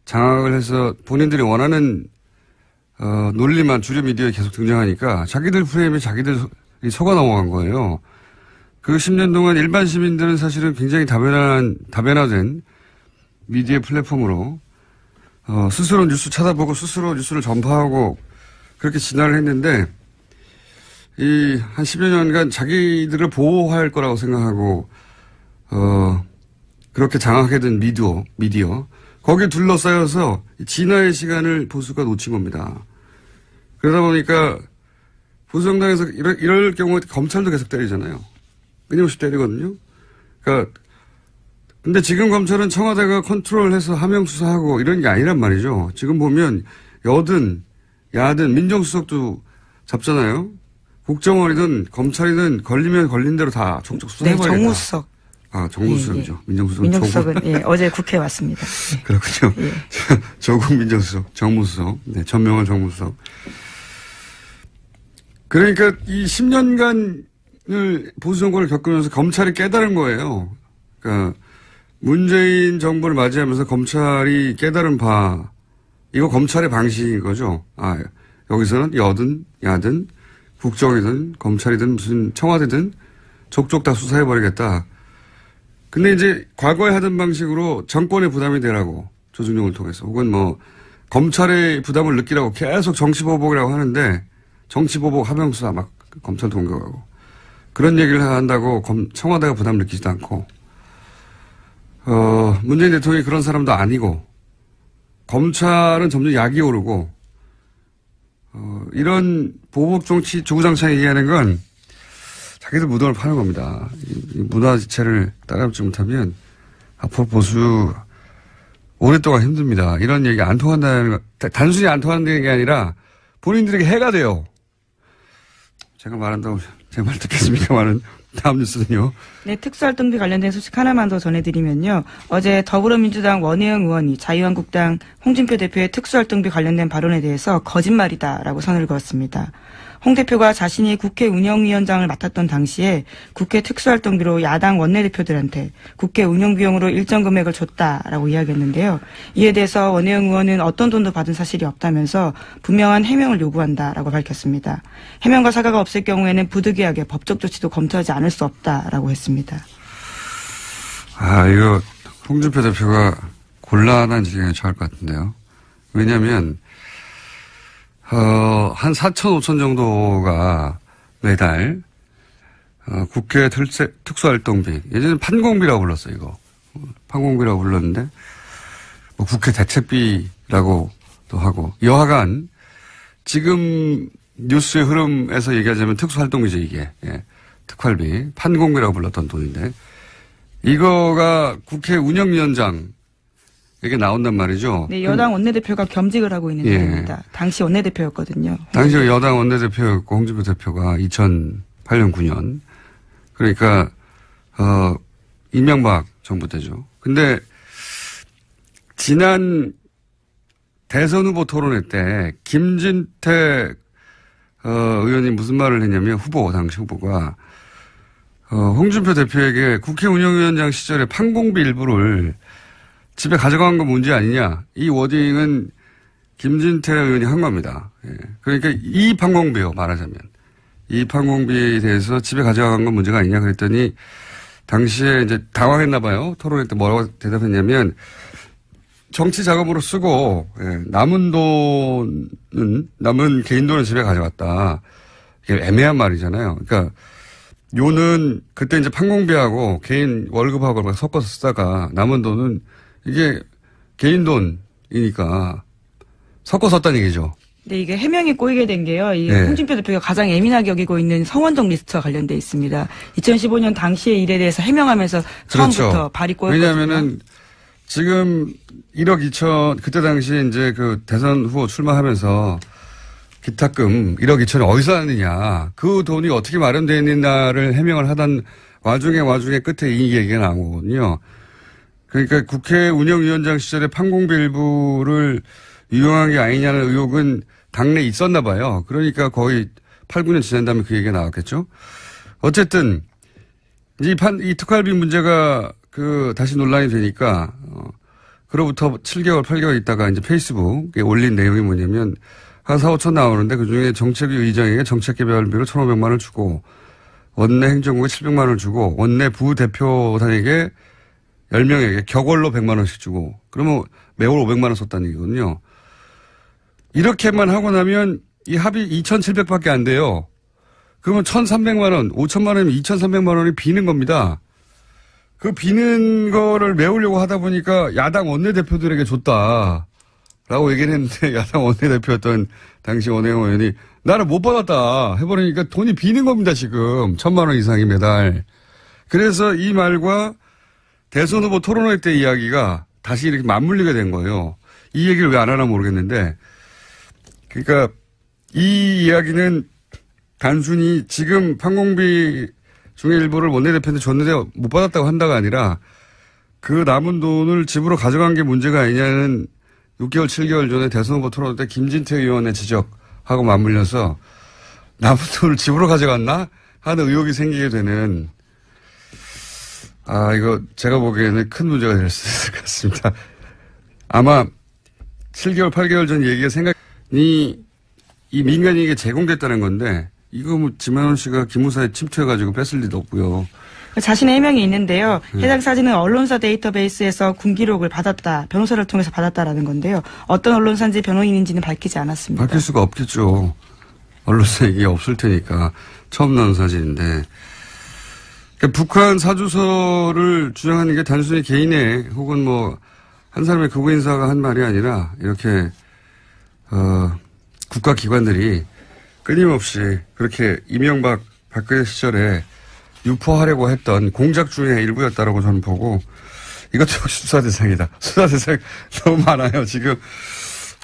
장악을 해서 본인들이 원하는 논리만 주류 미디어에 계속 등장하니까 자기들 프레임에 자기들이 속아 넘어간 거예요. 그 10년 동안 일반 시민들은 사실은 굉장히 다변화된 미디어 플랫폼으로 스스로 뉴스 찾아보고 스스로 뉴스를 전파하고 그렇게 진화를 했는데 이 한 10여 년간 자기들을 보호할 거라고 생각하고 그렇게 장악하게 된 미디어 거기에 둘러싸여서 진화의 시간을 보수가 놓친 겁니다. 그러다 보니까 보수 정당에서 이럴 경우에 검찰도 계속 때리잖아요. 끊임없이 때리거든요. 그러니까 근데 지금 검찰은 청와대가 컨트롤해서 하명 수사하고 이런 게 아니란 말이죠. 지금 보면 여든 야든 민정수석도 잡잖아요. 국정원이든 검찰이든 걸리면 걸린 대로 다 촉촉 수사해버리겠다. 네, 정무수석. 아, 정무수석이죠. 예. 민정수석은 예, 어제 국회에 왔습니다. 네. 그렇군요. 예. 조국 민정수석, 정무수석, 네, 전명환 정무수석. 그러니까 이 10년간을 보수 정권을 겪으면서 검찰이 깨달은 거예요. 그러니까 문재인 정부를 맞이하면서 검찰이 깨달은 바, 이거 검찰의 방식인 거죠. 아, 여기서는 여든 야든 국정이든 검찰이든 무슨 청와대든 족족 다 수사해버리겠다. 근데 이제 과거에 하던 방식으로 정권의 부담이 되라고 조중동을 통해서 혹은 뭐 검찰의 부담을 느끼라고 계속 정치보복이라고 하는데 정치보복 하명수사 막 검찰도 공격하고 그런 얘기를 한다고 청와대가 부담을 느끼지도 않고 문재인 대통령이 그런 사람도 아니고 검찰은 점점 약이 오르고 이런 보복 정치 주구장창 얘기하는 건 자기들 무덤을 파는 겁니다. 이 문화 지체를 따라잡지 못하면 앞으로 보수 오랫동안 힘듭니다. 이런 얘기 안 통한다는 거, 단순히 안 통한다는 게 아니라 본인들에게 해가 돼요. 제가 말한다고 제 말 듣겠습니까만은 다음 뉴스는요. 네, 특수활동비 관련된 소식 하나만 더 전해드리면요. 어제 더불어민주당 원혜영 의원이 자유한국당 홍준표 대표의 특수활동비 관련된 발언에 대해서 거짓말이다라고 선을 그었습니다. 홍 대표가 자신이 국회 운영위원장을 맡았던 당시에 국회 특수활동비로 야당 원내대표들한테 국회 운영비용으로 일정 금액을 줬다라고 이야기했는데요. 이에 대해서 원혜영 의원은 어떤 돈도 받은 사실이 없다면서 분명한 해명을 요구한다라고 밝혔습니다. 해명과 사과가 없을 경우에는 부득이하게 법적 조치도 검토하지 않을 수 없다라고 했습니다. 아, 이거 홍준표 대표가 곤란한 지경에 처할 것 같은데요. 왜냐하면 한 4천, 5천 정도가 매달, 국회 특수활동비, 예전에 판공비라고 불렀어요, 이거. 판공비라고 불렀는데, 뭐 국회 대책비라고도 하고, 여하간, 지금 뉴스의 흐름에서 얘기하자면 특수활동비죠, 이게. 예. 특활비, 판공비라고 불렀던 돈인데, 이거가 국회 운영위원장, 이게 나온단 말이죠. 네, 여당 원내대표가 겸직을 하고 있는 내용입니다. 당시 원내대표였거든요. 당시 여당 원내대표였고 홍준표 대표가 2008년 9년 그러니까 이명박 정부 때죠. 근데 지난 대선 후보 토론회 때 김진태 의원이 무슨 말을 했냐면 당시 후보가 홍준표 대표에게 국회 운영위원장 시절에 판공비 일부를 집에 가져간 건 문제 아니냐. 이 워딩은 김진태 의원이 한 겁니다. 예. 그러니까 이 판공비요, 말하자면. 이 판공비에 대해서 집에 가져간 건 문제가 아니냐 그랬더니 당시에 이제 당황했나 봐요. 토론회 때 뭐라고 대답했냐면 정치 자금으로 쓰고 예, 남은 개인 돈은 집에 가져갔다. 이게 애매한 말이잖아요. 그러니까 요는 그때 이제 판공비하고 개인 월급하고 섞어서 쓰다가 남은 돈은 이게 개인 돈이니까 섞어 썼다는 얘기죠. 네, 이게 해명이 꼬이게 된 게요. 이 홍준표 대표가 가장 예민하게 여기고 있는 성원동 리스트와 관련돼 있습니다. 2015년 당시의 일에 대해서 해명하면서 처음부터 그렇죠. 발이 꼬였거든요. 왜냐하면은 지금 1억 2천 그때 당시에 이제 그 대선 후보 출마하면서 기탁금 1억 2천이 어디서 났느냐. 그 돈이 어떻게 마련되어 있느냐를 해명을 하던 와중에 끝에 이 얘기가 나오거든요. 그러니까 국회 운영위원장 시절에 판공비 일부를 유용한 게 아니냐는 의혹은 당내에 있었나 봐요. 그러니까 거의 8, 9년 지난 다음에 그 얘기가 나왔겠죠. 어쨌든 이 특활비 문제가 다시 논란이 되니까 그로부터 7개월, 8개월 있다가 이제 페이스북에 올린 내용이 뭐냐면 한 4, 5천 나오는데 그중에 정책위 의장에게 정책개발비로 1,500만 원을 주고 원내 행정국에 700만 원을 주고 원내 부대표단에게 10명에게 격월로 100만 원씩 주고 그러면 매월 500만 원 썼다는 얘기거든요. 이렇게만 하고 나면 이 합이 2,700밖에 안 돼요. 그러면 1,300만 원, 5천만 원이면 2,300만 원이 비는 겁니다. 그 비는 거를 메우려고 하다 보니까 야당 원내대표들에게 줬다라고 얘기를 했는데 야당 원내대표였던 당시 원혜영 의원이 나는 못 받았다 해버리니까 돈이 비는 겁니다 지금 1,000만 원 이상이 매달. 그래서 이 말과 대선 후보 토론회 때 이야기가 다시 이렇게 맞물리게 된 거예요. 이 얘기를 왜 안 하나 모르겠는데 그러니까 이 이야기는 단순히 지금 판공비 중에 일부를 원내대표한테 줬는데 못 받았다고 한다가 아니라 그 남은 돈을 집으로 가져간 게 문제가 아니냐는 6개월, 7개월 전에 대선 후보 토론회 때 김진태 의원의 지적하고 맞물려서 남은 돈을 집으로 가져갔나 하는 의혹이 생기게 되는 이거 제가 보기에는 큰 문제가 될 수 있을 것 같습니다. 아마 7개월, 8개월 전 얘기가 이 민간인에게 제공됐다는 건데 이거 뭐 지만원 씨가 기무사에 침투해가지고 뺐을 리도 없고요. 자신의 해명이 있는데요. 해당 사진은 언론사 데이터베이스에서 군기록을 받았다. 변호사를 통해서 받았다라는 건데요. 어떤 언론사인지 변호인인지는 밝히지 않았습니다. 밝힐 수가 없겠죠. 언론사 얘기 없을 테니까. 처음 나온 사진인데. 그러니까 북한 사주서를 주장하는 게 단순히 개인의 혹은 뭐 한 사람의 극우 인사가 한 말이 아니라 이렇게 국가기관들이 끊임없이 그렇게 이명박 박근혜 시절에 유포하려고 했던 공작 중의 일부였다라고 저는 보고 이것도 역시 수사 대상이다. 수사 대상 너무 많아요. 지금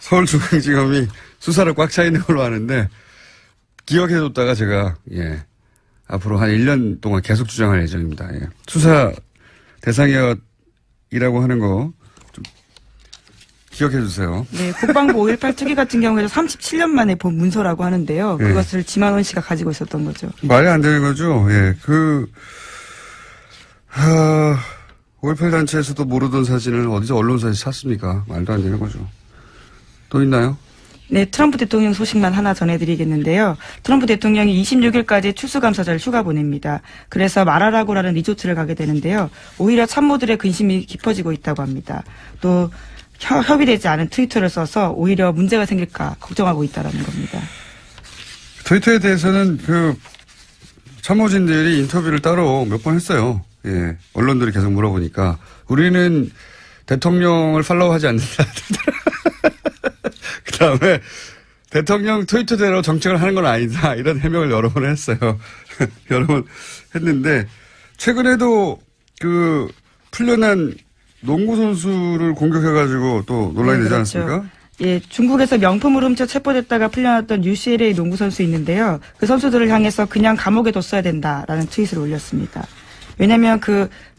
서울중앙지검이 수사를 꽉 차 있는 걸로 아는데 기억해뒀다가 제가 앞으로 한 1년 동안 계속 주장할 예정입니다. 수사 대상이라고 하는 거 좀 기억해 주세요. 네, 국방부 5.18 특위 같은 경우에도 37년 만에 본 문서라고 하는데요. 그것을 지만원 씨가 가지고 있었던 거죠. 말이 안 되는 거죠. 5.18 단체에서도 모르던 사진을 어디서 언론사에서 샀습니까? 말도 안 되는 거죠. 또 있나요? 네, 트럼프 대통령 소식만 하나 전해드리겠는데요. 트럼프 대통령이 26일까지 추수감사절 휴가 보냅니다. 그래서 마라라고라는 리조트를 가게 되는데요. 오히려 참모들의 근심이 깊어지고 있다고 합니다. 또 협의되지 않은 트위터를 써서 오히려 문제가 생길까 걱정하고 있다는 겁니다. 트위터에 대해서는 참모진들이 인터뷰를 따로 몇 번 했어요. 언론들이 계속 물어보니까 우리는 대통령을 팔로우하지 않는다. 그다음에 대통령 트위터대로 정책을 하는 건 아니다. 이런 해명을 여러 번 했어요. 여러 번 했는데 최근에도 풀려난 농구 선수를 공격해가지고 또 논란이 되지 않았습니까? 예, 중국에서 명품을 훔쳐 체포됐다가 풀려났던 UCLA 농구 선수 있는데요. 그 선수들을 향해서 그냥 감옥에 뒀어야 된다라는 트윗을 올렸습니다. 왜냐하면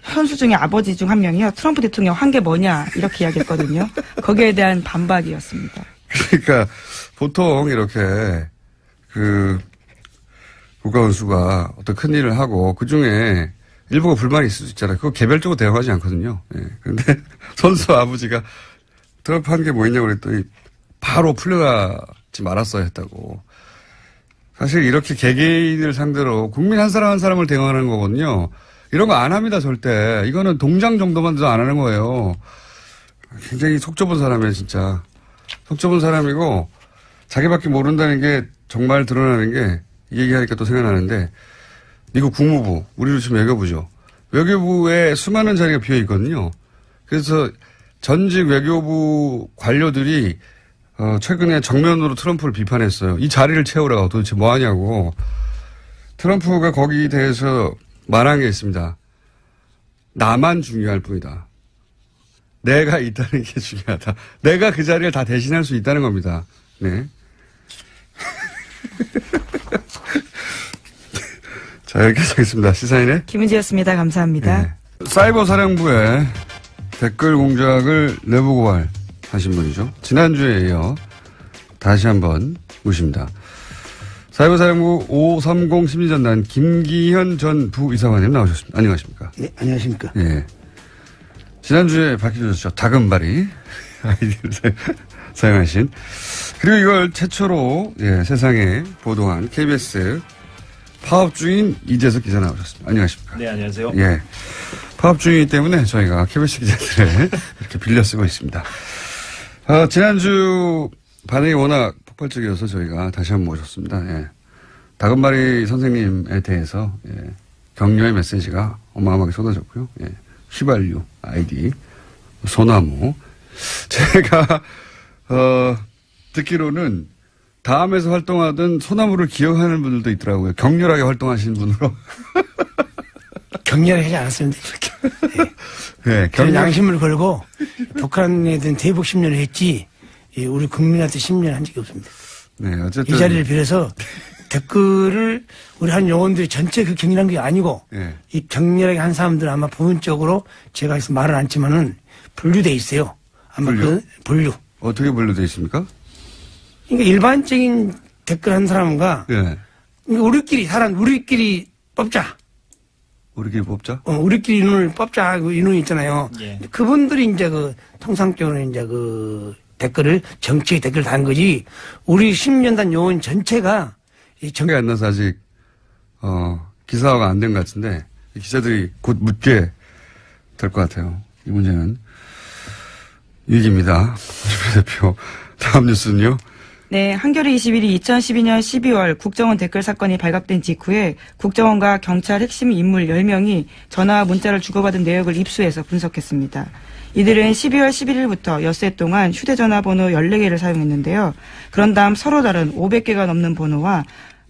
선수 중에 아버지 중 한 명이요. 트럼프 대통령 한 게 뭐냐 이렇게 이야기했거든요. 거기에 대한 반박이었습니다. 그러니까 보통 이렇게 국가원수가 어떤 큰 일을 하고 그중에 일부가 불만이 있을 수 있잖아요. 그거 개별적으로 대응하지 않거든요. 그런데 선수 아버지가 트럼프 한 게 뭐였냐고 그랬더니 바로 풀려가지 말았어야 했다고. 사실 이렇게 개개인을 상대로 국민 한 사람 한 사람을 대응하는 거거든요. 이런 거 안 합니다, 절대. 이거는 동장 정도만 돼도 안 하는 거예요. 굉장히 속 좁은 사람이에요, 진짜. 속 좁은 사람이고 자기밖에 모른다는 게 정말 드러나는 게 이 얘기하니까 또 생각나는데 미국 국무부, 우리로 치면 외교부죠. 외교부에 수많은 자리가 비어 있거든요. 그래서 전직 외교부 관료들이 최근에 정면으로 트럼프를 비판했어요. 이 자리를 채우라고 도대체 뭐 하냐고. 트럼프가 거기에 대해서 말한 게 있습니다. 나만 중요할 뿐이다. 내가 있다는 게 중요하다. 내가 그 자리를 다 대신할 수 있다는 겁니다. 네. 자, 여기까지 하겠습니다. 시사인의 김은지였습니다. 감사합니다. 네. 사이버 사령부에 댓글 공작을 내부 고발하신 분이죠. 지난주에 이어 다시 한번 모십니다. 사이버 사령부 530 심리전단 김기현 전 부이사관님 나오셨습니다. 안녕하십니까? 네, 안녕하십니까? 예. 지난주에 밝혀졌죠. 다금바리 아이디를 사용하신. 그리고 이걸 최초로 세상에 보도한 KBS 파업 중인 이재석 기자 나오셨습니다. 안녕하십니까? 네, 안녕하세요. 예. 파업 중이기 때문에 저희가 KBS 기자들을 이렇게 빌려 쓰고 있습니다. 지난주 반응이 워낙 폭발적이어서 저희가 다시 한번 모셨습니다. 예. 다금바리 선생님에 대해서 격려의 메시지가 어마어마하게 쏟아졌고요. 예. 휘발유 아이디 소나무. 제가 듣기로는 다음에서 활동하던 소나무를 기억하는 분들도 있더라고요. 격렬하게 활동하시는 분으로. 격렬하게 하지 않았습니다. 네. 저는 양심을 걸고 북한에 대한 대북 심리를 했지 우리 국민한테 심리를 한 적이 없습니다. 네, 어쨌든 이 자리를 빌어서 댓글을 우리 한 요원들이 전체 그 격렬한 게 아니고 이 격렬하게 한 사람들 아마 부분적으로 제가 해서 말은 않지만은 분류돼 있어요. 아마 분류? 분류. 어떻게 분류돼 있습니까? 그러니까 일반적인 댓글 한 사람과 그러니까 우리끼리 뽑자. 우리끼리 뽑자? 우리끼리 인원을 뽑자. 그 인원이 있잖아요. 예. 그분들이 이제 통상적으로 이제 댓글을 정치의 댓글을 단 거지. 우리 심리전단 요원 전체가 정리가 안 나서 아직 기사화가 안 된 것 같은데 기자들이 곧 묻게 될 것 같아요. 이 문제는 위기입니다. 대표. 다음 뉴스는요. 네, 한겨레 21이 2012년 12월 국정원 댓글 사건이 발각된 직후에 국정원과 경찰 핵심 인물 10명이 전화와 문자를 주고받은 내역을 입수해서 분석했습니다. 이들은 12월 11일부터 엿새 동안 휴대전화 번호 14개를 사용했는데요. 그런 다음 서로 다른 500개가 넘는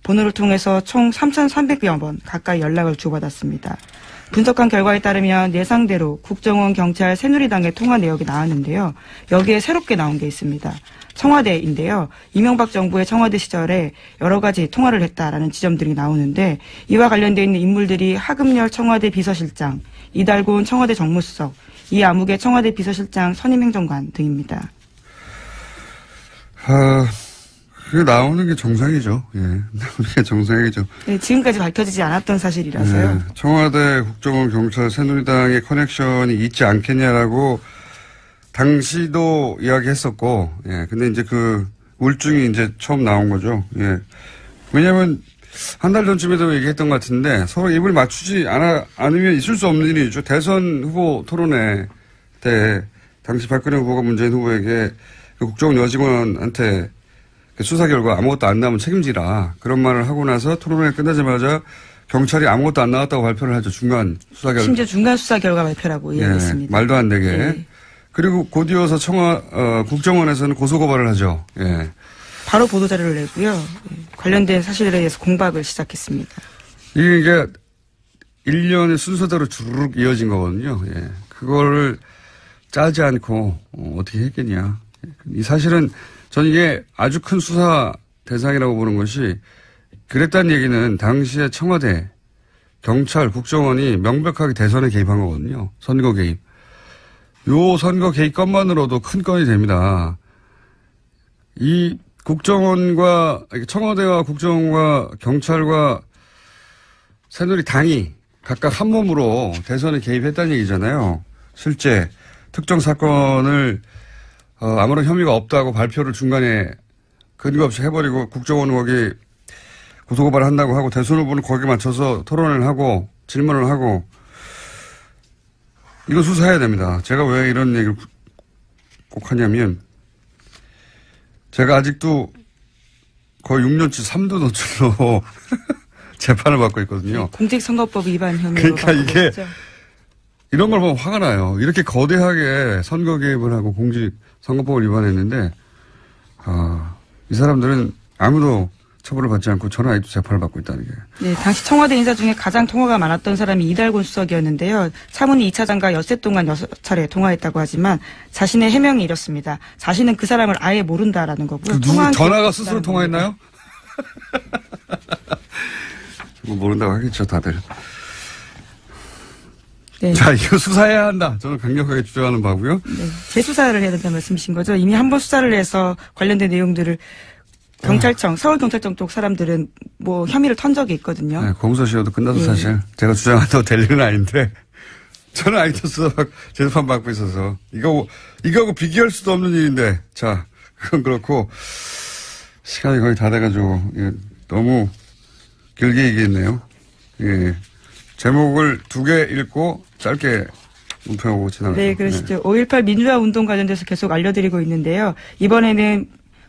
번호를 통해서 총 3,300여 번 가까이 연락을 주고받았습니다. 분석한 결과에 따르면 예상대로 국정원, 경찰, 새누리당의 통화 내역이 나왔는데요. 여기에 새롭게 나온 게 있습니다. 청와대인데요. 이명박 정부의 청와대 시절에 여러 가지 통화를 했다라는 지점들이 나오는데 이와 관련되어 있는 인물들이 하금열 청와대 비서실장, 이달곤 청와대 정무수석, 이아무개 청와대 비서실장 선임행정관 등입니다. 그게 나오는 게 정상이죠. 예. 나오는 게 정상이죠. 네, 지금까지 밝혀지지 않았던 사실이라서요. 네, 청와대, 국정원, 경찰, 새누리당의 커넥션이 있지 않겠냐라고 당시도 이야기했었고, 예. 근데 이제 그 울증이 이제 처음 나온 거죠. 예. 왜냐면 한 달 전쯤에도 얘기했던 것 같은데 서로 입을 맞추지 않으면 있을 수 없는 일이죠. 대선 후보 토론회 때 당시 박근혜 후보가 문재인 후보에게 그 국정원 여직원한테 수사 결과 아무것도 안 나오면 책임지라 그런 말을 하고 나서 토론회 끝나자마자 경찰이 아무것도 안 나왔다고 발표를 하죠. 중간 수사 결과. 심지어 중간 수사 결과 발표라고 이야기했습니다. 말도 안 되게. 네. 그리고 곧이어서 국정원에서는 고소고발을 하죠. 예. 바로 보도자료를 내고요. 관련된 사실들에 대해서 공박을 시작했습니다. 이게 1년의 순서대로 주르륵 이어진 거거든요. 예. 그거를 짜지 않고 어떻게 했겠냐. 이 사실은 저는 이게 아주 큰 수사 대상이라고 보는 것이 그랬다는 얘기는 당시에 청와대, 경찰, 국정원이 명백하게 대선에 개입한 거거든요. 선거 개입. 요 선거 개입 건만으로도 큰 건이 됩니다. 이 청와대와 국정원과 경찰과 새누리당이 각각 한 몸으로 대선에 개입했다는 얘기잖아요. 실제 특정 사건을 아무런 혐의가 없다고 발표를 중간에 근거 없이 해버리고 국정원은 거기 고소고발을 한다고 하고 대선 후보는 거기에 맞춰서 토론을 하고 질문을 하고 이거 수사해야 됩니다. 제가 왜 이런 얘기를 꼭 하냐면 제가 아직도 거의 6년치 3도 노출로 재판을 받고 있거든요. 공직선거법 위반 혐의로. 그러니까 이게 있죠. 이런 걸 보면 화가 나요. 이렇게 거대하게 선거 개입을 하고 공직선거법을 위반했는데 이 사람들은 아무도 처벌을 받지 않고 저는 아직도 재판을 받고 있다는 게. 네, 당시 청와대 인사 중에 가장 통화가 많았던 사람이 이달곤 수석이었는데요. 차문희 2차장과 엿새 동안 6차례 통화했다고 하지만 자신의 해명이 이렇습니다. 자신은 그 사람을 아예 모른다라는 거고요. 전화가 스스로 통화했나요? 뭐 모른다고 하겠죠, 다들. 네. 자, 이거 수사해야 한다. 저는 강력하게 주장하는 바고요. 네, 재수사를 해야 된다는 말씀이신 거죠. 이미 한 번 수사를 해서 관련된 내용들을 경찰청, 서울경찰청 쪽 사람들은 뭐 혐의를 턴 적이 있거든요. 네, 공소시효도 끝나서 사실 제가 주장한다고 될 일은 아닌데 저는 아직도 재판 받고 있어서 이거하고 비교할 수도 없는 일인데 자, 그건 그렇고 시간이 거의 다 돼가지고 너무 길게 얘기했네요. 예. 제목을 2개 읽고 짧게 문평하고 지나가죠. 네, 그러시죠. 5.18 민주화 운동 관련돼서 계속 알려드리고 있는데요. 이번에는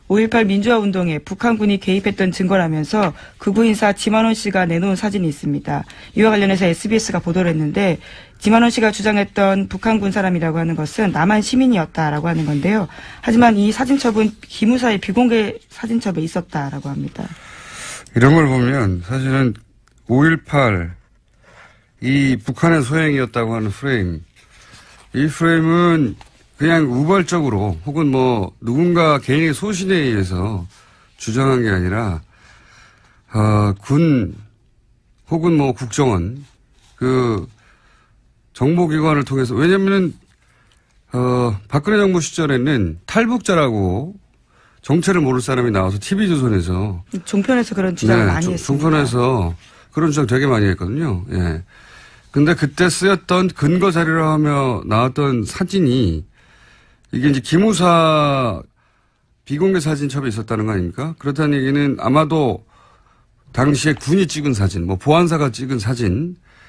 5.18 민주화 운동에 북한군이 개입했던 증거라면서 극우 인사 지만원 씨가 내놓은 사진이 있습니다. 이와 관련해서 SBS가 보도를 했는데 지만원 씨가 주장했던 북한군 사람이라고 하는 것은 남한 시민이었다라고 하는 건데요. 하지만 이 사진첩은 기무사의 비공개 사진첩에 있었다라고 합니다. 이런 걸 보면 사실은 5.18 이 북한의 소행이었다고 하는 프레임, 이 프레임은 그냥 우발적으로 혹은 뭐 누군가 개인의 소신에 의해서 주장한 게 아니라 군 혹은 뭐 국정원 그 정보기관을 통해서 왜냐면은 박근혜 정부 시절에는 탈북자라고 정체를 모를 사람이 나와서 TV조선에서 종편에서 그런 주장을 많이 했습니다. 종편에서 그런 주장 되게 많이 했거든요. 예. 근데 그때 쓰였던 근거 자료라 하며 나왔던 사진이 이게 이제 기무사 비공개 사진첩에 있었다는 거 아닙니까? 그렇다는 얘기는 아마도 당시에 군이 찍은 사진, 뭐 보안사가 찍은 사진,